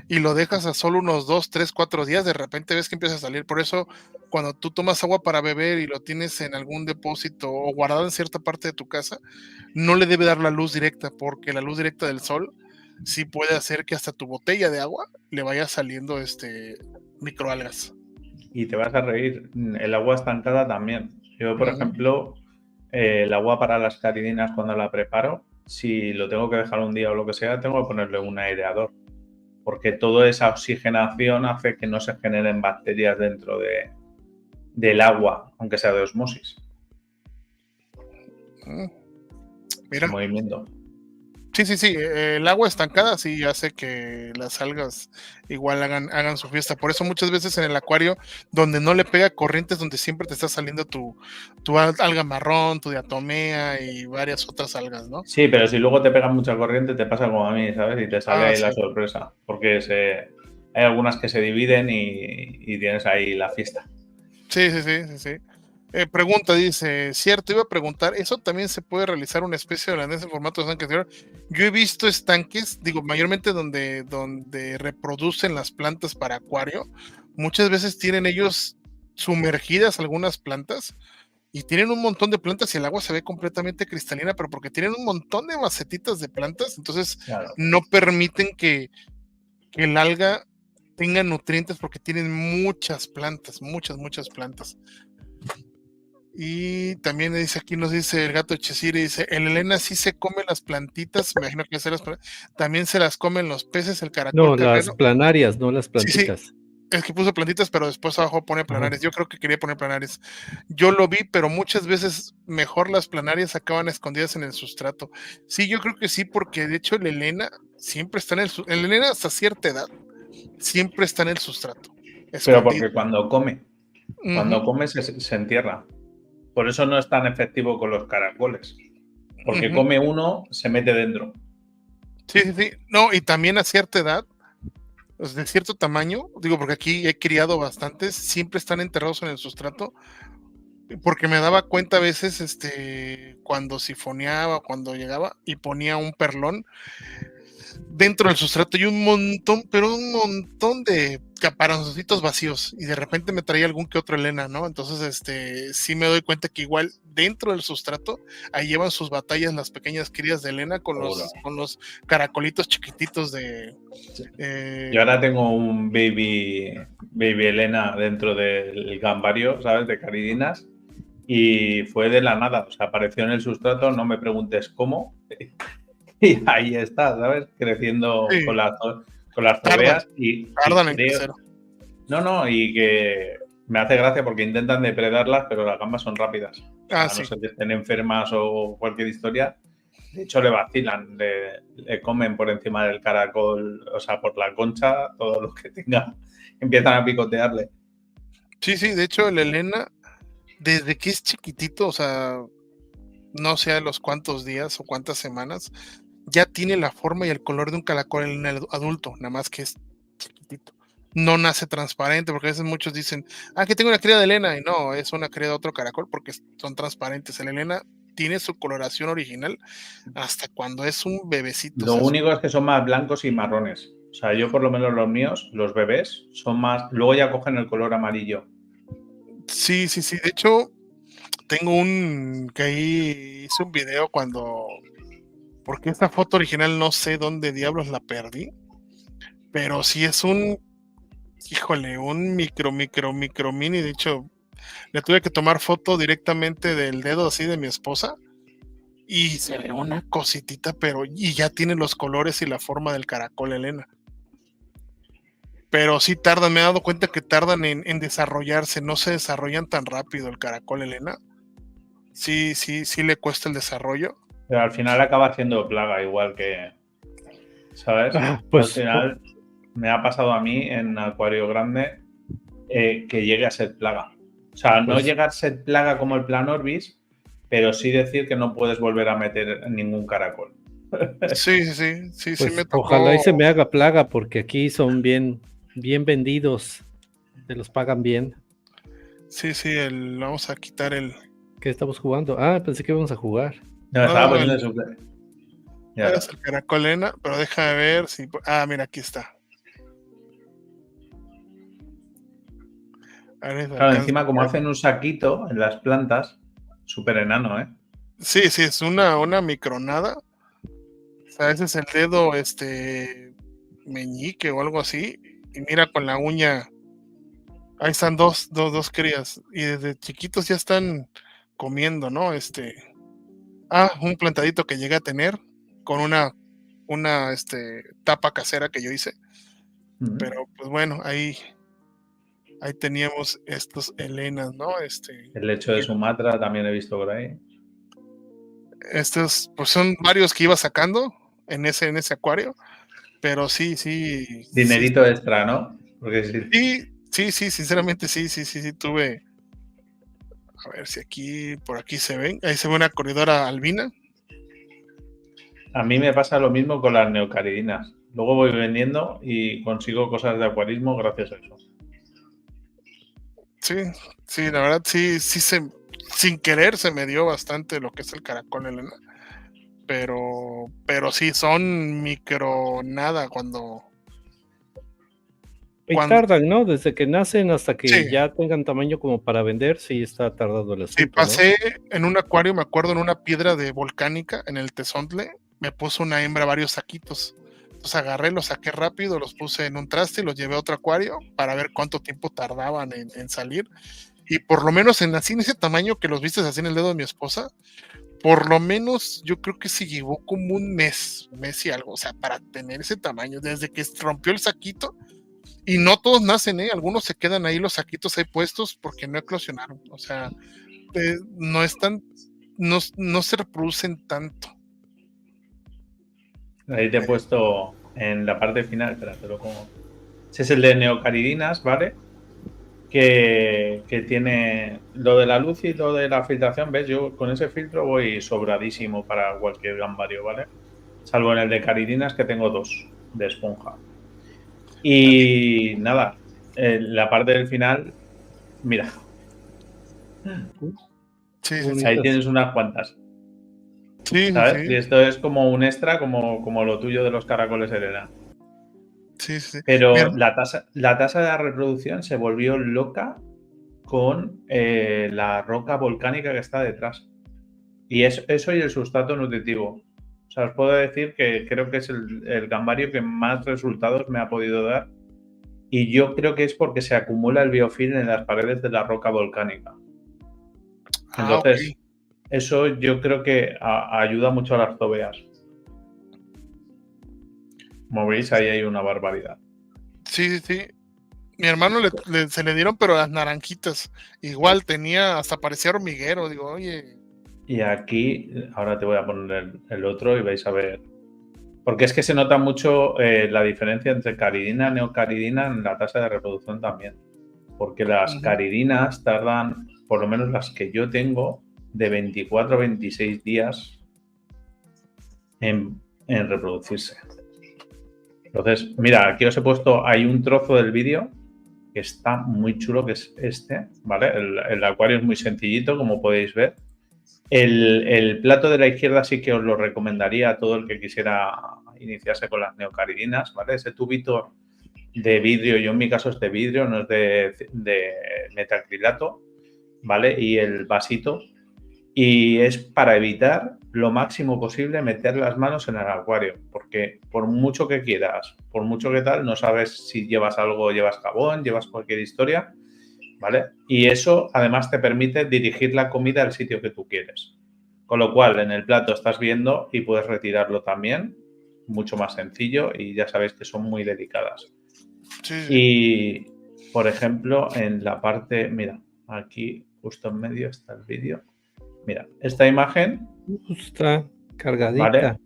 C: y lo dejas a solo unos 2, 3, 4 días, de repente ves que empieza a salir. Por eso, cuando tú tomas agua para beber y lo tienes en algún depósito o guardado en cierta parte de tu casa, no le debe dar la luz directa, porque la luz directa del sol sí puede hacer que hasta tu botella de agua le vaya saliendo microalgas.
B: Y te vas a reír, el agua estancada también. Yo, por ejemplo, el agua para las caridinas cuando la preparo, si lo tengo que dejar un día o lo que sea, tengo que ponerle un aireador. Porque toda esa oxigenación hace que no se generen bacterias dentro del agua, aunque sea de osmosis.
C: Mira.
B: Movimiento.
C: Sí, el agua estancada sí hace que las algas igual hagan su fiesta. Por eso muchas veces en el acuario, donde no le pega corrientes, donde siempre te está saliendo tu alga marrón, tu diatomea y varias otras algas, ¿no?
B: Sí, pero si luego te pega mucha corriente, te pasa como a mí, ¿sabes? Y te sale ahí la sorpresa, porque hay algunas que se dividen y tienes ahí la fiesta.
C: Sí. Pregunta, dice, cierto, iba a preguntar, ¿eso también se puede realizar una especie de holandés en formato de estanque exterior? Yo he visto estanques, mayormente donde reproducen las plantas para acuario, muchas veces tienen ellos sumergidas algunas plantas y tienen un montón de plantas y el agua se ve completamente cristalina, pero porque tienen un montón de macetitas de plantas, entonces claro, no permiten que el alga tenga nutrientes porque tienen muchas plantas, muchas plantas. Y también dice aquí, nos dice el gato Chesire, dice, el Elena sí se come las plantitas, me imagino que también se las comen los peces, el caracol.
A: No, terreno. Las planarias, no las plantitas.
C: Sí. Es que puso plantitas, pero después abajo pone planares. Yo creo que quería poner planares. Yo lo vi, pero muchas veces mejor las planarias acaban escondidas en el sustrato. Sí, yo creo que sí, porque de hecho el Elena siempre está el Elena hasta cierta edad siempre está en el sustrato.
B: Escondido. Pero porque cuando come se entierra. Por eso no es tan efectivo con los caracoles. Porque come uno, se mete dentro.
C: Sí. No, y también a cierta edad, pues de cierto tamaño, porque aquí he criado bastantes, siempre están enterrados en el sustrato. Porque me daba cuenta a veces, cuando sifoneaba, cuando llegaba y ponía un perlón dentro del sustrato y un montón de caparazoncitos vacíos y de repente me traía algún que otro Elena, ¿no? Entonces, sí me doy cuenta que igual dentro del sustrato ahí llevan sus batallas las pequeñas crías de Elena con los caracolitos chiquititos de...
B: Yo ahora tengo un baby Elena dentro del gambario, ¿sabes? De caridinas y fue de la nada, o sea, apareció en el sustrato, no me preguntes cómo. Y ahí está, ¿sabes? Creciendo con las zobeas
C: tardan en crecer.
B: No, y que me hace gracia porque intentan depredarlas, pero las gambas son rápidas. A no ser que estén enfermas o cualquier historia. De hecho, le vacilan, le comen por encima del caracol, o sea, por la concha, todo lo que tenga, empiezan a picotearle.
C: Sí, de hecho, el Elena, desde que es chiquitito, o sea, no sé a los cuántos días o cuántas semanas, ya tiene la forma y el color de un caracol en el adulto, nada más que es chiquitito. No nace transparente, porque a veces muchos dicen, que tengo una cría de Elena, y no, es una cría de otro caracol, porque son transparentes. El Elena tiene su coloración original hasta cuando es un bebecito.
B: Lo único es que son más blancos y marrones. O sea, yo por lo menos los míos, los bebés, son más... Luego ya cogen el color amarillo.
C: Sí. De hecho, tengo que ahí hice un video porque esta foto original no sé dónde diablos la perdí, pero sí es un micro mini. De hecho, le tuve que tomar foto directamente del dedo así de mi esposa y se ve una cositita, y ya tiene los colores y la forma del caracol Elena. Pero sí tardan, me he dado cuenta que tardan en desarrollarse, no se desarrollan tan rápido el caracol Elena. Sí le cuesta el desarrollo.
B: Pero al final acaba siendo plaga, igual que, ¿sabes?
A: Pues
B: al final me ha pasado a mí en acuario grande que llegue a ser plaga. O sea, no llega a ser plaga como el plan Orbis, pero sí decir que no puedes volver a meter ningún caracol.
C: Sí,
A: pues
C: me tocó.
A: Ojalá y se me haga plaga, porque aquí son bien vendidos, te los pagan bien.
C: Sí, vamos a quitar el...
A: ¿Qué estamos jugando? Pensé que íbamos a jugar.
B: No, estaba poniendo su...
C: Es el caracol Elena, pero déjame ver si... mira, aquí está.
B: Claro, encima como hacen un saquito en las plantas, súper enano, ¿eh?
C: Sí, es una micronada. O sea, ese es el dedo, meñique o algo así. Y mira con la uña. Ahí están dos crías. Y desde chiquitos ya están comiendo, ¿no? Un plantadito que llegué a tener con una tapa casera que yo hice. Pero pues bueno, ahí teníamos estos Elenas, ¿no?
B: El lecho de Sumatra también he visto por ahí.
C: Estos, pues son varios que iba sacando en ese acuario, pero sí.
B: Dinerito extra, ¿no? Porque
C: sí, sinceramente sí, tuve. A ver si por aquí se ven. Ahí se ve una corredora albina.
B: A mí me pasa lo mismo con las neocaridinas. Luego voy vendiendo y consigo cosas de acuarismo gracias a eso.
C: Sí, la verdad, sí, sin querer se me dio bastante lo que es el caracol Elena. Pero sí, son micro nada cuando...
A: Y tardan, ¿no? Desde que nacen hasta que ya tengan tamaño como para vender, sí está tardado el asunto.
C: Sí, pasé en un acuario, me acuerdo, en una piedra de volcánica, en el Tezontle, me puso una hembra varios saquitos. Entonces agarré, los saqué rápido, los puse en un traste y los llevé a otro acuario para ver cuánto tiempo tardaban en salir. Y por lo menos en ese tamaño que los viste así en el dedo de mi esposa, por lo menos yo creo que se llevó como un mes y algo, o sea, para tener ese tamaño, desde que rompió el saquito. Y no todos nacen, algunos se quedan ahí los saquitos ahí puestos porque no eclosionaron, o sea, no se reproducen tanto.
B: Ahí te he puesto en la parte final, espérate, lo pongo. Ese es el de neocaridinas, ¿vale? Que tiene lo de la luz y lo de la filtración, ¿ves? Yo con ese filtro voy sobradísimo para cualquier gambario, ¿vale? Salvo en el de caridinas, que tengo 2 de esponja. Y nada, la parte del final, mira.
C: Sí.
B: Ahí tienes unas cuantas.
C: Sí,
B: ¿sabes?
C: sí.
B: Y esto es como un extra, como lo tuyo de los caracoles Elena.
C: Sí.
B: Pero la tasa de reproducción se volvió loca con la roca volcánica que está detrás. Y eso y el sustrato nutritivo. O sea, os puedo decir que creo que es el gambario que más resultados me ha podido dar. Y yo creo que es porque se acumula el biofilm en las paredes de la roca volcánica. Entonces, eso yo creo que ayuda mucho a las zobeas. Como veis, ahí hay una barbaridad.
C: Sí. Mi hermano se le dieron, pero las naranjitas. Igual tenía, hasta parecía hormiguero. Digo, oye.
B: Y aquí, ahora te voy a poner el otro y vais a ver. Porque es que se nota mucho la diferencia entre caridina y neocaridina en la tasa de reproducción también. Porque las caridinas tardan, por lo menos las que yo tengo, de 24 a 26 días en reproducirse. Entonces, mira, aquí os he puesto, hay un trozo del vídeo que está muy chulo, que es este, ¿vale? El acuario es muy sencillito, como podéis ver. El plato de la izquierda sí que os lo recomendaría a todo el que quisiera iniciarse con las neocaridinas, ¿vale? Ese tubito de vidrio, yo en mi caso es de vidrio, no es de metacrilato, ¿vale? Y el vasito. Y es para evitar lo máximo posible meter las manos en el acuario, porque por mucho que quieras, por mucho que tal, no sabes si llevas algo, llevas jabón, llevas cualquier historia, ¿vale? Y eso además te permite dirigir la comida al sitio que tú quieres. Con lo cual, en el plato estás viendo y puedes retirarlo también, mucho más sencillo, y ya sabéis que son muy delicadas.
C: Sí.
B: Y, por ejemplo, en la parte, mira, aquí justo en medio está el vídeo. Mira, esta imagen
A: está cargadita.
B: ¿Vale?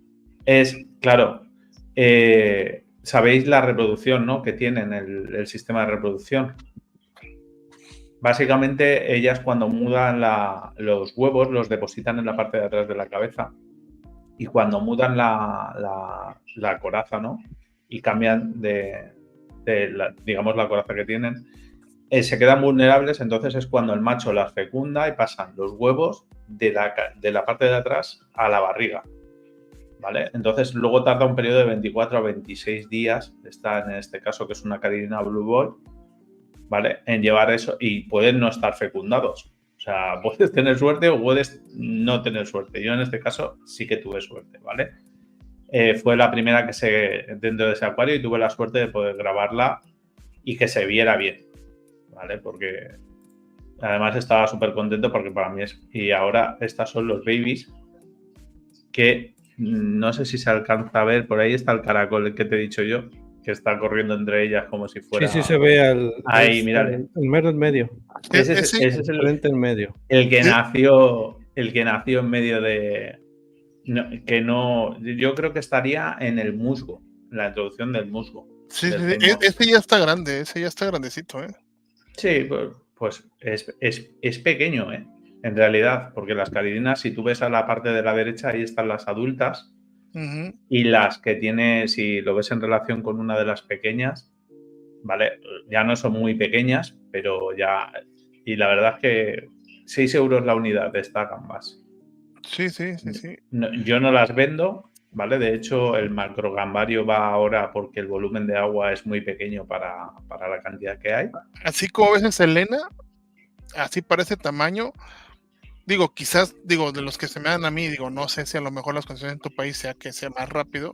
B: Es, claro, sabéis la reproducción, ¿no? Que tienen el sistema de reproducción. Básicamente, ellas cuando mudan los huevos los depositan en la parte de atrás de la cabeza. Y cuando mudan la coraza, ¿no? Y cambian digamos, la coraza que tienen, se quedan vulnerables, entonces es cuando el macho las fecunda y pasan los huevos de la parte de atrás a la barriga. ¿Vale? Entonces luego tarda un periodo de 24 a 26 días, está en este caso que es una caridina blue ball, ¿vale? En llevar eso y pueden no estar fecundados. O sea, puedes tener suerte o puedes no tener suerte. Yo en este caso sí que tuve suerte, ¿vale? Fue la primera que dentro de ese acuario y tuve la suerte de poder grabarla y que se viera bien, ¿vale? Porque además estaba súper contento porque para mí y ahora estas son los babies que no sé si se alcanza a ver, por ahí está el caracol que te he dicho yo, que está corriendo entre ellas como si fuera...
A: Sí, se ve
B: ahí, mirad.
A: El mero en medio.
B: Ese es
A: frente en medio.
B: El que nació en medio de... yo creo que estaría en el musgo, la introducción del musgo.
C: Sí, ese ya está grande, ese ya está grandecito, ¿eh?
B: Sí, pues es pequeño, ¿eh? En realidad, porque las caridinas, si tú ves a la parte de la derecha, ahí están las adultas. Y las que tiene, si lo ves en relación con una de las pequeñas, ¿vale? Ya no son muy pequeñas, pero ya... Y la verdad es que 6 euros la unidad de esta gambas.
C: Sí.
B: No, yo no las vendo, ¿vale? De hecho, el macrogambario va ahora porque el volumen de agua es muy pequeño para la cantidad que hay.
C: Así como ves en Selena, así para ese tamaño, digo, quizás, de los que se me dan a mí, no sé si a lo mejor las condiciones en tu país sea que sea más rápido,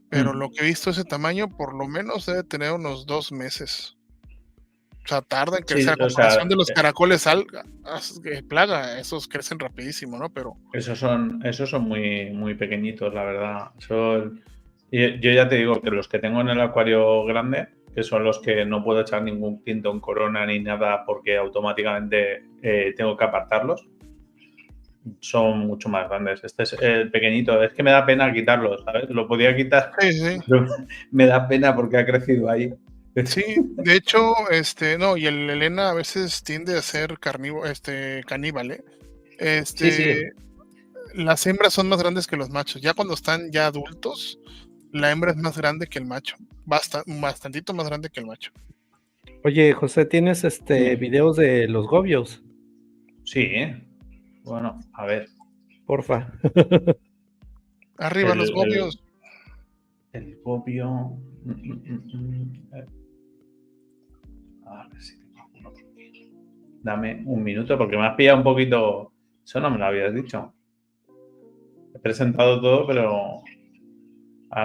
C: pero lo que he visto ese tamaño, por lo menos debe tener unos 2 meses. O sea, tarda en crecer. A comparación de los caracoles plaga, esos crecen rapidísimo, ¿no? Pero...
B: Esos son muy, muy pequeñitos, la verdad. Yo ya te digo que los que tengo en el acuario grande, que son los que no puedo echar ningún quinto en corona ni nada porque automáticamente tengo que apartarlos, son mucho más grandes. Este es el pequeñito. Es que me da pena quitarlo, ¿sabes? Lo podía quitar.
C: Sí.
B: Me da pena porque ha crecido ahí.
C: Sí, de hecho, no, y el Elena a veces tiende a ser caníbal, ¿eh?
B: Sí.
C: Las hembras son más grandes que los machos. Ya cuando están ya adultos, la hembra es más grande que el macho. Bastantito más grande que el macho.
A: Oye, José, ¿tienes videos de los gobios?
B: Sí, bueno, a ver.
A: Porfa.
C: Arriba los gobios.
B: El gobio. A ver si tengo alguno por aquí. Dame un minuto porque me has pillado un poquito. Eso no me lo habías dicho. He presentado todo, pero.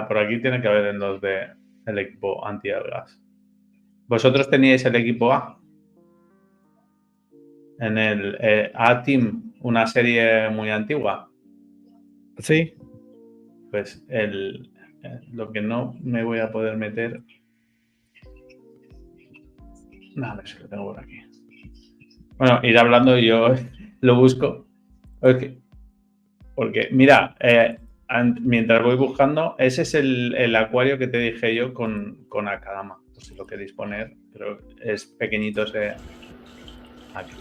B: Por aquí tiene que haber en los del equipo anti-algas. ¿Vosotros teníais el equipo A? En el A-Team, una serie muy antigua.
A: Sí.
B: Pues Lo que no me voy a poder meter... A ver si lo tengo por aquí. Bueno, ir hablando, yo lo busco. Porque mira, mientras voy buscando, ese es el acuario que te dije yo con Akadama. Pues si lo queréis poner, pero es pequeñito ese. Aquí.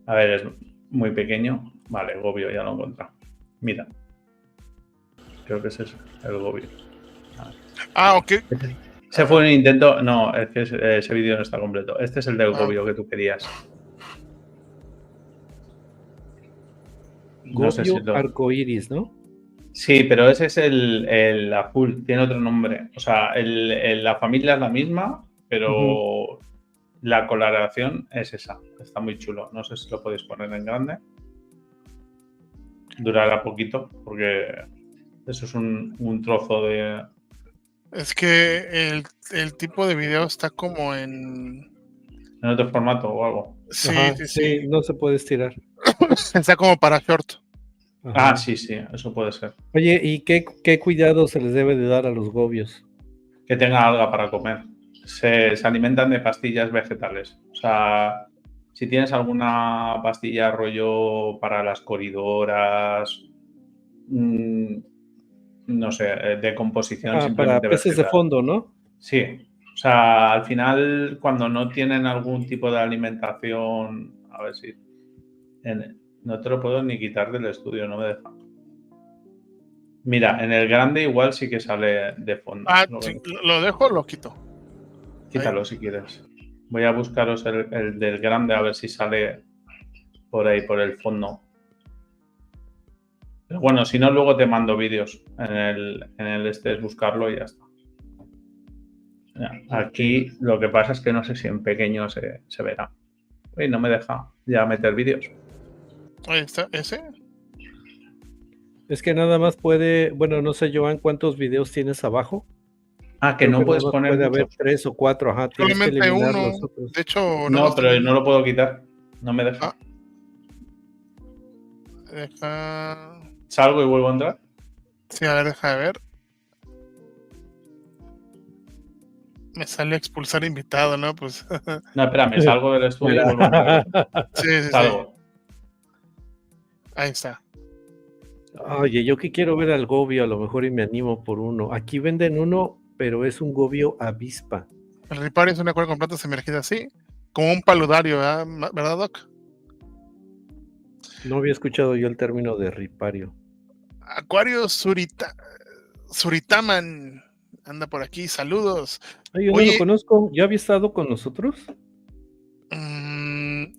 B: A ver, es muy pequeño. Vale, Gobio, ya lo he encontrado. Mira. Creo que ese es el Gobio.
C: Ok.
B: Ese fue un intento. No, es que ese vídeo no está completo. Este es el del Gobio que tú querías.
A: Gobio no sé si arcoiris, ¿no?
B: Sí, pero ese es el azul, tiene otro nombre. O sea, la familia es la misma, pero la coloración es esa. Está muy chulo. No sé si lo podéis poner en grande. Durará poquito, porque eso es un trozo de...
C: Es que el tipo de video está como en
B: otro formato o algo.
C: Sí,
A: sí, no se puede estirar.
C: Está como para short.
B: Ajá. Sí, eso puede ser.
A: Oye, ¿y qué cuidado se les debe de dar a los gobios?
B: Que tenga alga para comer. Se alimentan de pastillas vegetales. O sea, si tienes alguna pastilla rollo para las coridoras, no sé, de composición simplemente
A: para peces
B: vegetal.
A: de fondo, ¿no?
B: Sí. O sea, al final, cuando no tienen algún tipo de alimentación, a ver si... no te lo puedo ni quitar del estudio, no me deja. Mira, en el grande igual sí que sale de fondo.
C: Sí, ¿lo dejo o lo quito?
B: Quítalo si quieres. Voy a buscaros el del grande a ver si sale por ahí, por el fondo. Pero bueno, si no, luego te mando vídeos. En el este es buscarlo y ya está. Aquí lo que pasa es que no sé si en pequeño se verá. Uy, no me deja ya meter vídeos.
C: Ahí está, ese.
A: Es que nada más puede, bueno, no sé, Joan, ¿cuántos videos tienes abajo?
B: Que no puedes poner
A: puede
B: muchos.
A: haber 3 o 4, tienes que eliminar los otros.
C: De hecho,
B: no, pero no lo puedo quitar. No me deja. ¿Salgo y vuelvo a entrar?
C: Sí, a ver, deja de ver. Me sale expulsar invitado, ¿no? Pues.
B: No, espera, me salgo del estudio y vuelvo a entrar.
C: Sí.
B: Salgo.
C: Ahí está.
A: Oye, yo que quiero ver al gobio, a lo mejor y me animo por uno. Aquí venden uno, pero es un gobio avispa.
C: El ripario es un acuario con plantas emergidas, sí. Como un paludario, ¿verdad, Doc?
A: No había escuchado yo el término de ripario.
C: Acuario Suritaman anda por aquí, saludos.
A: Yo no lo conozco, ¿ya había estado con nosotros?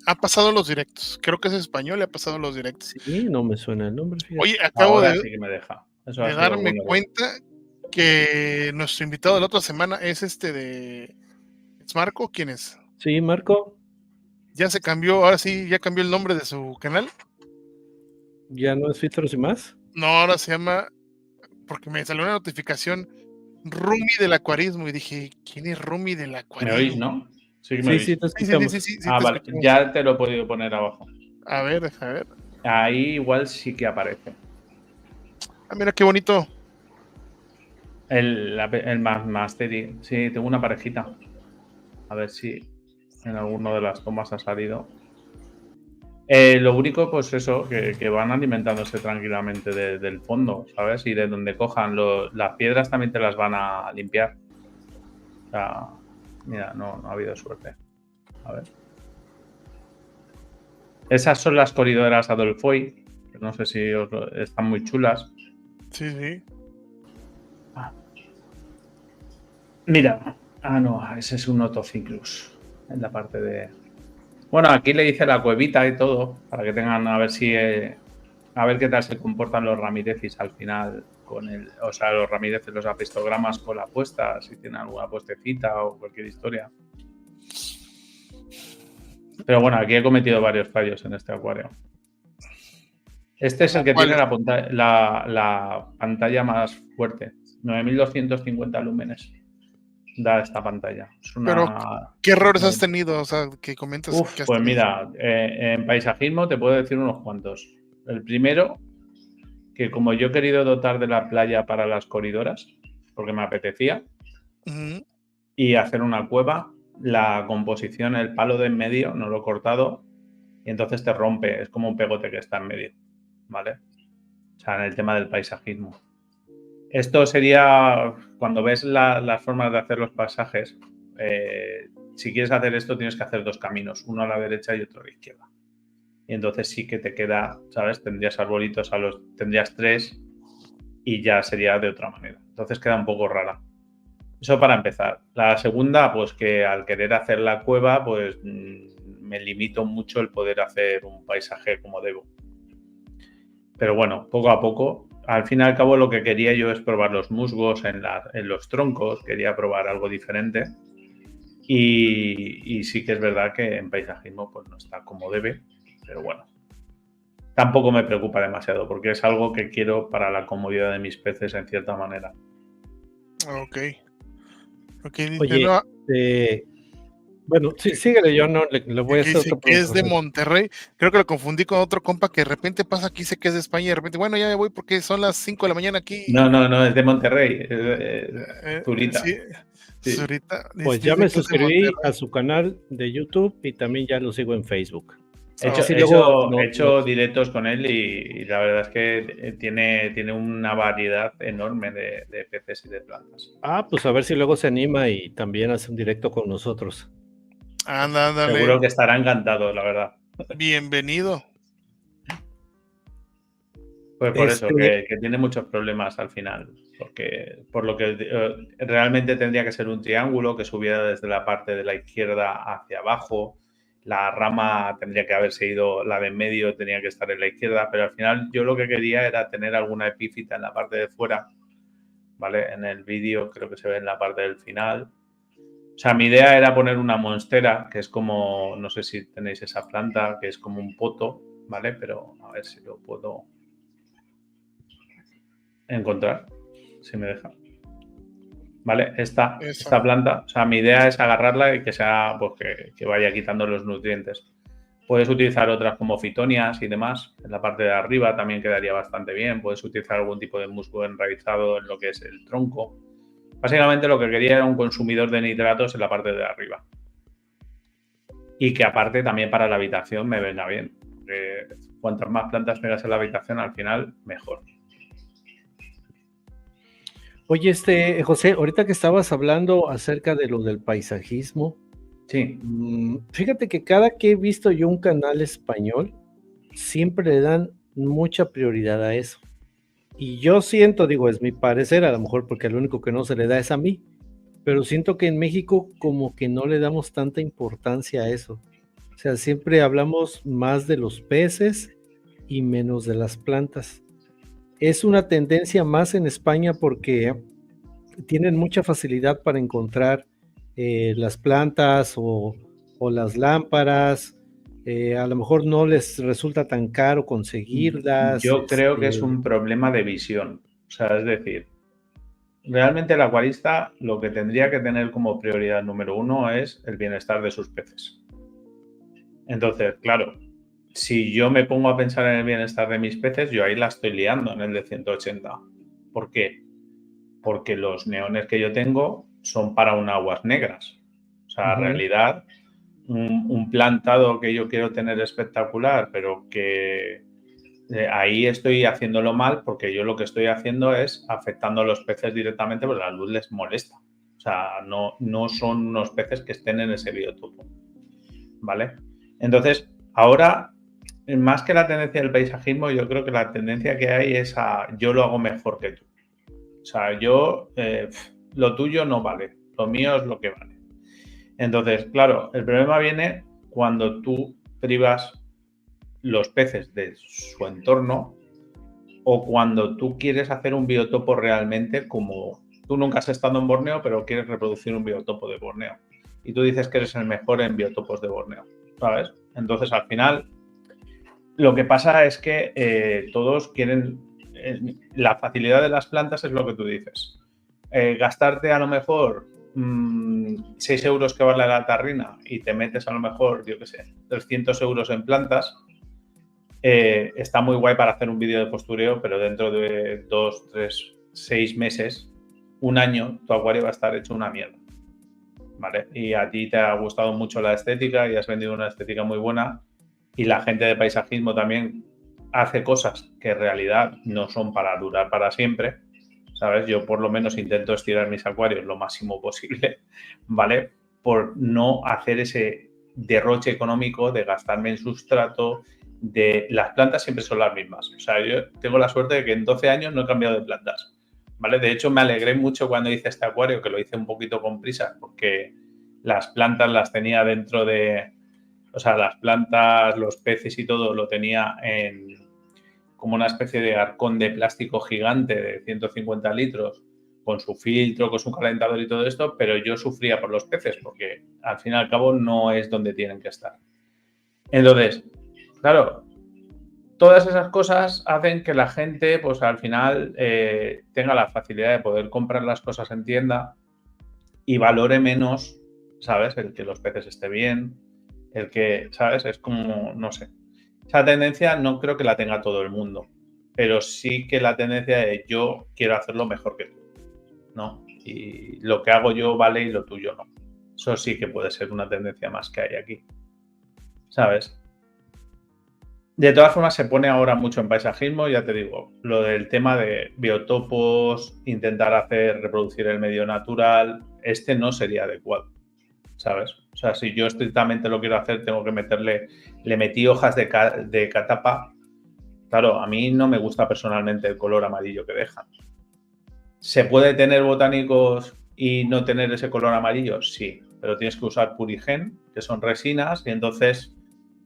C: Ha pasado los directos, creo que es español y ha pasado los directos.
A: Sí, no me suena el nombre.
C: Fíjate. Oye, acabo de
B: sí que me deja.
C: de darme cuenta que nuestro invitado de la otra semana es ¿Es Marco? ¿Quién es?
A: Sí, Marco.
C: Ya se cambió, ahora sí, ya cambió el nombre de su canal.
A: ¿Ya no es Filtros y Más?
C: No, ahora se llama, porque me salió una notificación, Rumi del Acuarismo, y dije, ¿quién es Rumi del Acuarismo?
B: ¿Me oís, no?
A: Sí, te escuchamos.
C: Sí,
B: vale, ya te lo he podido poner abajo.
C: A ver, deja ver.
B: Ahí igual sí que aparece.
C: Mira qué bonito.
B: El Mastery. Sí, tengo una parejita. A ver si en alguna de las tomas ha salido. Lo único, pues eso, que van alimentándose tranquilamente del fondo, ¿sabes? Y de donde cojan las piedras también te las van a limpiar. O sea, mira, no ha habido suerte. A ver. Esas son las coridoras Adolphoi, que no sé si están muy chulas.
C: Sí.
B: Mira. No, ese es un Otociclus. En la parte de... Bueno, aquí le hice la cuevita y todo, para que tengan a ver qué tal se comportan los ramidecis al final con los ramidecis, los apistogramas con la puesta, si tienen alguna puestecita o cualquier historia. Pero bueno, aquí he cometido varios fallos en este acuario. Este es el que tiene la pantalla más fuerte, 9250 lúmenes. da esta pantalla. Es una...
C: Pero, ¿qué errores has tenido? O sea, que comentas que has
B: pues
C: tenido.
B: mira, en paisajismo te puedo decir unos cuantos. El primero, que como yo he querido dotar de la playa para las corridoras, porque me apetecía, y hacer una cueva, la composición, el palo de en medio, no lo he cortado, y entonces te rompe, es como un pegote que está en medio, ¿vale? O sea, en el tema del paisajismo. Esto sería, cuando ves las formas de hacer los pasajes, si quieres hacer esto tienes que hacer dos caminos, uno a la derecha y otro a la izquierda. Y entonces sí que te queda, ¿sabes? Tendrías arbolitos, tendrías 3 y ya sería de otra manera. Entonces queda un poco rara. Eso para empezar. La segunda, pues que al querer hacer la cueva, pues me limito mucho el poder hacer un paisaje como debo. Pero bueno, poco a poco. Al fin y al cabo lo que quería yo es probar los musgos en los troncos, quería probar algo diferente. Y sí que es verdad que en paisajismo pues no está como debe, pero bueno. Tampoco me preocupa demasiado porque es algo que quiero para la comodidad de mis peces en cierta manera.
C: Ok.
A: Oye, bueno, sí, síguele, yo no le voy a hacer otra
C: pregunta. Es de Monterrey. Creo que lo confundí con otro compa que de repente pasa aquí, sé que es de España y de repente, bueno, ya me voy porque son las 5 de la mañana aquí.
B: No, es de Monterrey. Zurita.
C: Sí. Zurita.
A: Pues ya me suscribí a su canal de YouTube y también ya lo sigo en Facebook.
B: He hecho directos con él y la verdad es que tiene una variedad enorme de peces y de plantas.
A: Pues a ver si luego se anima y también hace un directo con nosotros.
C: Ándale.
B: Seguro que estará encantado, la verdad.
C: Bienvenido.
B: Pues por eso, que tiene muchos problemas al final, porque por lo que realmente tendría que ser un triángulo que subiera desde la parte de la izquierda hacia abajo. La rama tendría que haberse ido, la de en medio tenía que estar en la izquierda, pero al final yo lo que quería era tener alguna epífita en la parte de fuera, ¿vale? En el vídeo creo que se ve en la parte del final. O sea, mi idea era poner una monstera, que es como, no sé si tenéis esa planta, que es como un poto, ¿vale? Pero a ver si lo puedo encontrar, si me deja. ¿Vale? Esta planta, o sea, mi idea es agarrarla y que sea, pues que vaya quitando los nutrientes. Puedes utilizar otras como fitonias y demás. En la parte de arriba también quedaría bastante bien. Puedes utilizar algún tipo de musgo enraizado en lo que es el tronco. Básicamente lo que quería era un consumidor de nitratos en la parte de arriba. Y que aparte también para la habitación me venga bien. Cuantas más plantas tengas en la habitación, al final, mejor.
A: Oye, José, ahorita que estabas hablando acerca de lo del paisajismo,
B: sí.
A: Fíjate que cada que he visto yo un canal español, siempre le dan mucha prioridad a eso. Y yo siento, digo, es mi parecer, a lo mejor porque lo único que no se le da es a mí, pero siento que en México como que no le damos tanta importancia a eso. O sea, siempre hablamos más de los peces y menos de las plantas. Es una tendencia más en España porque tienen mucha facilidad para encontrar las plantas o las lámparas. A lo mejor no les resulta tan caro conseguirlas.
B: Yo creo que es un problema de visión. O sea, es decir, realmente el acuarista lo que tendría que tener como prioridad número 1 es el bienestar de sus peces. Entonces, claro, si yo me pongo a pensar en el bienestar de mis peces, yo ahí la estoy liando en el de 180. ¿Por qué? Porque los neones que yo tengo son para un aguas negras. O sea, en realidad, un plantado que yo quiero tener espectacular, pero que ahí estoy haciéndolo mal porque yo lo que estoy haciendo es afectando a los peces directamente porque la luz les molesta. O sea, no son unos peces que estén en ese biotopo. ¿Vale? Entonces, ahora, más que la tendencia del paisajismo, yo creo que la tendencia que hay es a yo lo hago mejor que tú. O sea, yo, lo tuyo no vale, lo mío es lo que vale. Entonces, claro, el problema viene cuando tú privas los peces de su entorno o cuando tú quieres hacer un biotopo realmente como tú nunca has estado en Borneo, pero quieres reproducir un biotopo de Borneo. Y tú dices que eres el mejor en biotopos de Borneo, ¿sabes? Entonces, al final, lo que pasa es que todos quieren... la facilidad de las plantas es lo que tú dices. Gastarte a lo mejor 6 euros que vale la tarrina y te metes a lo mejor, yo qué sé, 300 euros en plantas, está muy guay para hacer un vídeo de postureo, pero dentro de 2, 3, 6 meses, un año, tu acuario va a estar hecho una mierda, ¿vale? Y a ti te ha gustado mucho la estética y has vendido una estética muy buena, y la gente de paisajismo también hace cosas que en realidad no son para durar para siempre, ¿sabes? Yo por lo menos intento estirar mis acuarios lo máximo posible, ¿vale? Por no hacer ese derroche económico de gastarme en sustrato. Las plantas siempre son las mismas. O sea, yo tengo la suerte de que en 12 años no he cambiado de plantas, ¿vale? De hecho, me alegré mucho cuando hice este acuario, que lo hice un poquito con prisa, porque las plantas las tenía dentro de... O sea, las plantas, los peces y todo lo tenía en como una especie de arcón de plástico gigante de 150 litros, con su filtro, con su calentador y todo esto, pero yo sufría por los peces, porque al fin y al cabo no es donde tienen que estar. Entonces, claro, todas esas cosas hacen que la gente, pues al final, tenga la facilidad de poder comprar las cosas en tienda y valore menos, ¿sabes? El que los peces estén bien, el que, ¿sabes? Es como, no sé. Esa tendencia no creo que la tenga todo el mundo, pero sí que la tendencia de yo quiero hacerlo mejor que tú, ¿no? Y lo que hago yo vale y lo tuyo no. Eso sí que puede ser una tendencia más que hay aquí, ¿sabes? De todas formas, se pone ahora mucho en paisajismo, ya te digo, lo del tema de biotopos, intentar reproducir el medio natural, no sería adecuado, ¿sabes? O sea, si yo estrictamente lo quiero hacer, tengo que le metí hojas de catapa. Claro, a mí no me gusta personalmente el color amarillo que dejan. ¿Se puede tener botánicos y no tener ese color amarillo? Sí, pero tienes que usar Purigen, que son resinas, y entonces,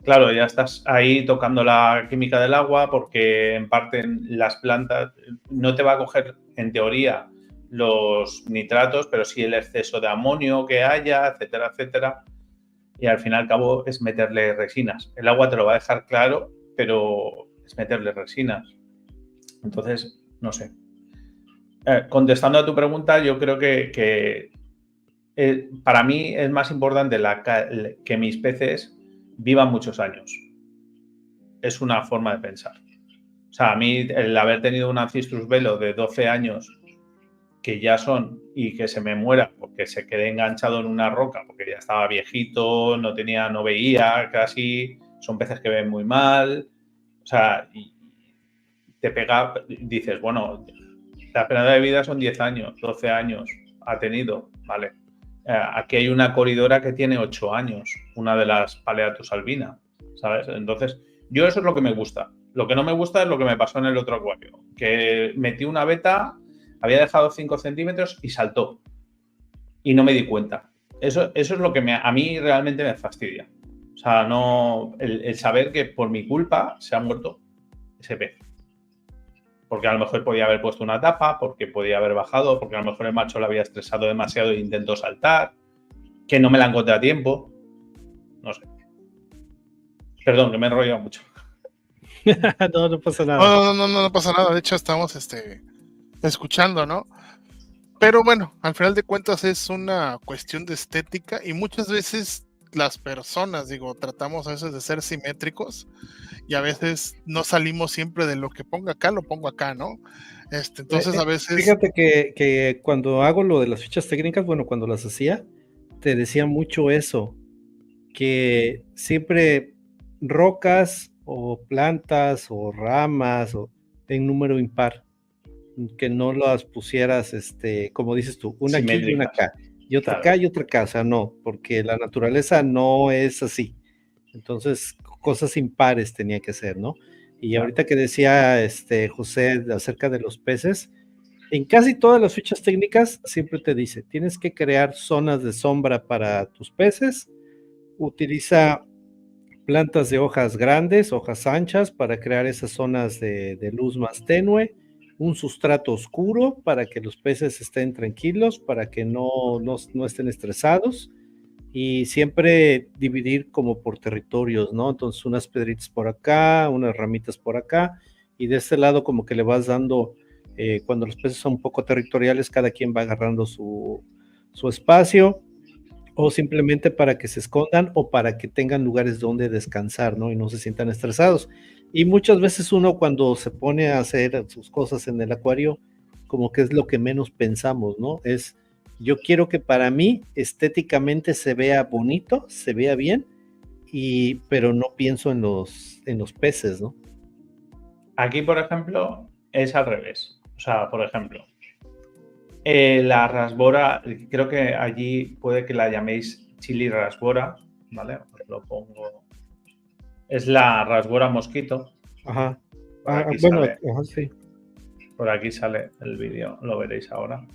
B: claro, ya estás ahí tocando la química del agua, porque en parte las plantas no te va a coger, en teoría, los nitratos, pero sí el exceso de amonio que haya, etcétera, etcétera. Y al fin y al cabo es meterle resinas. El agua te lo va a dejar claro, pero es meterle resinas. Entonces, no sé. Contestando a tu pregunta, yo creo que para mí es más importante que mis peces vivan muchos años. Es una forma de pensar. O sea, a mí el haber tenido un Ancistrus velo de 12 años que ya son y que se me muera porque se quedé enganchado en una roca porque ya estaba viejito, no veía casi, son peces que ven muy mal, o sea, y te pega, dices, bueno, la esperanza de vida son 10 años, 12 años, ha tenido, ¿vale? Aquí hay una coridora que tiene 8 años, una de las Paleatus albina, ¿sabes? Entonces, yo eso es lo que me gusta. Lo que no me gusta es lo que me pasó en el otro acuario, que metí una beta, había dejado 5 centímetros y saltó. Y no me di cuenta. Eso es lo que a mí realmente me fastidia. O sea, no el saber que por mi culpa se ha muerto ese pez. Porque a lo mejor podía haber puesto una tapa, porque podía haber bajado, porque a lo mejor el macho lo había estresado demasiado e intentó saltar, que no me la encontré a tiempo. No sé. Perdón, que me he enrollado mucho.
A: No pasa nada.
C: No pasa nada. De hecho, estamos escuchando, ¿no? Pero bueno, al final de cuentas es una cuestión de estética y muchas veces las personas, tratamos a veces de ser simétricos y a veces no salimos siempre de lo que ponga acá, lo pongo acá, ¿no? Entonces a veces...
A: Fíjate que cuando hago lo de las fichas técnicas, bueno, cuando las hacía, te decía mucho eso, que siempre rocas o plantas o ramas o en número impar, que no las pusieras, como dices tú, una aquí y una acá, y otra acá y otra acá, o sea, no, porque la naturaleza no es así. Entonces, cosas impares tenía que ser, ¿no? Y ahorita que decía José acerca de los peces, en casi todas las fichas técnicas siempre te dice, tienes que crear zonas de sombra para tus peces, utiliza plantas de hojas grandes, hojas anchas, para crear esas zonas de luz más tenue, un sustrato oscuro para que los peces estén tranquilos, para que no estén estresados, y siempre dividir como por territorios, ¿no? Entonces unas pedritas por acá, unas ramitas por acá, y de este lado como que le vas dando, cuando los peces son un poco territoriales, cada quien va agarrando su su espacio, o simplemente para que se escondan o para que tengan lugares donde descansar, ¿no? Y no se sientan estresados. Y muchas veces uno cuando se pone a hacer sus cosas en el acuario, como que es lo que menos pensamos, ¿no? Es, yo quiero que para mí estéticamente se vea bonito, se vea bien, pero no pienso en los peces, ¿no?
B: Aquí, por ejemplo, es al revés. O sea, por ejemplo, la rasbora, creo que allí puede que la llaméis chili rasbora, ¿vale? Os lo pongo. Es la rasbora mosquito.
A: Ajá.
B: Por aquí
A: Bueno,
B: sale,
A: ajá, sí.
B: por aquí sale el vídeo, lo veréis ahora.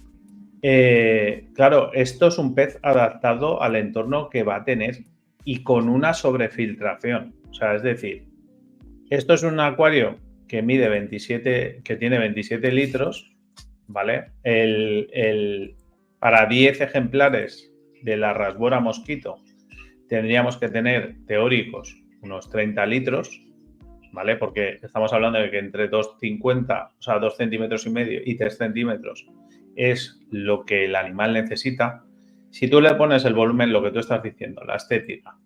B: Claro, esto es un pez adaptado al entorno que va a tener y con una sobrefiltración. O sea, es decir, esto es un acuario que mide 27, que tiene 27 litros, ¿vale? Para 10 ejemplares de la rasbora mosquito tendríamos que tener teóricos unos 30 litros, ¿vale? Porque estamos hablando de que entre 2,50, o sea, 2,5 centímetros y 3 centímetros es lo que el animal necesita. Si tú le pones el volumen, lo que tú estás diciendo, la estética,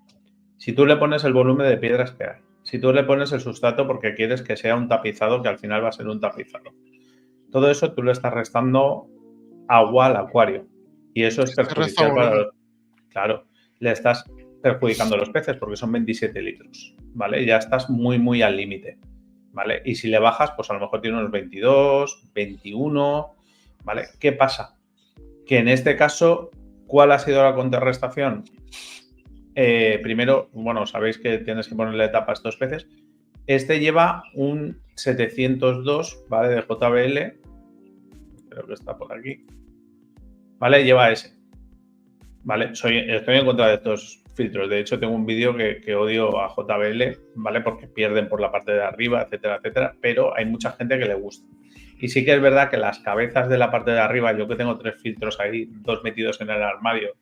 B: si tú le pones el volumen de piedras que hay, si tú le pones el sustrato porque quieres que sea un tapizado, que al final va a ser un tapizado, todo eso tú le estás restando agua al acuario y eso es perjudicial para los... Claro, le estás perjudicando a los peces porque son 27 litros, ¿vale? Ya estás muy, muy al límite, ¿vale? Y si le bajas, pues a lo mejor tiene unos 22, 21, ¿vale? ¿Qué pasa? Que en este caso, ¿cuál ha sido la contrarrestación? Primero, bueno, sabéis que tienes que ponerle tapa a estos peces. Este lleva un 702, ¿vale? De JBL. Creo que está por aquí. ¿Vale? Lleva ese. ¿Vale? Estoy en contra de estos filtros. De hecho, tengo un vídeo que odio a JBL, ¿vale? Porque pierden por la parte de arriba, etcétera, etcétera. Pero hay mucha gente que le gusta. Y sí que es verdad que las cabezas de la parte de arriba, yo que tengo 3 filtros ahí, 2 metidos en el armario,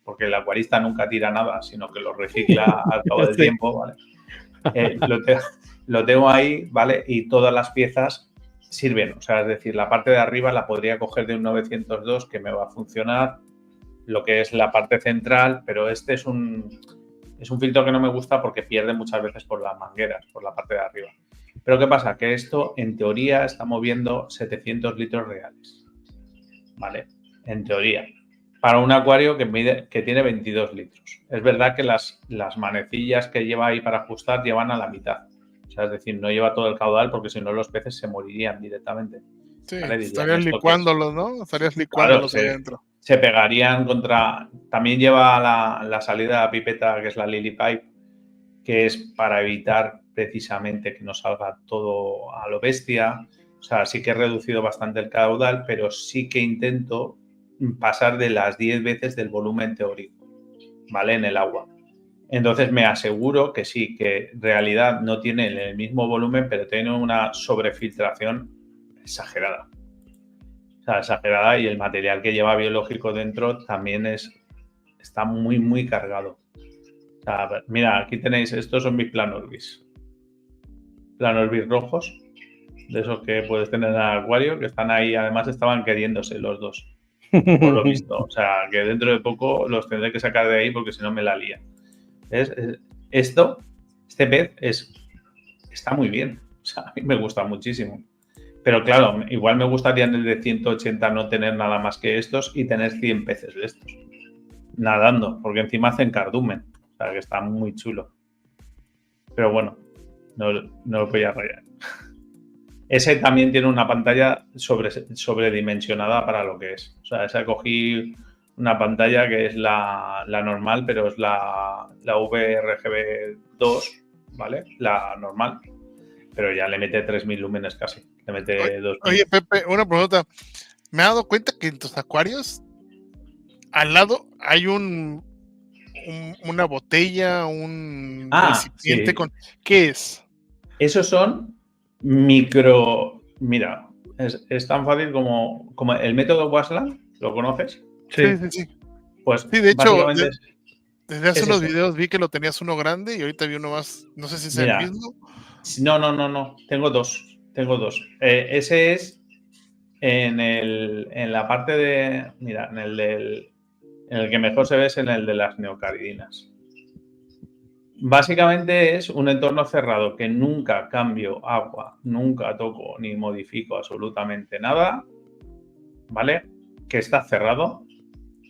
B: porque el acuarista nunca tira nada, sino que lo recicla al cabo del tiempo, ¿vale? Lo tengo ahí, ¿vale? Y todas las piezas sirven. O sea, es decir, la parte de arriba la podría coger de un 902 que me va a funcionar, lo que es la parte central, pero este es un filtro que no me gusta porque pierde muchas veces por las mangueras, por la parte de arriba. Pero ¿qué pasa? Que esto, en teoría, está moviendo 700 litros reales, ¿vale? En teoría. Para un acuario que tiene 22 litros. Es verdad que las manecillas que lleva ahí para ajustar llevan a la mitad. O sea, es decir, no lleva todo el caudal porque si no los peces se morirían directamente.
C: Sí,
B: ¿vale?
C: estarías licuándolos, ¿no? Estarías licuándolos ahí adentro.
B: Se pegarían contra... También lleva la salida de la pipeta, que es la Lily Pipe, que es para evitar precisamente que no salga todo a lo bestia. O sea, sí que he reducido bastante el caudal, pero sí que intento pasar de las 10 veces del volumen teórico, ¿vale? En el agua. Entonces me aseguro que sí, que en realidad no tiene el mismo volumen, pero tiene una sobrefiltración exagerada. O sea, exagerada, y el material que lleva biológico dentro también está muy, muy cargado. O sea, mira, aquí tenéis, estos son mis Planorbis. Planorbis rojos, de esos que puedes tener en el acuario, que están ahí, además estaban queriéndose los dos, por lo visto. O sea, que dentro de poco los tendré que sacar de ahí porque si no me la lía. Este pez está muy bien. O sea, a mí me gusta muchísimo. Pero claro, igual me gustaría en el de 180 no tener nada más que estos y tener 100 peces de estos nadando, porque encima hacen cardumen. O sea, que está muy chulo. Pero bueno, no lo voy a rayar. Ese también tiene una pantalla sobredimensionada para lo que es. O sea, esa cogí una pantalla que es la normal, pero es la VRGB 2, ¿vale? La normal. Pero ya le mete 3.000 lúmenes casi. Le mete 2.000.
C: Oye, Pepe, una pregunta. Me he dado cuenta que en tus acuarios, al lado hay una botella, un recipiente
B: sí.
C: con... ¿Qué es?
B: Esos son micro... Mira, es tan fácil como el método Wasland. ¿Lo conoces?
C: Sí.
B: Pues
C: sí, de hecho,
B: básicamente
C: desde hace unos videos vi que lo tenías uno grande y ahorita vi uno más. No sé si es el mismo.
B: No. Tengo dos. Ese es en la parte de... Mira, en el del En el que mejor se ve es en el de las neocaridinas. Básicamente es un entorno cerrado que nunca cambio agua, nunca toco ni modifico absolutamente nada, ¿vale? Que está cerrado,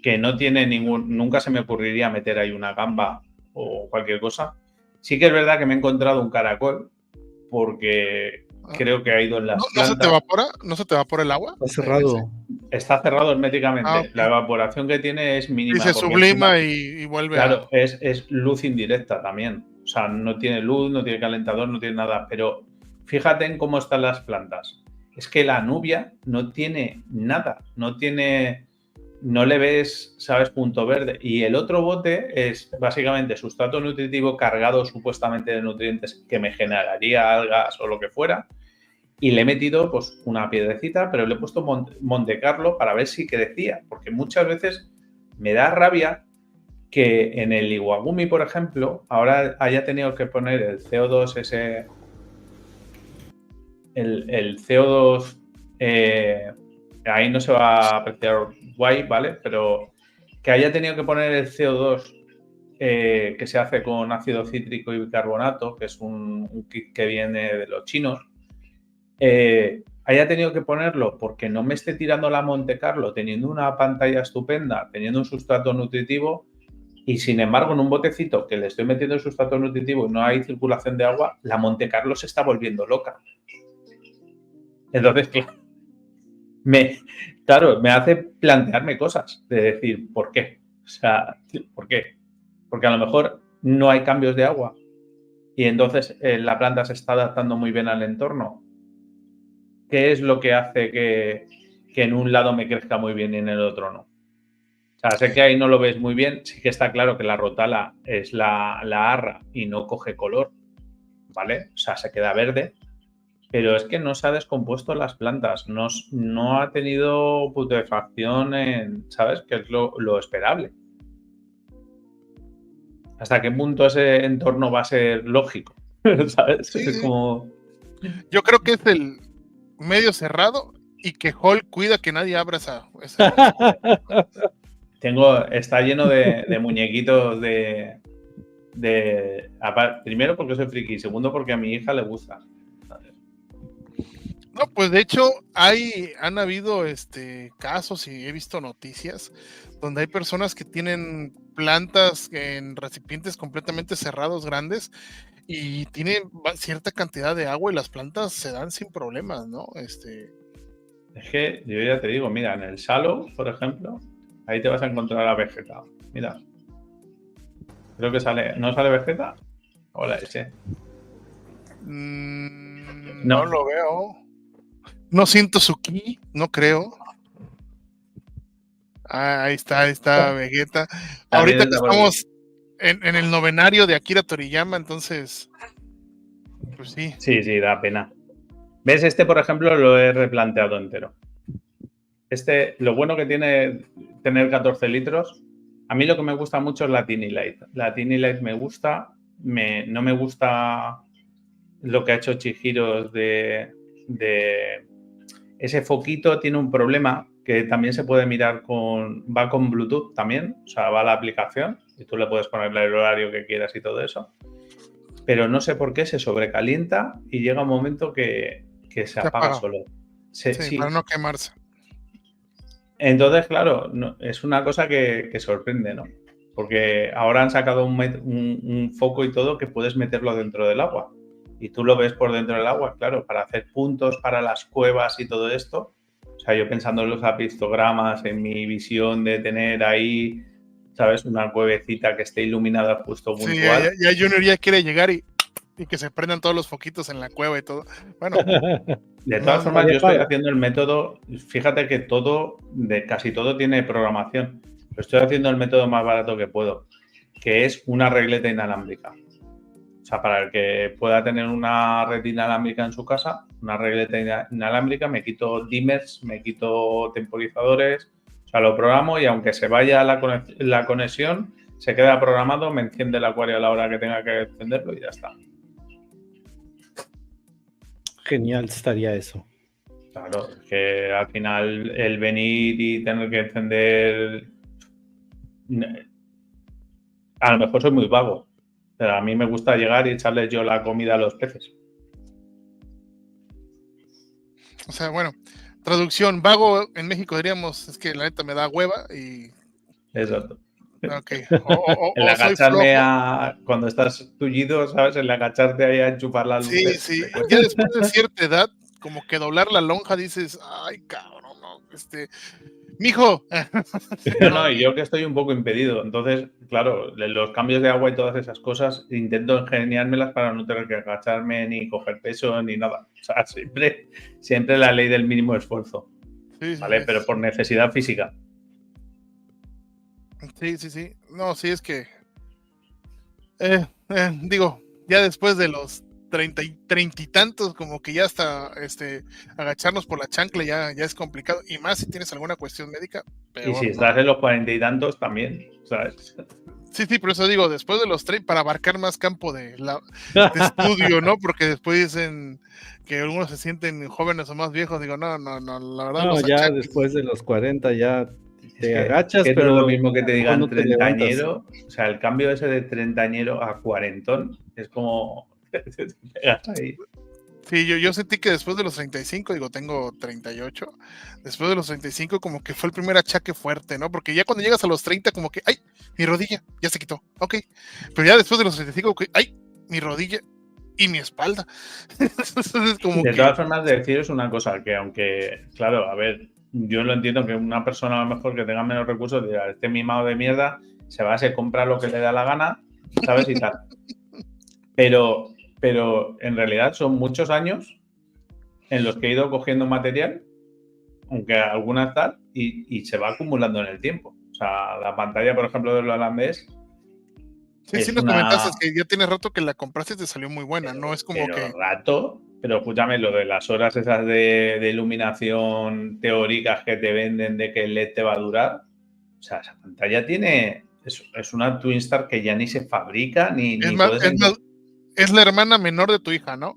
B: que no tiene nunca se me ocurriría meter ahí una gamba o cualquier cosa. Sí que es verdad que me he encontrado un caracol porque creo que ha ido en las plantas.
C: ¿No se te evapora el agua?
A: Está cerrado.
B: Está cerrado herméticamente.
C: Okay.
B: La evaporación que tiene es mínima.
C: Y se sublima y vuelve
B: claro, es luz indirecta también. O sea, no tiene luz, no tiene calentador, no tiene nada. Pero fíjate en cómo están las plantas. Es que la nubia no tiene nada. No le ves, ¿sabes? Punto verde. Y el otro bote es básicamente sustrato nutritivo cargado supuestamente de nutrientes que me generaría algas o lo que fuera. Y le he metido pues una piedrecita, pero le he puesto Monte Carlo para ver si crecía. Porque muchas veces me da rabia que en el Iwagumi, por ejemplo, ahora haya tenido que poner el CO2 ese... El CO2... ahí no se va a apreciar guay, ¿vale? Pero que haya tenido que poner el CO2 que se hace con ácido cítrico y bicarbonato, que es un kit que viene de los chinos, haya tenido que ponerlo porque no me esté tirando la Monte Carlo teniendo una pantalla estupenda, teniendo un sustrato nutritivo y sin embargo en un botecito que le estoy metiendo el sustrato nutritivo y no hay circulación de agua, la Monte Carlo se está volviendo loca. Entonces, claro, me hace plantearme cosas de decir, ¿por qué? O sea, ¿por qué? Porque a lo mejor no hay cambios de agua y entonces la planta se está adaptando muy bien al entorno. ¿Qué es lo que hace que en un lado me crezca muy bien y en el otro no? O sea, sé que ahí no lo ves muy bien, sí que está claro que la rotala es la arra y no coge color, ¿vale? O sea, se queda verde. Pero es que no se ha descompuesto las plantas, no ha tenido putrefacción, ¿sabes? Que es lo esperable. ¿Hasta qué punto ese entorno va a ser lógico? ¿Sabes?
C: Sí.
B: Es como...
C: Yo creo que es el medio cerrado y que Hall cuida que nadie abra esa...
B: Está lleno de muñequitos primero porque soy friki, segundo porque a mi hija le gusta.
C: No, pues de hecho han habido casos y he visto noticias donde hay personas que tienen plantas en recipientes completamente cerrados, grandes, y tienen cierta cantidad de agua y las plantas se dan sin problemas, ¿no? Es
B: que yo ya te digo, mira, en el Shallow, por ejemplo, ahí te vas a encontrar a Vegeta. Mira. Creo que sale. ¿No sale Vegeta? Hola, ese.
C: No lo veo. No siento su ki, no creo. Ahí está Vegeta. Ahorita que estamos en el novenario de Akira Toriyama, entonces, pues sí.
B: Sí, da pena. ¿Ves? Por ejemplo, lo he replanteado entero. Lo bueno que tiene tener 14 litros, a mí lo que me gusta mucho es la Tiny Light. La Tiny Light me gusta, no me gusta lo que ha hecho Chihiro de ese foquito. Tiene un problema que también se puede mirar va con Bluetooth también, o sea, va a la aplicación y tú le puedes poner el horario que quieras y todo eso, pero no sé por qué se sobrecalienta y llega un momento que se apaga solo.
C: Sí, para no quemarse.
B: Entonces, claro, es una cosa que sorprende, ¿no? Porque ahora han sacado un foco y todo que puedes meterlo dentro del agua. Y tú lo ves por dentro del agua, claro, para hacer puntos para las cuevas y todo esto. O sea, yo pensando en los apistogramas, en mi visión de tener ahí, ¿sabes? Una cuevecita que esté iluminada justo puntual.
C: Sí, ya Junior ya quiere llegar y que se prendan todos los foquitos en la cueva y todo. Bueno.
B: De todas formas, yo estoy haciendo el método, fíjate que casi todo tiene programación. Pero estoy haciendo el método más barato que puedo, que es una regleta inalámbrica. O sea, para el que pueda tener una red inalámbrica en su casa, una regleta inalámbrica, me quito dimmers, me quito temporizadores, o sea, lo programo y aunque se vaya la conexión, se queda programado, me enciende el acuario a la hora que tenga que encenderlo y ya está.
A: Genial estaría eso.
B: Claro, que al final el venir y tener que encender a lo mejor soy muy vago, pero a mí me gusta llegar y echarles yo la comida a los peces.
C: O sea, bueno, traducción, vago en México diríamos, es que la neta me da hueva y...
B: Exacto.
C: Okay.
B: El agacharme cuando estás tullido, ¿sabes? El agacharte ahí a enchufar las luces.
C: Sí. Ya después de cierta edad, como que doblar la lonja dices, ay, cabrón, no, mijo.
B: No, y yo que estoy un poco impedido. Entonces, claro, los cambios de agua y todas esas cosas, intento ingeniármelas para no tener que agacharme, ni coger peso, ni nada. O sea, siempre la ley del mínimo esfuerzo. ¿Vale? Pero por necesidad física.
C: Sí. No, sí, es que digo, ya después de los 30 y tantos, como que ya hasta agacharnos por la chancla ya es complicado, y más si tienes alguna cuestión médica. Peor,
B: y si
C: ¿no?
B: estás en los 40 y tantos también, ¿sabes?
C: Sí, por eso digo, después de los 30, para abarcar más campo de estudio, ¿no? Porque después dicen que algunos se sienten jóvenes o más viejos, digo, no, la verdad.
A: No, ya después de los 40 ya te agachas,
B: pero
A: no
B: es lo mismo que te digan
A: no
B: treintañero, o sea, el cambio ese de treintañero a cuarentón es como te pegas ahí.
C: Sí, yo sentí que después de los 35, digo, tengo 38, después de los 35 como que fue el primer achaque fuerte, ¿no? Porque ya cuando llegas a los 30 como que, ay, mi rodilla, ya se quitó, ok, pero ya después de los 35, ay, mi rodilla y mi espalda. Entonces, como
B: de todas formas, deciros una cosa, que aunque, claro, a ver, yo lo entiendo que una persona a lo mejor que tenga menos recursos dirá, este mimado de mierda, se va a comprar lo que le da la gana, ¿sabes? Y tal. Pero en realidad son muchos años en los que he ido cogiendo material, aunque algunas tal, y se va acumulando en el tiempo. O sea, la pantalla, por ejemplo, del holandés.
C: Sí, nos comentaste que ya tiene rato que la compraste y te salió muy buena, ¿no? Es como que...
B: rato, pero escúchame, lo de las horas esas de iluminación teóricas que te venden de que el LED te va a durar, o sea, esa pantalla tiene... Es una Twinstar que ya ni se fabrica, ni
C: es la hermana menor de tu hija, ¿no?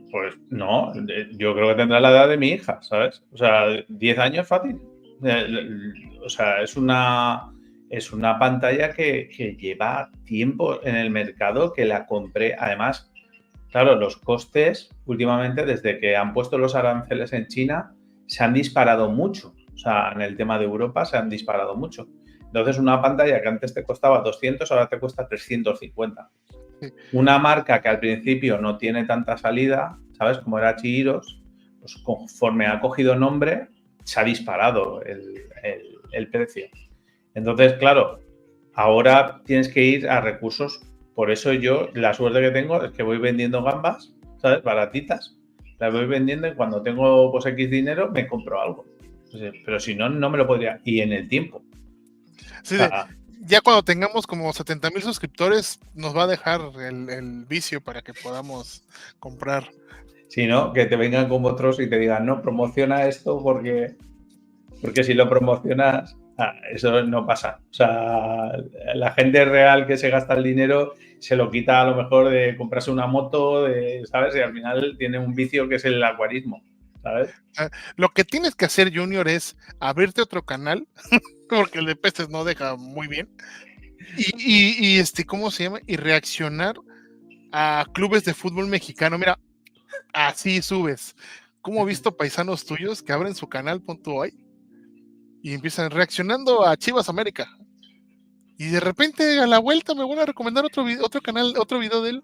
B: Pues no, yo creo que tendrá la edad de mi hija, ¿sabes? O sea, 10 años fácil. O sea, es una pantalla que lleva tiempo en el mercado, que la compré. Además, claro, los costes últimamente, desde que han puesto los aranceles en China, se han disparado mucho. O sea, en el tema de Europa se han disparado mucho. Entonces, una pantalla que antes te costaba 200, ahora te cuesta 350. Una marca que al principio no tiene tanta salida, ¿sabes? Como era Chihiros, pues conforme ha cogido nombre, se ha disparado el precio. Entonces, claro, ahora tienes que ir a recursos. Por eso yo, la suerte que tengo es que voy vendiendo gambas, ¿sabes? Baratitas. Las voy vendiendo y cuando tengo pues X dinero me compro algo. Pero si no, no me lo podría. Y en el tiempo.
C: Sí, ya cuando tengamos como 70,000 suscriptores, nos va a dejar el vicio para que podamos comprar.
B: Si no, que te vengan con otros y te digan, no, promociona esto porque si lo promocionas, eso no pasa. O sea, la gente real que se gasta el dinero se lo quita a lo mejor de comprarse una moto, ¿sabes? Y al final tiene un vicio que es el acuarismo, ¿sabes?
C: Lo que tienes que hacer, Junior, es abrirte otro canal, porque el de peces no deja muy bien, y ¿cómo se llama? Y reaccionar a clubes de fútbol mexicano. Mira, así subes. ¿Cómo he visto paisanos tuyos que abren su canal, punto hoy, y empiezan reaccionando a Chivas América? Y de repente a la vuelta me van a recomendar otro canal, otro video de él.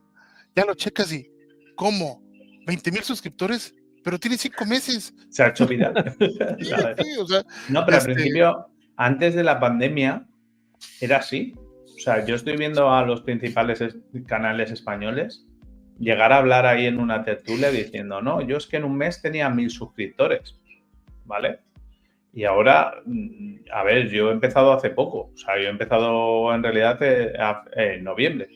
C: Ya lo checas y, ¿cómo? 20,000 suscriptores, pero tiene 5 meses.
B: Se ha hecho viral.
C: Sí, o sea,
B: no, pero al principio, antes de la pandemia, era así. O sea, yo estoy viendo a los principales canales españoles llegar a hablar ahí en una tertulia diciendo, no, yo es que en un mes tenía 1.000 suscriptores, ¿vale? Y ahora, a ver, yo he empezado hace poco, o sea, yo he empezado en realidad en noviembre.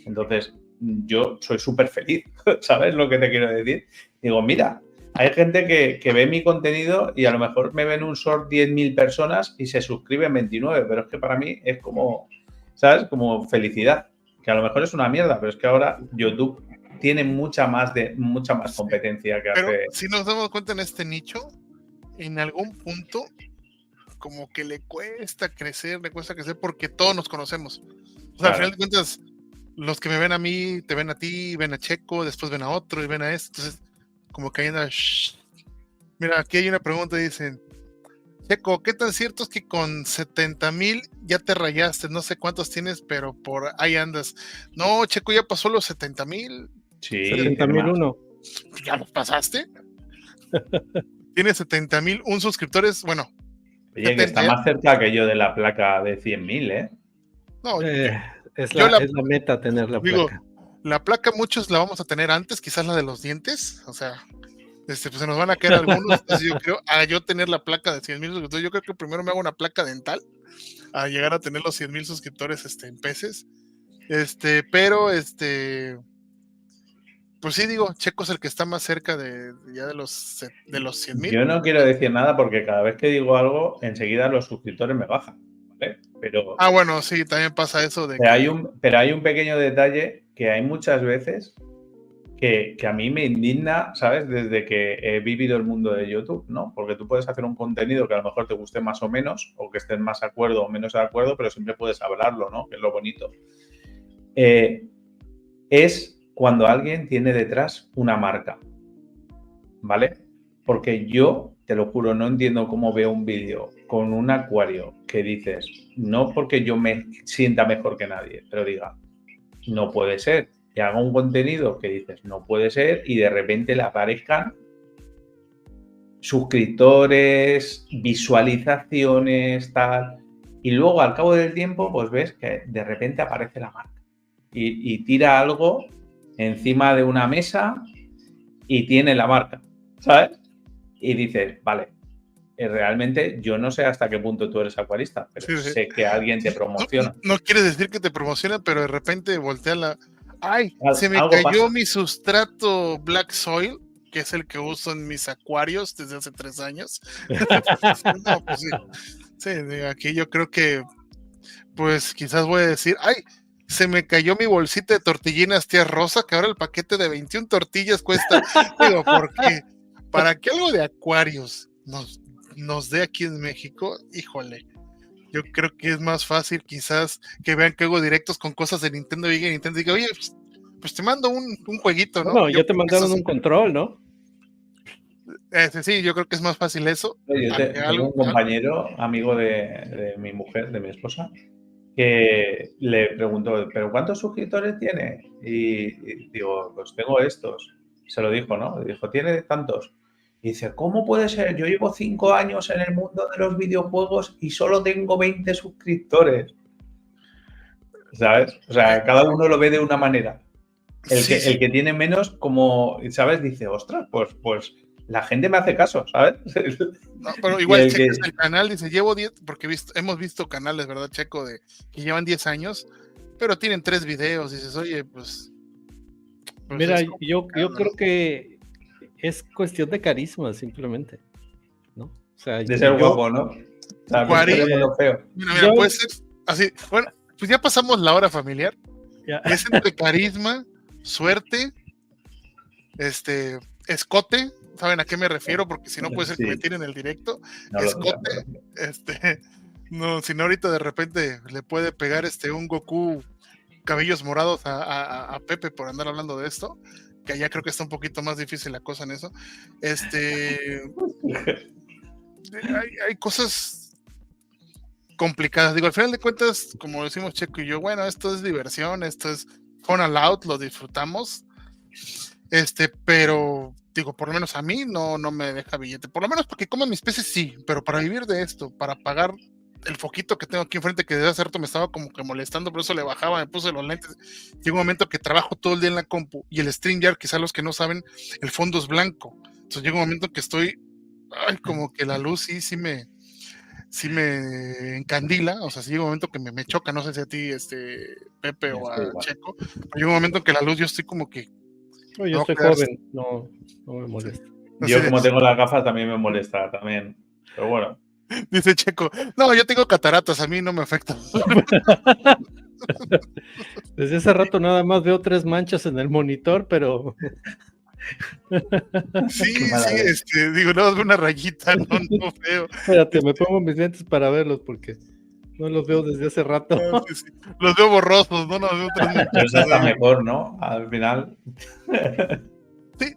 B: Entonces, yo soy súper feliz, ¿sabes lo que te quiero decir? Digo, mira, hay gente que ve mi contenido y a lo mejor me ven un short 10.000 personas y se suscriben 29, pero es que para mí es como, ¿sabes? Como felicidad, que a lo mejor es una mierda, pero es que ahora YouTube tiene mucha más competencia que
C: pero
B: hace.
C: si nos damos cuenta en este nicho, en algún punto como que le cuesta crecer porque todos nos conocemos. O sea, al final de cuentas, los que me ven a mí, te ven a ti, ven a Checo, después ven a otro y ven a esto. Entonces, como que hay una... Mira, aquí hay una pregunta, dicen, Checo, ¿qué tan cierto es que con 70,000 ya te rayaste? No sé cuántos tienes, pero por ahí andas. No, Checo, ya pasó los 70,000.
B: Sí,
A: 70,001.
C: ¿Ya los pasaste? Tiene 70,001 suscriptores. Bueno,
B: oye, que está más cerca que yo de la placa de 100,000, ¿eh?
C: No,
A: es la meta tener la placa.
C: La placa muchos la vamos a tener antes, quizás la de los dientes, o sea, pues se nos van a caer algunos. Entonces yo creo, yo tener la placa de 100,000 suscriptores, yo creo que primero me hago una placa dental a llegar a tener los 100,000 suscriptores en peces. Pero pues sí, digo, Checo es el que está más cerca de los 100,000.
B: Yo no quiero decir nada porque cada vez que digo algo, enseguida los suscriptores me bajan, ¿vale? Pero,
C: bueno, sí, también pasa eso de
B: pero hay un pequeño detalle que hay muchas veces que a mí me indigna, ¿sabes? Desde que he vivido el mundo de YouTube, ¿no? Porque tú puedes hacer un contenido que a lo mejor te guste más o menos, o que estés más de acuerdo o menos de acuerdo, pero siempre puedes hablarlo, ¿no? Que es lo bonito. Es cuando alguien tiene detrás una marca, ¿vale? Porque yo, te lo juro, no entiendo cómo veo un vídeo con un acuario que dices, no porque yo me sienta mejor que nadie, pero diga, no puede ser. Y haga un contenido que dices, no puede ser, y de repente le aparezcan suscriptores, visualizaciones, tal. Y luego, al cabo del tiempo, pues ves que de repente aparece la marca y tira algo encima de una mesa y tiene la marca, ¿sabes? Y dices, vale, realmente yo no sé hasta qué punto tú eres acuarista, pero sí. Sé que alguien te promociona.
C: No quieres decir que te promociona, pero de repente voltea la... ¡Ay! Se me cayó mi sustrato Black Soil, que es el que uso en mis acuarios desde hace 3 años. No, pues sí. Sí, aquí yo creo que, pues quizás voy a decir, ¡ay! Se me cayó mi bolsita de tortillinas tía Rosa, que ahora el paquete de 21 tortillas cuesta. Digo, porque para que algo de acuarios nos dé aquí en México, híjole, yo creo que es más fácil quizás que vean que hago directos con cosas de Nintendo y Nintendo diga, oye, pues te mando un jueguito, ¿no?
A: No, ya te mandaron un control, ¿no?
C: Sí, yo creo que es más fácil eso.
B: Yo tengo un compañero, amigo de mi mujer, de mi esposa, que le preguntó, ¿pero cuántos suscriptores tiene? Y digo, pues tengo estos. Se lo dijo, ¿no? Le dijo, tiene tantos. Y dice, ¿cómo puede ser? Yo llevo 5 años en el mundo de los videojuegos y solo tengo 20 suscriptores. ¿Sabes? O sea, cada uno lo ve de una manera. El que tiene menos, como, ¿sabes? Dice, ostras, pues la gente me hace caso, ¿sabes?
C: No, pero igual cheques el canal, dice, llevo 10, porque hemos visto canales, ¿verdad, Checo? Que llevan 10 años, pero tienen 3 videos. Dices, oye, pues
A: mira, yo creo que es cuestión de carisma, simplemente, ¿no? O sea,
B: de ser guapo, ¿no?
C: Mira, puede ser así. Bueno, pues ya pasamos la hora familiar. Ya. Es entre carisma, suerte, escote. ¿Saben a qué me refiero? Porque si no puede ser que me tiren el directo. No, escote, no, si no ahorita de repente le puede pegar un Goku cabellos morados a Pepe por andar hablando de esto, que allá creo que está un poquito más difícil la cosa en eso. Hay cosas complicadas. Digo, al final de cuentas, como decimos Checo y yo, bueno, esto es diversión, esto es fun and loud, lo disfrutamos. Pero digo, por lo menos a mí no me deja billete. Por lo menos porque como mis peces sí, pero para vivir de esto, para pagar el foquito que tengo aquí enfrente, que desde hace rato me estaba como que molestando, por eso le bajaba, me puse los lentes. Llega un momento que trabajo todo el día en la compu y el StreamYard, quizás los que no saben, el fondo es blanco. Entonces llega un momento que estoy, como que la luz sí me encandila, o sea, sí llega un momento que me choca, no sé si a ti, Pepe o a Checo, pero llega un momento que la luz yo estoy como que
A: no, yo soy joven, no me molesta.
B: Yo como tengo las gafas también me molesta, también, pero bueno.
C: Dice Checo, no, yo tengo cataratas, a mí no me afecta.
A: Desde hace rato nada más veo 3 manchas en el monitor, pero
C: Sí, digo, no, una rayita, no veo.
A: Espérate, me pongo mis lentes para verlos porque no los veo desde hace rato.
C: Sí. Los veo borrosos, ¿no? Los veo
B: Pero eso está mejor, ¿no? Al final.
C: Sí,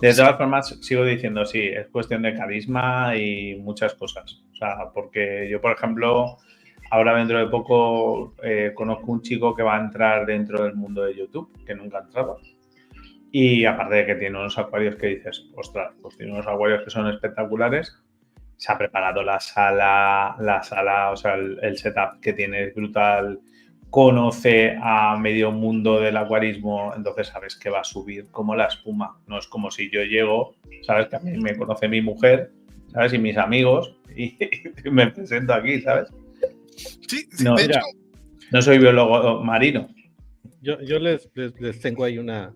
B: de todas formas, sigo diciendo, sí, es cuestión de carisma y muchas cosas. O sea, porque yo, por ejemplo, ahora dentro de poco conozco un chico que va a entrar dentro del mundo de YouTube, que nunca ha entrado. Y aparte de que tiene unos acuarios que dices, ostras, pues tiene unos acuarios que son espectaculares. Se ha preparado la sala, o sea, el setup que tiene es brutal. Conoce a medio mundo del acuarismo, entonces sabes que va a subir como la espuma. No es como si yo llego, sabes que a mí me conoce mi mujer, sabes, y mis amigos, y me presento aquí, ¿sabes?
C: Sí,
B: no,
C: de hecho.
B: No soy biólogo marino.
A: Yo les tengo ahí una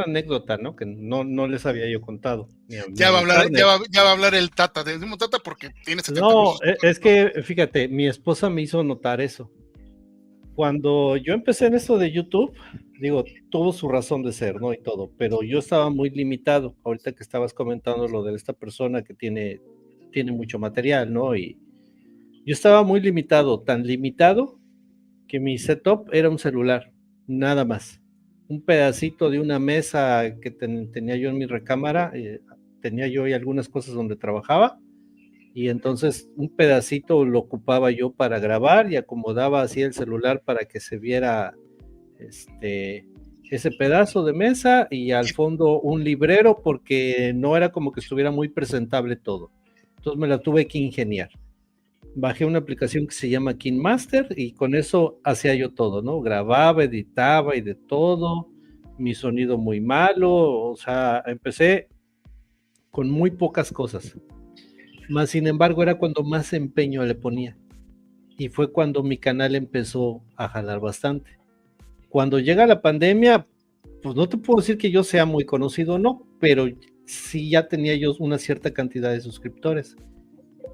A: anécdota, ¿no? Que no les había yo contado.
C: Ya va a hablar el Tata. Decimos Tata porque tiene 70
A: No, es que, fíjate, mi esposa me hizo notar eso. Cuando yo empecé en esto de YouTube, digo, tuvo su razón de ser, ¿no? Y todo, pero yo estaba muy limitado. Ahorita que estabas comentando lo de esta persona que tiene mucho material, ¿no? Y yo estaba muy limitado, tan limitado que mi setup era un celular, nada más. Un pedacito de una mesa que tenía yo en mi recámara, tenía yo ahí algunas cosas donde trabajaba, y entonces un pedacito lo ocupaba yo para grabar y acomodaba así el celular para que se viera ese pedazo de mesa, y al fondo un librero, porque no era como que estuviera muy presentable todo. Entonces me la tuve que ingeniar. Bajé una aplicación que se llama KineMaster y con eso hacía yo todo, ¿no? Grababa, editaba y de todo. Mi sonido muy malo, o sea, empecé con muy pocas cosas. Más sin embargo, era cuando más empeño le ponía. Y fue cuando mi canal empezó a jalar bastante. Cuando llega la pandemia, pues no te puedo decir que yo sea muy conocido, no, pero sí ya tenía yo una cierta cantidad de suscriptores.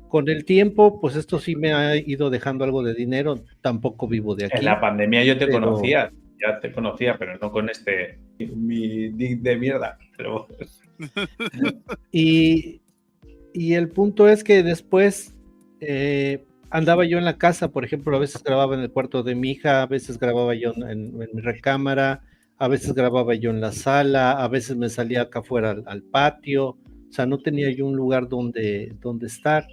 A: Con el tiempo, pues esto sí me ha ido dejando algo de dinero, tampoco vivo de aquí.
B: En la pandemia yo te conocía, ya te conocía, pero no con mi nick de mierda. Pero...
A: y el punto es que después andaba yo en la casa, por ejemplo, a veces grababa en el cuarto de mi hija, a veces grababa yo en mi recámara, a veces grababa yo en la sala, a veces me salía acá afuera al patio, o sea, no tenía yo un lugar donde estar.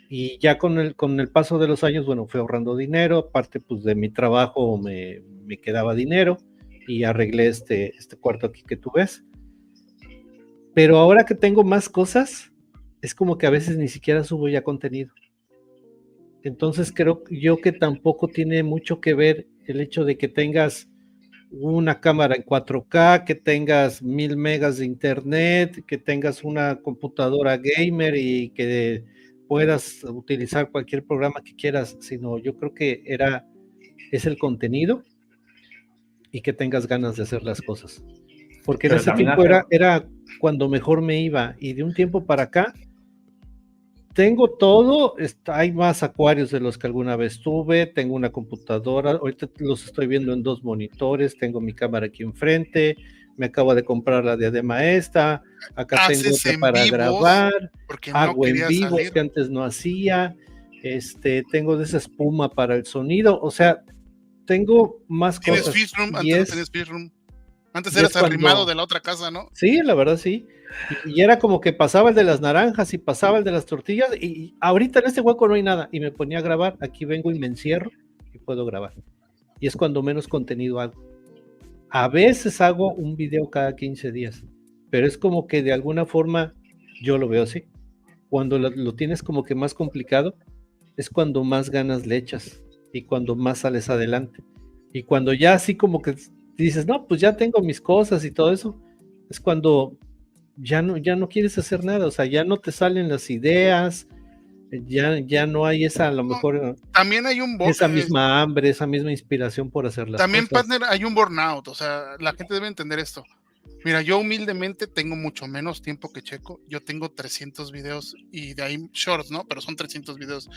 A: Y ya con el paso de los años, bueno, fui ahorrando dinero, aparte pues de mi trabajo me quedaba dinero y arreglé este cuarto aquí que tú ves. Pero ahora que tengo más cosas, es como que a veces ni siquiera subo ya contenido. Entonces creo yo que tampoco tiene mucho que ver el hecho de que tengas una cámara en 4K, que tengas 1000 megas de internet, que tengas una computadora gamer y que puedas utilizar cualquier programa que quieras, sino yo creo que es el contenido y que tengas ganas de hacer las cosas. Porque en ese tiempo era cuando mejor me iba, y de un tiempo para acá tengo todo, hay más acuarios de los que alguna vez tuve, tengo una computadora, ahorita los estoy viendo en 2 monitores, tengo mi cámara aquí enfrente, me acabo de comprar la diadema esta, acá tengo otra para grabar, hago en vivos que antes no hacía, tengo de esa espuma para el sonido, o sea, tengo más cosas.
C: ¿Tienes Fishroom? Antes no tenías Fishroom. Antes eras arrimado de la otra casa, ¿no?
A: Sí, la verdad sí. Y era como que pasaba el de las naranjas y pasaba el de las tortillas, y ahorita en este hueco no hay nada, y me ponía a grabar. Aquí vengo y me encierro y puedo grabar. Y es cuando menos contenido hago. A veces hago un video cada 15 días, pero es como que de alguna forma yo lo veo así. Cuando lo tienes como que más complicado, es cuando más ganas le echas y cuando más sales adelante. Y cuando ya así como que dices, no, pues ya tengo mis cosas y todo eso, es cuando ya no quieres hacer nada, o sea, ya no te salen las ideas, ya no hay esa, a lo mejor,
C: también hay
A: esa misma hambre, esa misma inspiración por hacer las
C: también,
A: cosas.
C: Partner, hay un burnout, o sea, la gente debe entender esto. Mira, yo humildemente tengo mucho menos tiempo que Checo. Yo tengo 300 videos y de ahí shorts, ¿no? Pero son 300 videos.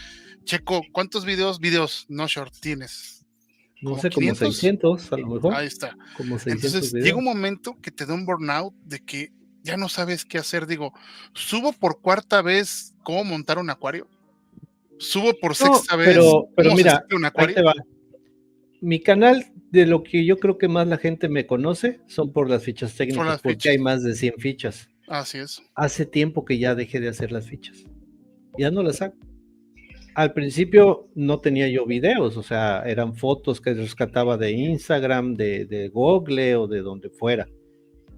C: Checo, ¿cuántos videos, no shorts, tienes?
A: No
C: como
A: sé, como
C: 500.
A: 600 a lo mejor.
C: Ahí está.
A: Como 600
C: Entonces
A: videos.
C: llega un momento que te da un burnout de que ya no sabes qué hacer. Digo, subo por cuarta vez cómo montar un acuario. Subo por
A: No,
C: sexta vez
A: pero
C: cómo se
A: mira,
C: cicla un
A: ahí te
C: acuario.
A: va. Mi canal, de lo que yo creo que más la gente me conoce, son por las fichas
C: Son
A: técnicas,
C: las
A: porque
C: fichas.
A: hay más de 100 fichas.
C: Así es.
A: Hace tiempo que ya dejé de hacer las fichas. Ya no las hago. Al principio no tenía yo videos, o sea, eran fotos que rescataba de Instagram, de Google o de donde fuera.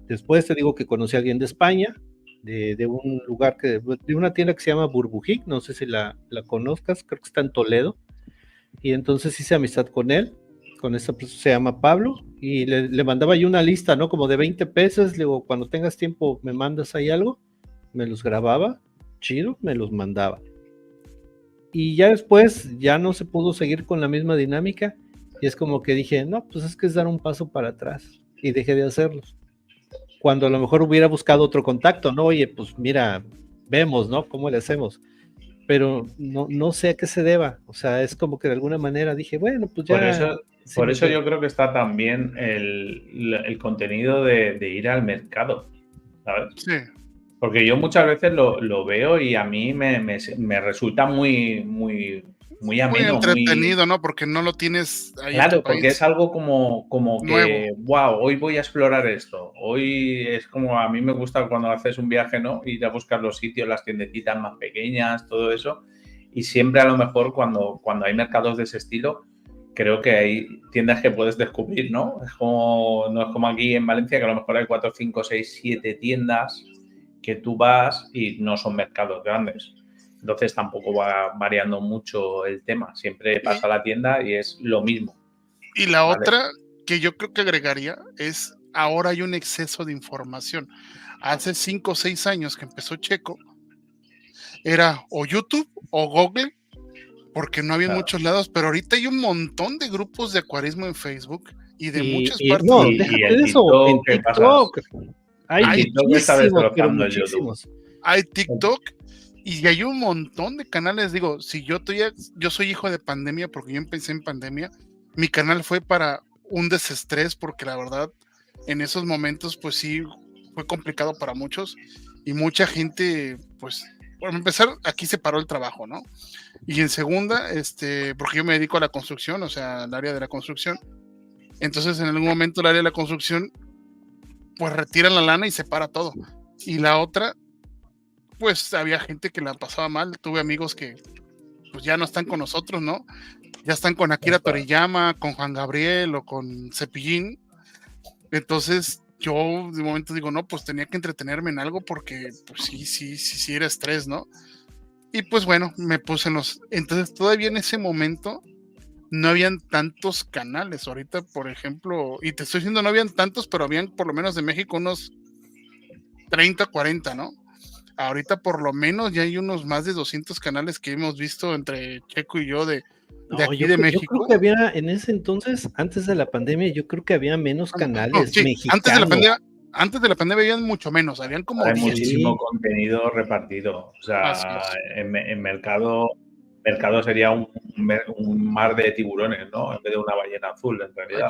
A: Después te digo que conocí a alguien de España, de un lugar de una tienda que se llama Burbujic, no sé si la conozcas, creo que está en Toledo. Y entonces hice amistad con él, con esta persona, se llama Pablo, y le mandaba yo una lista, ¿no? Como de 20 pesos, le digo, cuando tengas tiempo me mandas ahí algo, me los grababa, chido, me los mandaba. Y ya después ya no se pudo seguir con la misma dinámica, y es como que dije, no, pues es que es dar un paso para atrás, y dejé de hacerlos. Cuando a lo mejor hubiera buscado otro contacto, ¿no? Oye, pues mira, vemos, ¿no? ¿Cómo le hacemos? Pero no sé a qué se deba, o sea, es como que de alguna manera dije, bueno, pues ya...
B: Por eso yo creo que está también el contenido de ir al mercado, ¿sabes?
C: Sí.
B: Porque yo muchas veces lo veo y a mí me resulta muy ameno,
C: entretenido, ¿no? Porque no lo tienes ahí en tu
B: Claro, porque
C: país.
B: es algo como
C: Nuevo.
B: que, wow, hoy voy a explorar esto. Hoy es como a mí me gusta cuando haces un viaje, ¿no? Ir a buscar los sitios, las tiendecitas más pequeñas, todo eso. Y siempre a lo mejor cuando hay mercados de ese estilo, creo que hay tiendas que puedes descubrir, ¿no? No es como aquí en Valencia, que a lo mejor hay 4, 5, 6, 7 tiendas que tú vas y no son mercados grandes. Entonces tampoco va variando mucho el tema. Siempre pasa a la tienda y es lo mismo.
C: Y la
B: ¿Vale?
C: otra que yo creo que agregaría es, ahora hay un exceso de información. Hace 5 o 6 años que empezó Checo, era o YouTube o Google, porque no había en muchos lados, pero ahorita hay un montón de grupos de acuarismo en Facebook y de muchas partes.
A: No,
B: y
A: déjate
B: el
A: de eso, en
B: TikTok, ¿qué pasa?
A: TikTok. Hay
B: El TikTok está
A: muchísimos, pero
B: destrozando el YouTube.
A: muchísimos.
C: Hay TikTok y hay un montón de canales. Digo, si yo soy hijo de pandemia, porque yo empecé en pandemia, mi canal fue para un desestrés, porque la verdad, en esos momentos, pues sí, fue complicado para muchos y mucha gente, pues, por empezar, aquí se paró el trabajo, ¿no? Y en segunda, porque yo me dedico a la construcción, o sea, al área de la construcción. Entonces, en algún momento el área de la construcción, pues retiran la lana y se para todo. Y la otra, pues había gente que la pasaba mal. Tuve amigos que pues ya no están con nosotros, ¿no? Ya están con Akira Toriyama, con Juan Gabriel o con Cepillín. Entonces yo de momento digo, no, pues tenía que entretenerme en algo porque pues sí era estrés, ¿no? Y pues bueno, me puse en los... Entonces todavía en ese momento no habían tantos canales. Ahorita, por ejemplo, y te estoy diciendo no habían tantos, pero habían por lo menos de México unos 30, 40, ¿no? Ahorita por lo menos ya hay unos más de 200 canales que hemos visto entre Checo y yo de aquí de México.
A: Yo creo que había en ese entonces, antes de la pandemia, yo creo que había menos canales mexicanos.
C: Antes de la pandemia habían mucho menos, habían como
B: hay
C: 10.
B: muchísimo contenido repartido. O sea, en mercado sería un mar de tiburones, ¿no? En vez de una ballena azul, en realidad.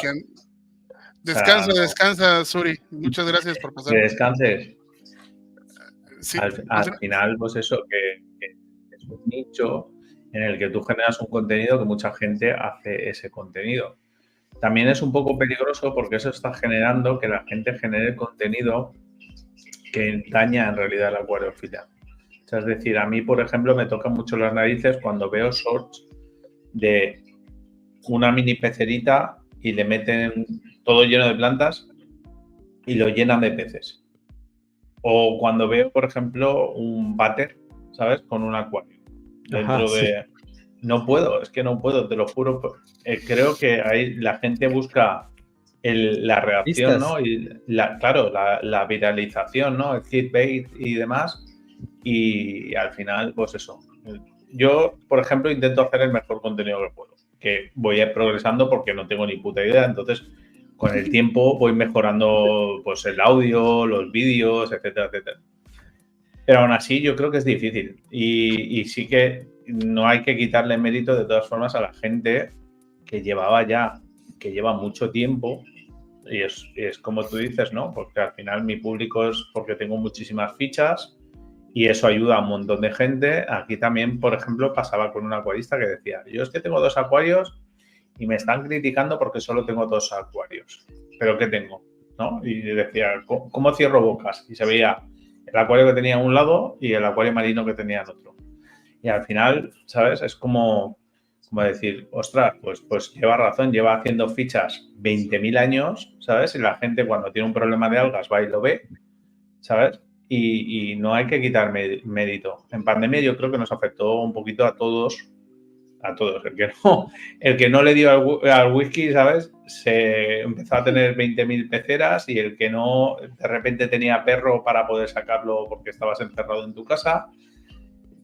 C: Descansa, Suri. Muchas gracias por pasar.
B: Que descanses.
C: Sí,
B: al final, pues eso, que es un nicho en el que tú generas un contenido que mucha gente hace ese contenido. También es un poco peligroso porque eso está generando que la gente genere contenido que daña en realidad la acuariofilia. O sea, es decir, a mí, por ejemplo, me tocan mucho las narices cuando veo shorts de una mini pecerita y le meten todo lleno de plantas y lo llenan de peces. O cuando veo, por ejemplo, un váter, ¿sabes? Con un acuario. Dentro de... No puedo, es que no puedo, te lo juro. Creo que ahí la gente busca la reacción, ¿no? Y la viralización, ¿no? El clickbait y demás. Y al final, pues eso. Yo, por ejemplo, intento hacer el mejor contenido que puedo. Que voy progresando porque no tengo ni puta idea. Entonces, con el tiempo voy mejorando pues el audio, los vídeos, etcétera, etcétera. Pero aún así yo creo que es difícil. Y sí que no hay que quitarle mérito de todas formas a la gente que llevaba ya que lleva mucho tiempo y es como tú dices, ¿no? Porque al final mi público es porque tengo muchísimas fichas y eso ayuda a un montón de gente. Aquí también, por ejemplo, pasaba con un acuarista que decía, yo es que tengo 2 acuarios y me están criticando porque solo tengo 2 acuarios. ¿Pero qué tengo? ¿No? Y decía, ¿cómo cierro bocas? Y se veía el acuario que tenía a un lado y el acuario marino que tenía en otro. Y al final, ¿sabes? Es como decir, ostras, pues lleva razón, lleva haciendo fichas 20.000 años, ¿sabes? Y la gente cuando tiene un problema de algas va y lo ve, ¿sabes? Y no hay que quitar mérito. En pandemia yo creo que nos afectó un poquito a todos. El que no le dio al whisky, ¿sabes? Se empezó a tener 20.000 peceras y el que no, de repente tenía perro para poder sacarlo porque estabas encerrado en tu casa.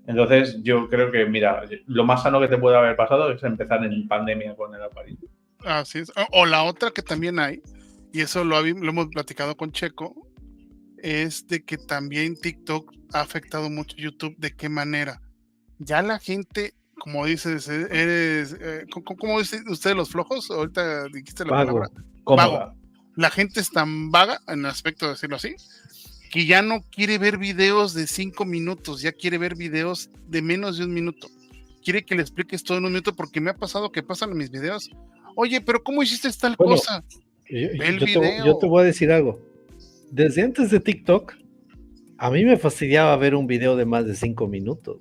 B: Entonces yo creo que, mira, lo más sano que te puede haber pasado es empezar en pandemia con el acuario.
C: Así es. O la otra que también hay, y eso lo hemos platicado con Checo, es de que también TikTok ha afectado mucho YouTube. ¿De qué manera? Ya la gente, como dices, ¿cómo dicen ustedes los flojos? Ahorita dijiste la palabra. Vago. La gente es tan vaga, en el aspecto de decirlo así, que ya no quiere ver videos de 5 minutos, ya quiere ver videos de menos de 1 minuto. Quiere que le expliques todo en 1 minuto, porque me ha pasado que pasan en mis videos. Oye, pero ¿cómo hiciste tal cosa?
A: Yo te voy a decir algo. Desde antes de TikTok, a mí me fastidiaba ver un video de más de 5 minutos.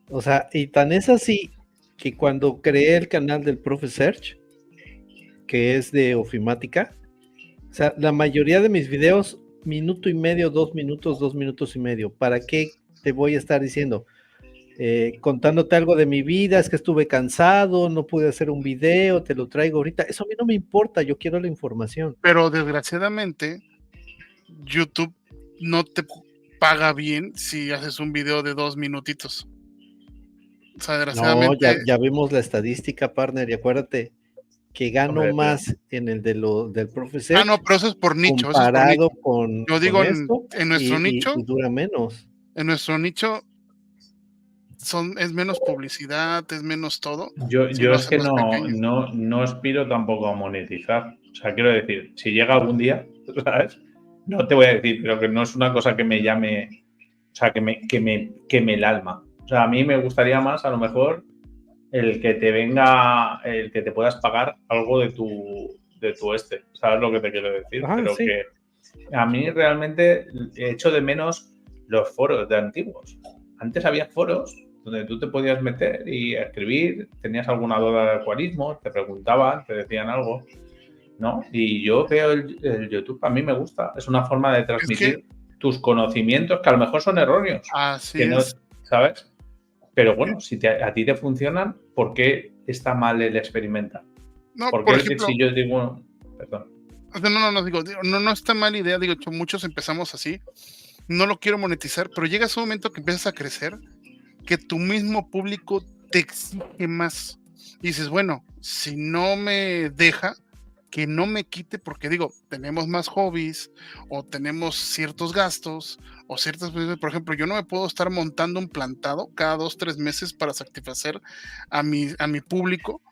A: O sea, y tan es así que cuando creé el canal del Profe Search, que es de ofimática, o sea, la mayoría de mis videos, 1.5 minutos, 2 minutos, 2 minutos y medio. ¿Para qué te voy a estar diciendo? Contándote algo de mi vida, es que estuve cansado, no pude hacer un video, te lo traigo ahorita. Eso a mí no me importa, yo quiero la información.
C: Pero desgraciadamente, YouTube no te paga bien si haces un video de 2 minutitos. O sea, desgraciadamente...
A: No, ya vimos la estadística, partner, y acuérdate que gano más en el del profesor.
C: No, pero eso es por nicho.
A: Comparado con
C: yo digo,
A: esto,
C: en nuestro nicho.
A: Y dura menos.
C: En nuestro nicho es menos publicidad, es menos todo.
B: Yo es que no aspiro tampoco a monetizar. O sea, quiero decir, si llega algún día, ¿sabes? No te voy a decir, pero que no es una cosa que me llame, o sea, que me el alma. O sea, a mí me gustaría más, a lo mejor, el que te puedas pagar algo de tu ¿sabes lo que te quiero decir? Pero sí. Que a mí realmente he hecho de menos los foros de antiguos. Antes había foros donde tú te podías meter y escribir, tenías alguna duda de acuarismo, te preguntaban, te decían algo, ¿no? Y yo veo el YouTube, a mí me gusta, es una forma de transmitir tus conocimientos que a lo mejor son erróneos.
C: Así
B: que
C: es.
B: No, ¿sabes? Pero bueno, si a ti te funcionan, ¿por qué está mal el experimentar?
C: No,
B: porque
C: por ejemplo,
B: si yo digo, perdón.
C: No está mala idea, digo, muchos empezamos así, no lo quiero monetizar, pero llega ese momento que empiezas a crecer, que tu mismo público te exige más. Y dices, bueno, si no me deja, que no me quite, porque digo, tenemos más hobbies, o tenemos ciertos gastos, o ciertas cosas. Por ejemplo, yo no me puedo estar montando un plantado cada 2-3 meses para satisfacer a mi público,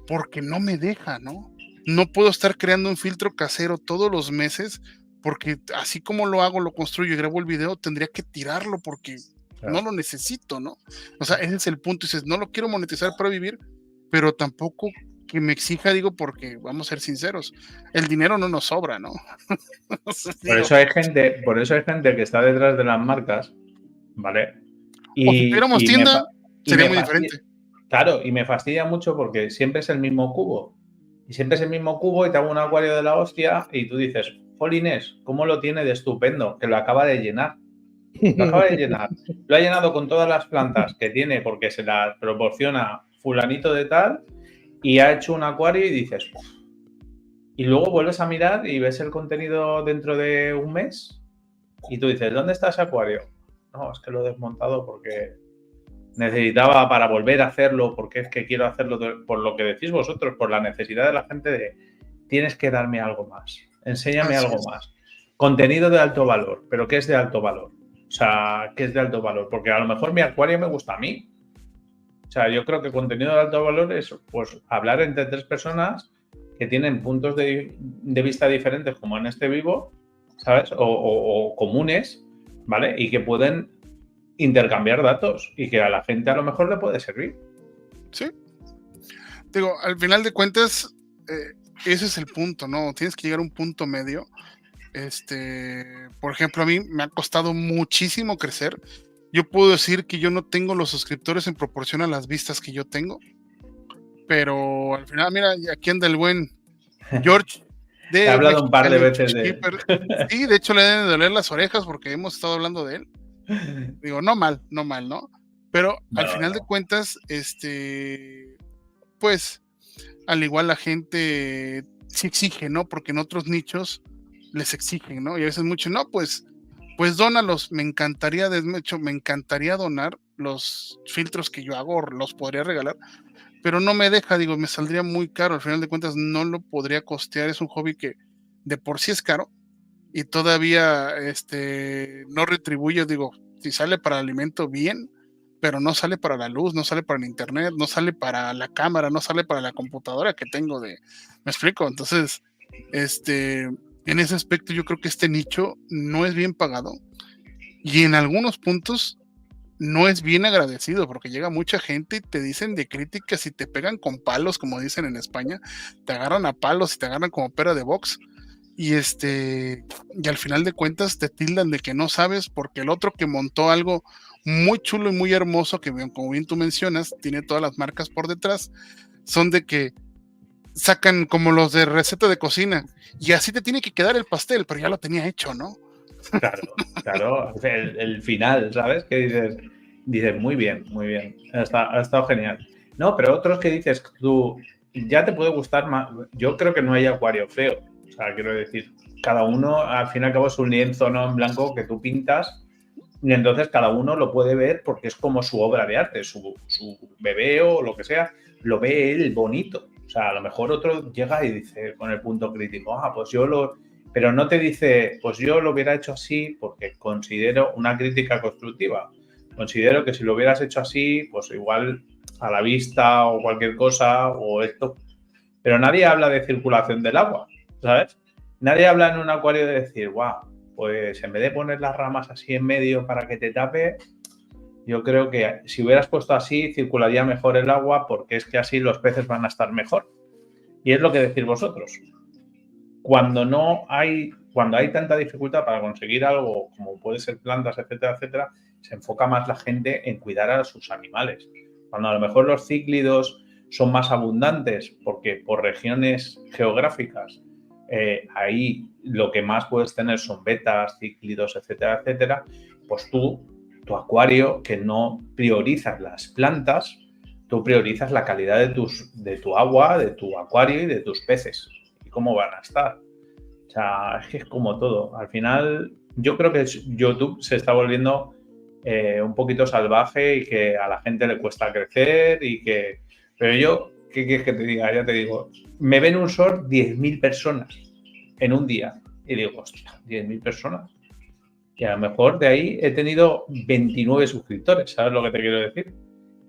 C: porque no me deja, ¿no? No puedo estar creando un filtro casero todos los meses, porque así como lo hago, lo construyo y grabo el video, tendría que tirarlo porque no lo necesito, ¿no? O sea, ese es el punto. Dices, no lo quiero monetizar para vivir, pero tampoco que me exija, digo, porque vamos a ser sinceros, el dinero no nos sobra, ¿no?
B: Por eso hay gente que está detrás de las marcas, ¿vale?
C: Y, o si tuviéramos tienda, sería muy diferente.
B: Claro, y me fastidia mucho porque siempre es el mismo cubo. Y siempre es el mismo cubo y te hago un acuario de la hostia y tú dices, jolines, ¿cómo lo tiene de estupendo? Que lo acaba de llenar. Lo acaba de llenar. Lo ha llenado con todas las plantas que tiene porque se las proporciona fulanito de tal y ha hecho un acuario y dices... Uf. Y luego vuelves a mirar y ves el contenido dentro de un mes y tú dices, ¿dónde está ese acuario? No, es que lo he desmontado porque necesitaba para volver a hacerlo, porque es que quiero hacerlo por lo que decís vosotros, por la necesidad de la gente de tienes que darme algo más, enséñame algo más. Contenido de alto valor, pero ¿qué es de alto valor? O sea, ¿qué es de alto valor? Porque a lo mejor mi acuario me gusta a mí, sea, yo creo que contenido de alto valor es pues hablar entre 3 personas que tienen puntos de vista diferentes, como en este vivo, ¿sabes? O comunes, ¿vale? Y que pueden intercambiar datos y que a la gente a lo mejor le puede servir.
C: Sí. Digo, al final de cuentas, ese es el punto, ¿no? Tienes que llegar a un punto medio. Por ejemplo, a mí me ha costado muchísimo crecer. Yo puedo decir que yo no tengo los suscriptores en proporción a las vistas que yo tengo, pero al final, mira, aquí anda el buen George de
B: He hablado un par de veces de él.
C: Sí, de hecho le deben de doler las orejas porque hemos estado hablando de él. Digo, no mal, ¿no? Pero al final de cuentas, pues, al igual la gente sí exige, ¿no? Porque en otros nichos les exigen, ¿no? Y a veces mucho, no, pues dónalos. Me encantaría donar los filtros que yo hago, los podría regalar, pero no me deja, digo, me saldría muy caro. Al final de cuentas no lo podría costear. Es un hobby que de por sí es caro y todavía no retribuye. Digo, si sale para el alimento, bien, pero no sale para la luz, no sale para el internet, no sale para la cámara, no sale para la computadora que tengo ¿me explico? Entonces, en ese aspecto yo creo que este nicho no es bien pagado y en algunos puntos no es bien agradecido, porque llega mucha gente y te dicen de críticas y te pegan con palos, como dicen en España, te agarran a palos y te agarran como pera de box. Y y al final de cuentas te tildan de que no sabes, porque el otro que montó algo muy chulo y muy hermoso, que como bien tú mencionas, tiene todas las marcas por detrás, son de que sacan como los de receta de cocina, y así te tiene que quedar el pastel, pero ya lo tenía hecho, ¿no?
B: Claro, el final, ¿sabes? Que dices, muy bien, ha estado genial. No, pero otros que dices, tú, ya te puede gustar más, yo creo que no hay acuario feo, o sea, quiero decir, cada uno, al fin y al cabo, es un lienzo, ¿no?, en blanco que tú pintas, y entonces cada uno lo puede ver porque es como su obra de arte, su bebé o lo que sea, lo ve él bonito. O sea, a lo mejor otro llega y dice con el punto crítico, pues yo lo... Pero no te dice, pues yo lo hubiera hecho así porque considero una crítica constructiva. Considero que si lo hubieras hecho así, pues igual a la vista o cualquier cosa o esto. Pero nadie habla de circulación del agua, ¿sabes? Nadie habla en un acuario de decir, guau, pues en vez de poner las ramas así en medio para que te tape, yo creo que si hubieras puesto así, circularía mejor el agua porque es que así los peces van a estar mejor. Y es lo que decís vosotros. Cuando hay tanta dificultad para conseguir algo, como puede ser plantas, etcétera, etcétera, se enfoca más la gente en cuidar a sus animales. Cuando a lo mejor los cíclidos son más abundantes porque por regiones geográficas ahí lo que más puedes tener son betas, cíclidos, etcétera, etcétera, pues tu acuario, que no priorizas las plantas, tú priorizas la calidad de tu agua, de tu acuario y de tus peces. Y cómo van a estar. O sea, es que es como todo. Al final, yo creo que YouTube se está volviendo un poquito salvaje y que a la gente le cuesta crecer Pero yo, ¿qué quieres que te diga? Ya te digo, me ven un short 10.000 personas en un día. Y digo, hostia, 10.000 personas. Y a lo mejor de ahí he tenido 29 suscriptores, ¿sabes lo que te quiero decir?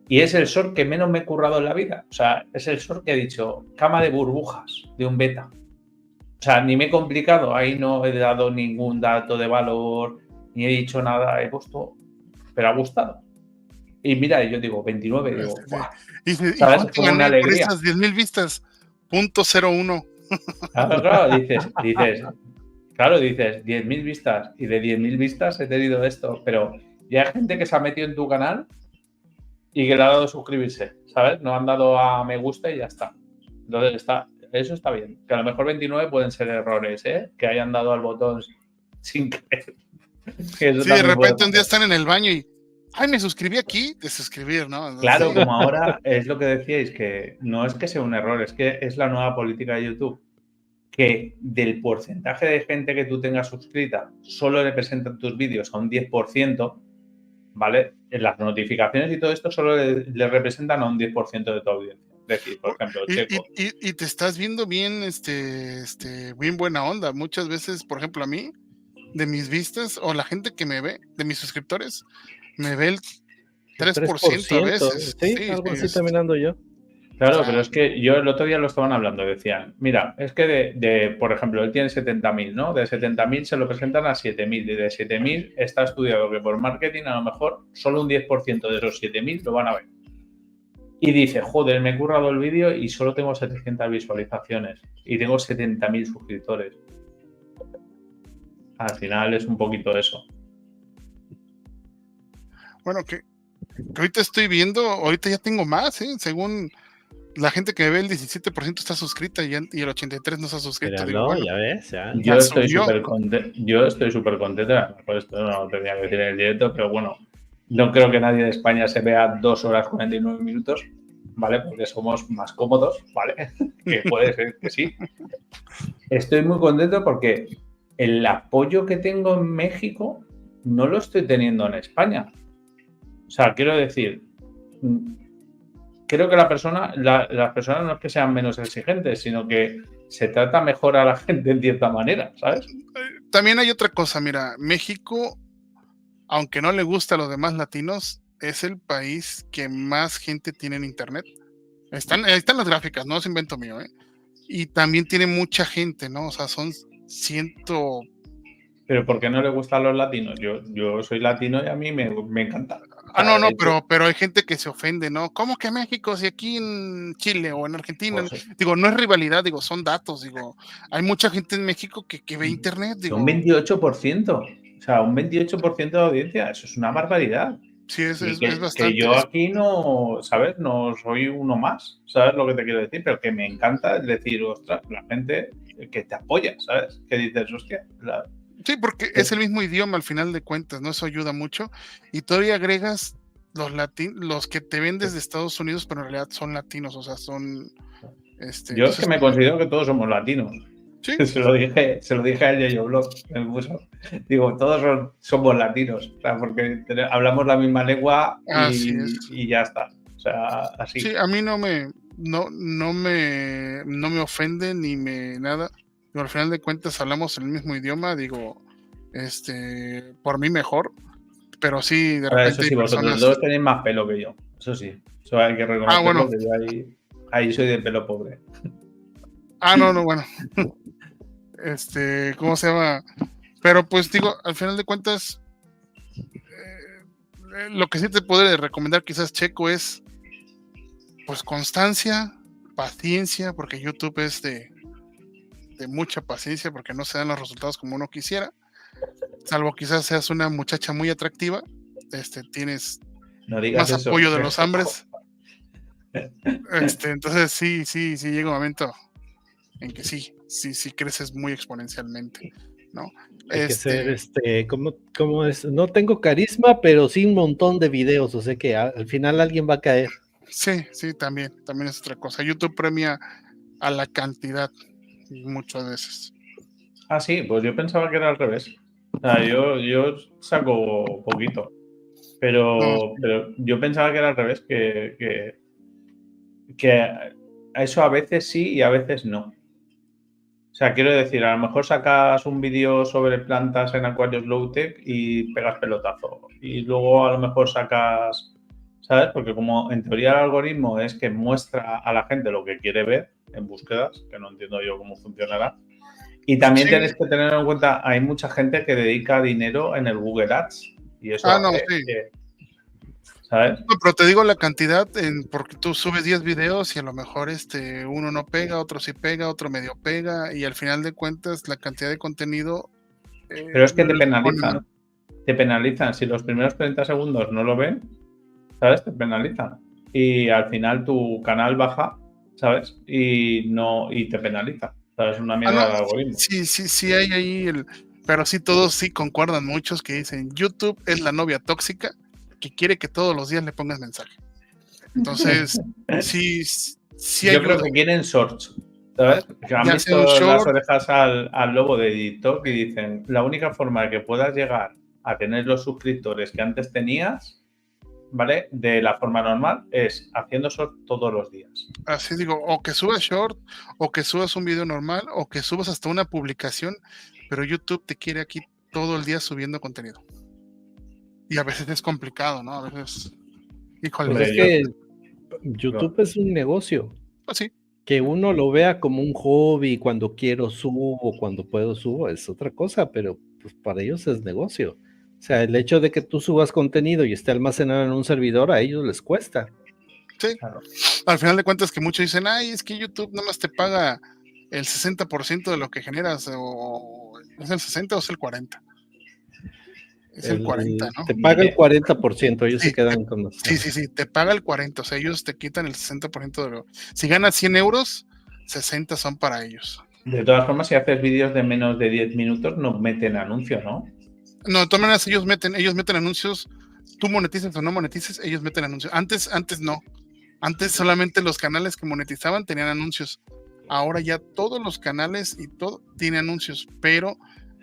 B: Y es el short que menos me he currado en la vida. O sea, es el short que he dicho, cama de burbujas de un beta. O sea, ni me he complicado, ahí no he dado ningún dato de valor, ni he dicho nada, he puesto, pero ha gustado. Y mira, yo digo, 29, digo, ¡buah! ¿Sabes? Es como una alegría.
C: Por esas 10.000 vistas, .01.
B: Claro, dices, 10.000 vistas, y de 10.000 vistas he tenido esto, pero ya hay gente que se ha metido en tu canal y que le ha dado a suscribirse, ¿sabes? No han dado a me gusta y ya está. Entonces eso está bien. Que a lo mejor 29 pueden ser errores, ¿eh? Que hayan dado al botón sin querer.
C: Sí, de repente un día están en el baño y ¡ay, me suscribí aquí! De suscribir, ¿no? Entonces,
B: claro,
C: sí.
B: como ahora es lo que decíais, que no es que sea un error, es que es la nueva política de YouTube. Que del porcentaje de gente que tú tengas suscrita, solo le presentan tus vídeos a un 10%, ¿vale? En las notificaciones y todo esto solo le representan a un 10% de tu audiencia. Es decir, por ejemplo, Checo.
C: Y te estás viendo bien, bien buena onda. Muchas veces, por ejemplo, a mí, de mis vistas, o la gente que me ve, de mis suscriptores, me ve el 3% a veces.
A: Sí, algo así también ando yo.
B: Claro, pero es que yo el otro día lo estaban hablando, decían, mira, es que por ejemplo, él tiene 70.000, ¿no? De 70.000 se lo presentan a 7.000 y de 7.000 está estudiado que por marketing a lo mejor solo un 10% de esos 7.000 lo van a ver. Y dice, joder, me he currado el vídeo y solo tengo 700 visualizaciones y tengo 70.000 suscriptores. Al final es un poquito eso.
C: Bueno, que ahorita estoy viendo, ahorita ya tengo más, ¿eh? Según la gente que ve, el 17% está suscrita y el 83% no está suscrito.
A: Pero
C: digo,
A: no,
C: bueno,
A: ya ves, ya.
B: Yo estoy súper contento. Por esto no lo tenía que decir en el directo, pero bueno, no creo que nadie de España se vea 2 horas 49 minutos, ¿vale? Porque somos más cómodos, ¿vale? Que puede ser que sí. Estoy muy contento porque el apoyo que tengo en México no lo estoy teniendo en España. O sea, quiero decir, creo que las personas no es que sean menos exigentes, sino que se trata mejor a la gente en cierta manera, ¿sabes?
C: También hay otra cosa, mira, México, aunque no le gusta a los demás latinos, es el país que más gente tiene en internet. Están las gráficas, no es invento mío, ¿eh? Y también tiene mucha gente, ¿no? O sea, son 100.
B: Pero ¿por qué no le gusta a los latinos? Yo soy latino y a mí me encanta.
C: No, pero hay gente que se ofende, ¿no? ¿Cómo que México si aquí en Chile o en Argentina?
B: Pues,
C: digo, no es rivalidad, digo, son datos, digo. Hay mucha gente en México que ve internet, digo.
B: Un 28%, o sea, un 28% de audiencia, eso es una barbaridad.
C: Sí, es bastante.
B: Que yo aquí no, ¿sabes? No soy uno más, ¿sabes lo que te quiero decir? Pero que me encanta decir, ostras, la gente que te apoya, ¿sabes? Que dices, hostia.
C: Sí, porque es el mismo idioma al final de cuentas, ¿no? Eso ayuda mucho. Y todavía agregas los que te ven desde Estados Unidos, pero en realidad son latinos, o sea, son...
B: Yo es que me considero que todos somos latinos.
C: ¿Sí?
B: Se lo dije a Yayo Blog, el buso. Digo, todos somos latinos, o sea, porque hablamos la misma lengua y ya está. O sea, así.
C: Sí, a mí no me ofende ni me nada. Pero al final de cuentas hablamos el mismo idioma, digo, por mí mejor, pero sí, de repente.
B: Eso sí, vosotros dos tenéis más pelo que yo, eso sí. Eso hay que reconocerlo,
C: bueno.
B: que yo ahí soy de pelo pobre.
C: No, bueno. ¿Cómo se llama? Pero pues digo, al final de cuentas, lo que sí te podría recomendar quizás, Checo, es pues constancia, paciencia, porque YouTube es de mucha paciencia, porque no se dan los resultados como uno quisiera, salvo quizás seas una muchacha muy atractiva, tienes más eso, apoyo de los hombres. Entonces sí llega un momento en que sí creces muy exponencialmente, ¿no?
A: Hay que ser, ¿cómo es? No tengo carisma, pero sí un montón de videos, o sea que al final alguien va a caer.
C: Sí, también es otra cosa. YouTube premia a la cantidad muchas veces.
B: Ah, sí, pues yo pensaba que era al revés. O sea, yo saco poquito, pero yo pensaba que era al revés, que eso a veces sí y a veces no. O sea, quiero decir, a lo mejor sacas un vídeo sobre plantas en acuarios low-tech y pegas pelotazo. Y luego a lo mejor sacas, ¿sabes? Porque como en teoría el algoritmo es que muestra a la gente lo que quiere ver en búsquedas, que no entiendo yo cómo funcionará. Y también tenéis que tener en cuenta, hay mucha gente que dedica dinero en el Google Ads. Y eso ¿sabes?
C: No, pero te digo la cantidad, porque tú subes 10 videos y a lo mejor uno no pega, otro sí pega, otro medio pega, y al final de cuentas la cantidad de contenido...
B: pero es que te penalizan. Te penalizan. Si los primeros 30 segundos no lo ven, ¿sabes? Te penalizan. Y al final tu canal baja, ¿sabes? Y te penaliza. ¿Sabes? Una mierda de algoritmo.
C: Sí, hay ahí pero sí, todos sí concuerdan, muchos que dicen YouTube es la novia tóxica que quiere que todos los días le pongas mensaje. Entonces, sí
B: yo creo que quieren shorts, ¿sabes? Que han visto las orejas al lobo de TikTok y dicen, la única forma de que puedas llegar a tener los suscriptores que antes tenías, ¿vale? De la forma normal, es haciendo short todos los días.
C: Así digo, o que subas short, o que subas un video normal, o que subas hasta una publicación, pero YouTube te quiere aquí todo el día subiendo contenido. Y a veces es complicado, ¿no? A veces... Híjole.
A: Pues es que YouTube es un negocio.
C: Pues sí.
A: Que uno lo vea como un hobby, cuando quiero subo, cuando puedo subo, es otra cosa, pero pues para ellos es negocio. O sea, el hecho de que tú subas contenido y esté almacenado en un servidor, a ellos les cuesta.
C: Sí. Claro. Al final de cuentas que muchos dicen, ay, es que YouTube nada más te paga el 60% de lo que generas, o ¿es el 60 o es el 40? Es el 40, ¿no?
A: Te paga el 40%, ellos se quedan con los...
C: Sí, te paga el 40%, o sea, ellos te quitan el 60% de lo... Si ganas 100 euros, 60 son para ellos.
B: De todas formas, si haces vídeos de menos de 10 minutos, no meten anuncios, ¿no?
C: No, de todas maneras, ellos meten anuncios, tú monetices o no monetices, ellos meten anuncios. Antes no. Antes solamente los canales que monetizaban tenían anuncios. Ahora ya todos los canales y todo tiene anuncios, pero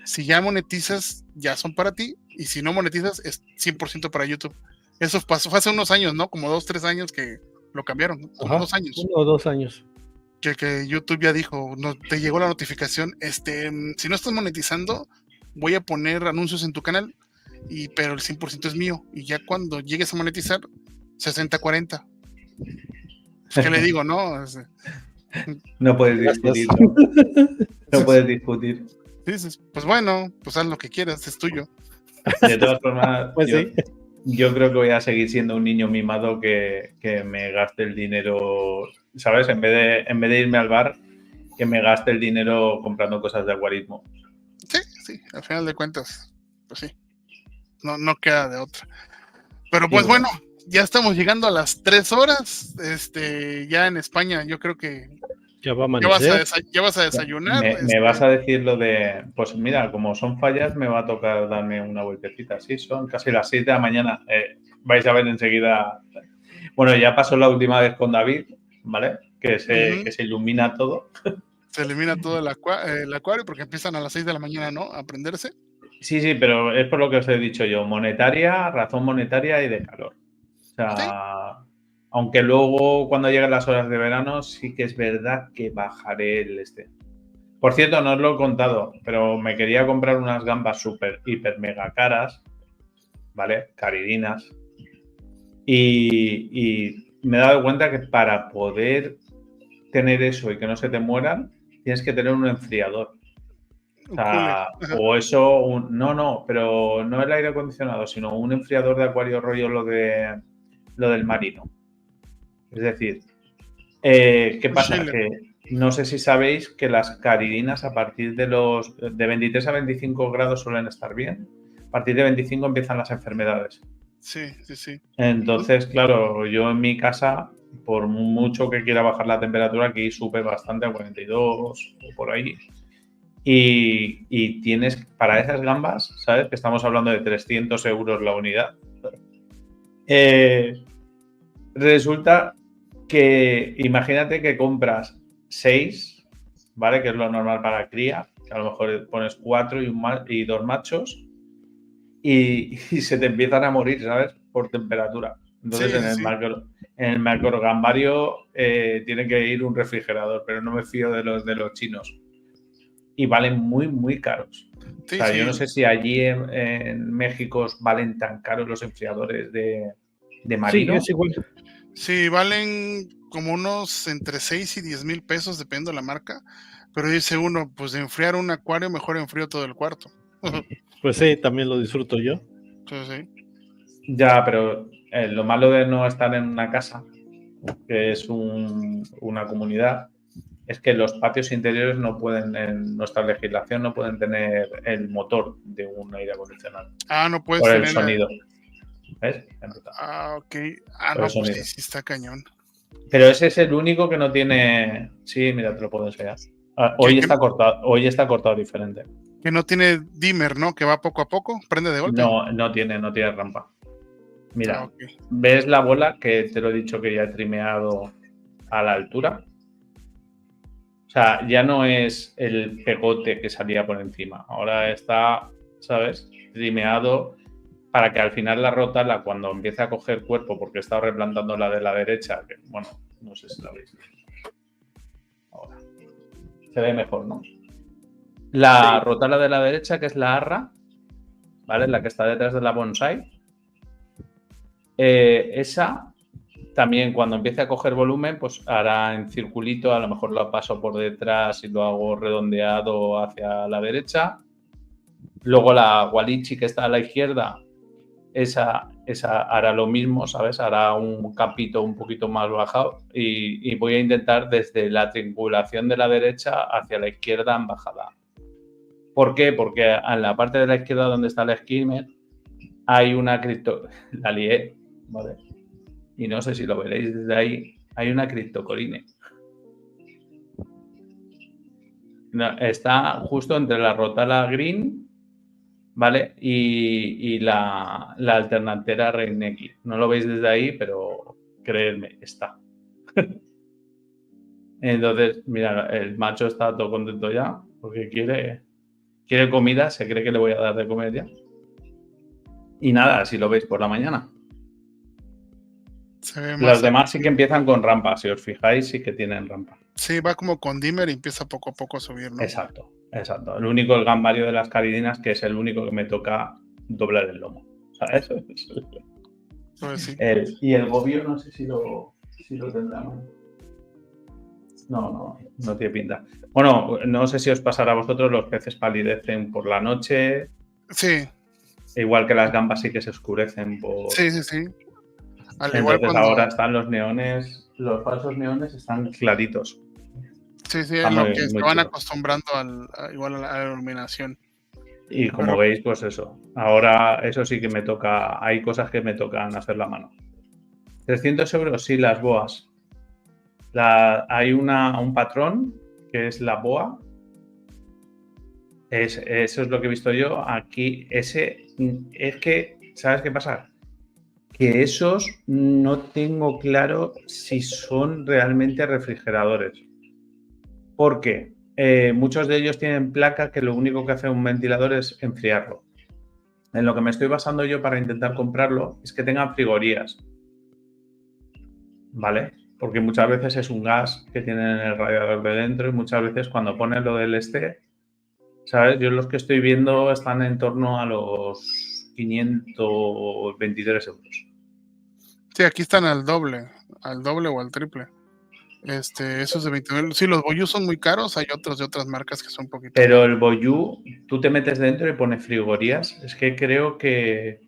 C: si ya monetizas, ya son para ti, y si no monetizas, es 100% para YouTube. Eso pasó, fue hace unos años, ¿no? Como 2, 3 años que lo cambiaron, ¿no? Como 2 años.
A: 1 o 2 años.
C: Que YouTube ya dijo, no, te llegó la notificación, si no estás monetizando, voy a poner anuncios en tu canal, pero el 100% es mío, y ya cuando llegues a monetizar, 60-40. ¿Qué le digo, no?
B: No puedes discutir, ¿no? No puedes discutir.
C: Dices, pues bueno, pues haz lo que quieras, es tuyo.
B: De todas formas,
A: pues
B: yo creo que voy a seguir siendo un niño mimado que me gaste el dinero, ¿sabes? En vez de irme al bar, que me gaste el dinero comprando cosas de acuarismo.
C: Sí, al final de cuentas, pues sí. No queda de otra. Pero pues bueno, ya estamos llegando a las 3 horas. Ya en España, yo creo que
A: ya va a amanecer.
C: Ya vas a desayunar.
B: Me vas a decir lo de, pues mira, como son fallas, me va a tocar darme una vueltecita. Sí, son casi las 6 de la mañana. Vais a ver enseguida. Bueno, ya pasó la última vez con David, ¿vale? Que se ilumina todo.
C: Se elimina todo el acuario porque empiezan a las 6 de la mañana, ¿no? A prenderse.
B: Sí, pero es por lo que os he dicho yo. Monetaria, razón monetaria y de calor. O sea, ¿sí? Aunque luego cuando lleguen las horas de verano sí que es verdad que bajaré el Por cierto, no os lo he contado, pero me quería comprar unas gambas súper, hiper, mega caras, ¿vale? Caridinas. Y me he dado cuenta que para poder tener eso y que no se te mueran, tienes que tener un enfriador. O sea, o eso, pero no el aire acondicionado, sino un enfriador de acuario rollo lo del marino. Es decir, ¿qué pasa? Que no sé si sabéis que las caridinas a partir de 23 a 25 grados suelen estar bien. A partir de 25 empiezan las enfermedades.
C: Sí.
B: Entonces, claro, yo en mi casa, por mucho que quiera bajar la temperatura, aquí sube bastante a 42 o por ahí. Y tienes, para esas gambas, ¿sabes? Que estamos hablando de 300 euros la unidad. Resulta que imagínate que compras 6, ¿vale? Que es lo normal para cría, que a lo mejor pones 4 y 2 machos y se te empiezan a morir, ¿sabes? Por temperatura. Entonces en el macrogambario tiene que ir un refrigerador, pero no me fío de los chinos. Y valen muy, muy caros. O sea, yo no sé si allí en México valen tan caros los enfriadores de marino.
A: Sí, es igual.
C: Sí, valen como unos entre 6 y 10 mil pesos, depende de la marca. Pero dice uno, pues de enfriar un acuario, mejor enfrío todo el cuarto.
A: Pues sí, también lo disfruto yo.
C: Sí.
B: Ya, pero lo malo de no estar en una casa, que es una comunidad, es que los patios interiores no pueden, en nuestra legislación, no pueden tener el motor de un aire acondicionado.
C: No puedes
B: por
C: tener
B: el sonido. ¿Ves?
C: Ok. No, pues sí está cañón.
B: Pero ese es el único que no tiene... Sí, mira, te lo puedo enseñar. Hoy está cortado diferente.
C: Que no tiene dimmer, ¿no? Que va poco a poco, prende de golpe.
B: No tiene rampa. Mira, ¿ves la bola que te lo he dicho que ya he trimeado a la altura? O sea, ya no es el pegote que salía por encima. Ahora está, ¿sabes? Trimeado para que al final la rota, cuando empiece a coger cuerpo, porque he estado replantando la de la derecha, que bueno, no sé si la veis. Ahora. Se ve mejor, ¿no? La rotala de la derecha, que es la arra, ¿vale? La que está detrás de la bonsai. Esa también cuando empiece a coger volumen, pues hará en circulito, a lo mejor lo paso por detrás y lo hago redondeado hacia la derecha. Luego la Gualichi que está a la izquierda, esa hará lo mismo, ¿sabes? Hará un capito un poquito más bajado y voy a intentar desde la triangulación de la derecha hacia la izquierda en bajada. ¿Por qué? Porque en la parte de la izquierda donde está la skimmer hay una la lié, ¿vale? Y no sé si lo veréis desde ahí, hay una criptocoline. Está justo entre la Rotala Green, ¿vale? Y la alternantera Reineki. No lo veis desde ahí, pero creedme, está. Entonces, mira, el macho está todo contento ya, porque quiere comida, se cree que le voy a dar de comer ya. Y nada, si lo veis por la mañana. Los demás sí que empiezan con rampa, si os fijáis, sí que tienen rampa.
C: Sí, va como con dimmer y empieza poco a poco a subir, ¿no?
B: Exacto. El único, el gambario de las caridinas, que es el único que me toca doblar el lomo. ¿Sabes?
C: Pues sí.
B: Y el gobio no sé si lo tendrá. No tiene pinta. Bueno, no sé si os pasará a vosotros, los peces palidecen por la noche.
C: Sí.
B: Igual que las gambas sí que se oscurecen por...
C: Sí.
B: Entonces ahora están los neones, los falsos neones están claritos.
C: Sí, es lo que se van acostumbrando igual a la iluminación.
B: Y como veis, pues eso. Ahora eso sí que me toca, hay cosas que me tocan hacer la mano. 300 euros, sí, las boas. Hay un patrón que es la boa. Eso es lo que he visto yo. Aquí, es que, ¿sabes qué pasa? Que esos no tengo claro si son realmente refrigeradores. ¿Por qué? Muchos de ellos tienen placa que lo único que hace un ventilador es enfriarlo. En lo que me estoy basando yo para intentar comprarlo es que tengan frigorías. ¿Vale? Porque muchas veces es un gas que tienen en el radiador de dentro y muchas veces cuando ponen lo del ¿sabes? Yo los que estoy viendo están en torno a los 523 euros.
C: Sí, aquí están al doble o al triple. Esos de 29. Sí, los Boyu son muy caros, hay otros de otras marcas que son un poquito.
B: Pero el Boyu, tú te metes dentro y pones frigorías. Es que creo que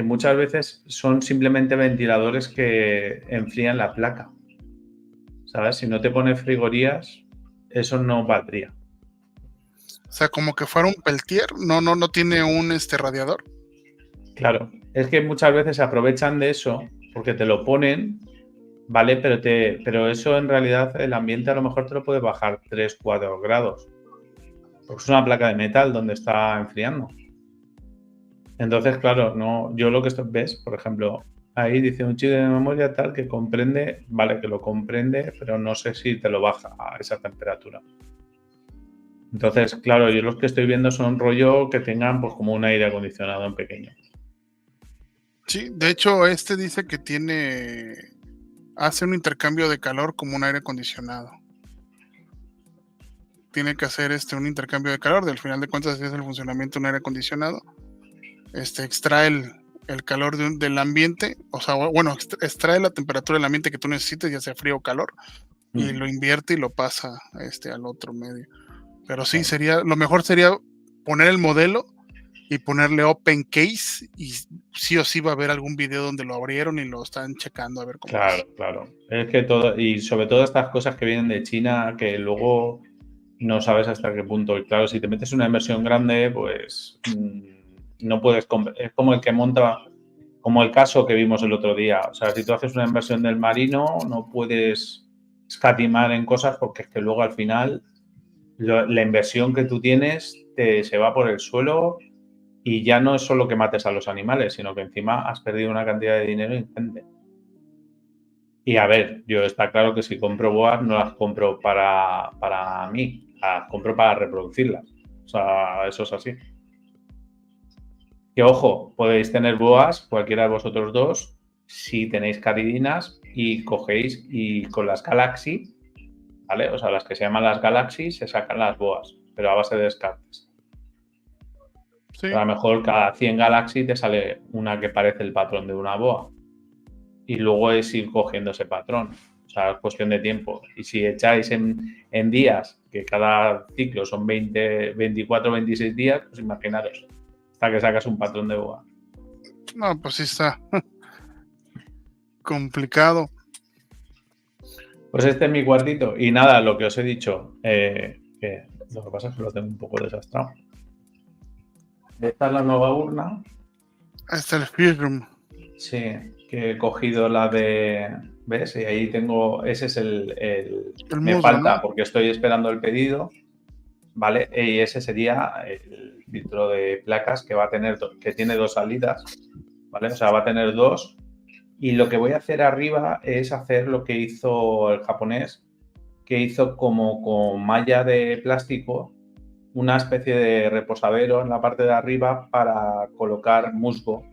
B: muchas veces son simplemente ventiladores que enfrían la placa. ¿Sabes? Si no te pones frigorías, eso no valdría.
C: O sea, como que fuera un Peltier, no tiene un radiador.
B: Claro, es que muchas veces se aprovechan de eso porque te lo ponen, ¿vale? Pero eso en realidad el ambiente a lo mejor te lo puede bajar 3-4 grados. Porque es una placa de metal donde está enfriando. Entonces, claro, no, yo lo que ves, por ejemplo, ahí dice un chip de memoria tal que comprende, vale, que lo comprende, pero no sé si te lo baja a esa temperatura. Entonces, claro, yo los que estoy viendo son rollo que tengan pues como un aire acondicionado en pequeño.
C: Sí, de hecho, dice que hace un intercambio de calor como un aire acondicionado. Tiene que hacer un intercambio de calor, del final de cuentas es el funcionamiento de un aire acondicionado. Extrae el calor del ambiente, o sea, bueno, extrae la temperatura del ambiente que tú necesites, ya sea frío o calor, y lo invierte y lo pasa al otro medio. Pero sí, lo mejor sería poner el modelo y ponerle open case y sí o sí va a haber algún video donde lo abrieron y lo están checando a ver cómo es.
B: Claro. Es que todo, y sobre todo estas cosas que vienen de China que luego no sabes hasta qué punto. Y claro, si te metes una inversión grande, pues no puedes es como el que monta, como el caso que vimos el otro día. O sea, si tú haces una inversión del marino, no puedes escatimar en cosas porque es que luego al final la inversión que tú tienes se va por el suelo y ya no es solo que mates a los animales, sino que encima has perdido una cantidad de dinero ingente. Y a ver, yo está claro que si compro boas no las compro para mí, las compro para reproducirlas. O sea, eso es así. Que ojo, podéis tener boas, cualquiera de vosotros dos, si tenéis caridinas y cogéis y con las Galaxy, ¿vale? O sea, las que se llaman las Galaxy se sacan las boas, pero a base de descartes. Sí. A lo mejor cada 100 Galaxy te sale una que parece el patrón de una boa. y luego es ir cogiendo ese patrón. O sea, es cuestión de tiempo. Y si echáis en días, que cada ciclo son 20, 24, 26 días, pues imaginaros, hasta que sacas un patrón de boga.
C: No, pues sí está complicado.
B: Pues este es mi cuartito. Y nada, lo que os he dicho, que lo que pasa es que lo tengo un poco desastrado. Esta es la nueva urna.
C: Ahí está el Firm.
B: Sí, que he cogido la de... ¿Ves? Y ahí tengo... Ese es el me
C: musgo,
B: falta,
C: ¿no?
B: porque estoy esperando el pedido, ¿vale? Y ese sería el filtro de placas que va a tener... que tiene 2 salidas, ¿vale? O sea, va a tener 2. Y lo que voy a hacer arriba es hacer lo que hizo el japonés, que hizo como con malla de plástico una especie de reposadero en la parte de arriba para colocar musgo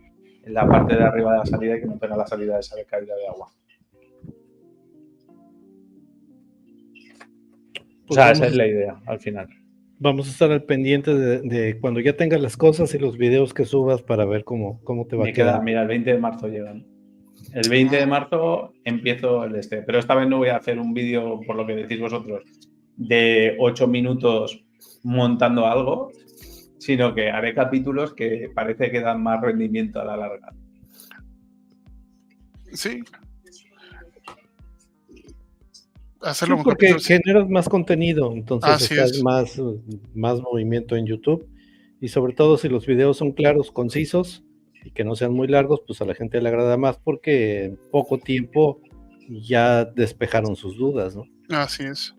B: en la parte de arriba de la salida y que no tenga la salida de esa caída de agua. O sea, esa es la idea al final.
A: Vamos a estar al pendiente de cuando ya tengas las cosas y los videos que subas para ver cómo te va a quedar.
B: Mira, el 20 de marzo llegan. El 20 de marzo empiezo el pero esta vez no voy a hacer un vídeo, por lo que decís vosotros, de 8 minutos montando algo, sino que haré capítulos que parece que dan más rendimiento a la larga.
C: Sí. Hacerlo
A: sí, porque generas más contenido, entonces estás más movimiento en YouTube, y sobre todo si los videos son claros, concisos y que no sean muy largos, pues a la gente le agrada más porque en poco tiempo ya despejaron sus dudas, ¿no?
C: Así es.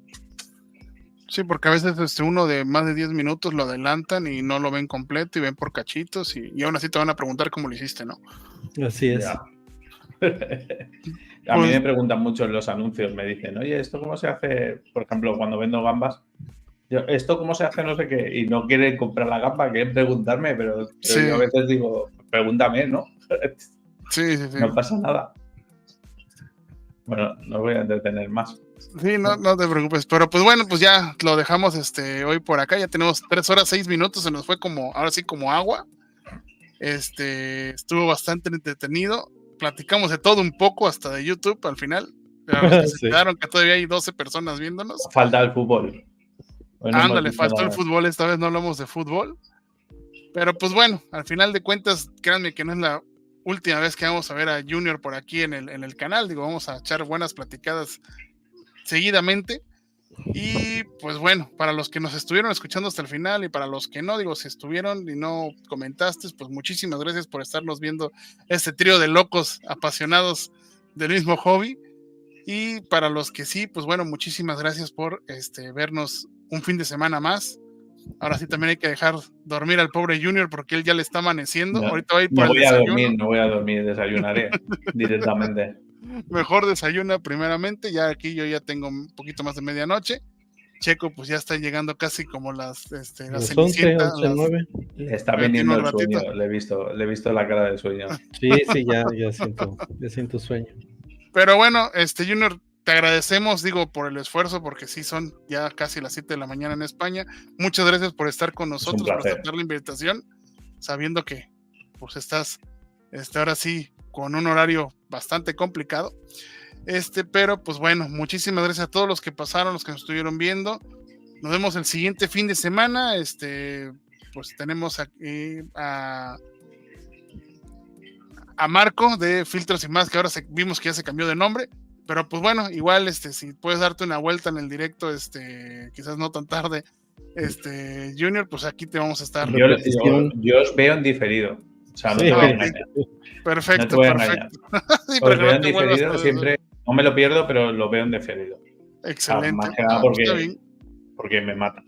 C: Sí, porque a veces uno de más de 10 minutos lo adelantan y no lo ven completo y ven por cachitos y aún así te van a preguntar cómo lo hiciste, ¿no?
A: Así es.
B: A mí me preguntan mucho en los anuncios, me dicen, oye, ¿esto cómo se hace? Por ejemplo, cuando vendo gambas, yo, ¿esto cómo se hace? No sé qué, y no quieren comprar la gamba, quieren preguntarme, pero
C: sí.
B: Yo a veces digo, pregúntame, ¿no?
C: Sí.
B: No pasa nada. Bueno, no voy a entretener más.
C: Sí, no te preocupes, pero pues bueno, pues ya lo dejamos hoy por acá, ya tenemos 3 horas 6 minutos, se nos fue ahora sí como agua. Estuvo bastante entretenido, platicamos de todo un poco, hasta de YouTube al final, pero los que se quedaron, que todavía hay 12 personas viéndonos.
B: Falta el fútbol.
C: Ándale, faltó el fútbol, esta vez no hablamos de fútbol, pero pues bueno, al final de cuentas, créanme que no es la última vez que vamos a ver a Junior por aquí en el canal, digo, vamos a echar buenas platicadas seguidamente. Y pues bueno, para los que nos estuvieron escuchando hasta el final y para los que no, digo, si estuvieron y no comentaste, pues muchísimas gracias por estarnos viendo este trío de locos apasionados del mismo hobby. Y para los que sí, pues bueno, muchísimas gracias por vernos un fin de semana más. Ahora sí también hay que dejar dormir al pobre Junior porque él ya le está amaneciendo. Ahorita va a ir por el desayuno.
B: No voy a dormir, desayunaré directamente.
C: Mejor desayuna primeramente, ya aquí yo ya tengo un poquito más de medianoche. Checo pues ya está llegando casi como las
A: 11, 9.
B: Está viniendo el sueño, le he visto la cara de sueño.
A: Sí, ya siento sueño.
C: Pero bueno, Junior, te agradecemos, digo, por el esfuerzo, porque sí son ya casi las 7 de la mañana en España. Muchas gracias por estar con nosotros, por aceptar la invitación, sabiendo que pues estás ahora sí con un horario bastante complicado. Pero pues bueno, muchísimas gracias a todos los que pasaron, los que nos estuvieron viendo. Nos vemos el siguiente fin de semana. Pues tenemos aquí a Marco de Filtros y Más, que ahora vimos que ya se cambió de nombre. Pero pues bueno, igual si puedes darte una vuelta en el directo, quizás no tan tarde, Junior, pues aquí te vamos a estar.
B: Yo os veo en diferido. O sea, no te voy a engañar.
C: Perfecto,
B: no perfecto. Sí, os veo en diferido, siempre. No me lo pierdo, pero lo veo en diferido.
C: Excelente.
B: Más que nada porque me mata.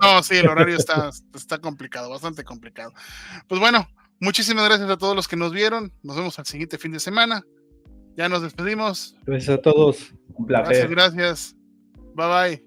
C: No, sí, el horario está complicado, bastante complicado. Pues bueno, muchísimas gracias a todos los que nos vieron. Nos vemos al siguiente fin de semana. Ya nos despedimos.
A: Gracias a todos.
B: Un placer.
C: Gracias. Bye bye.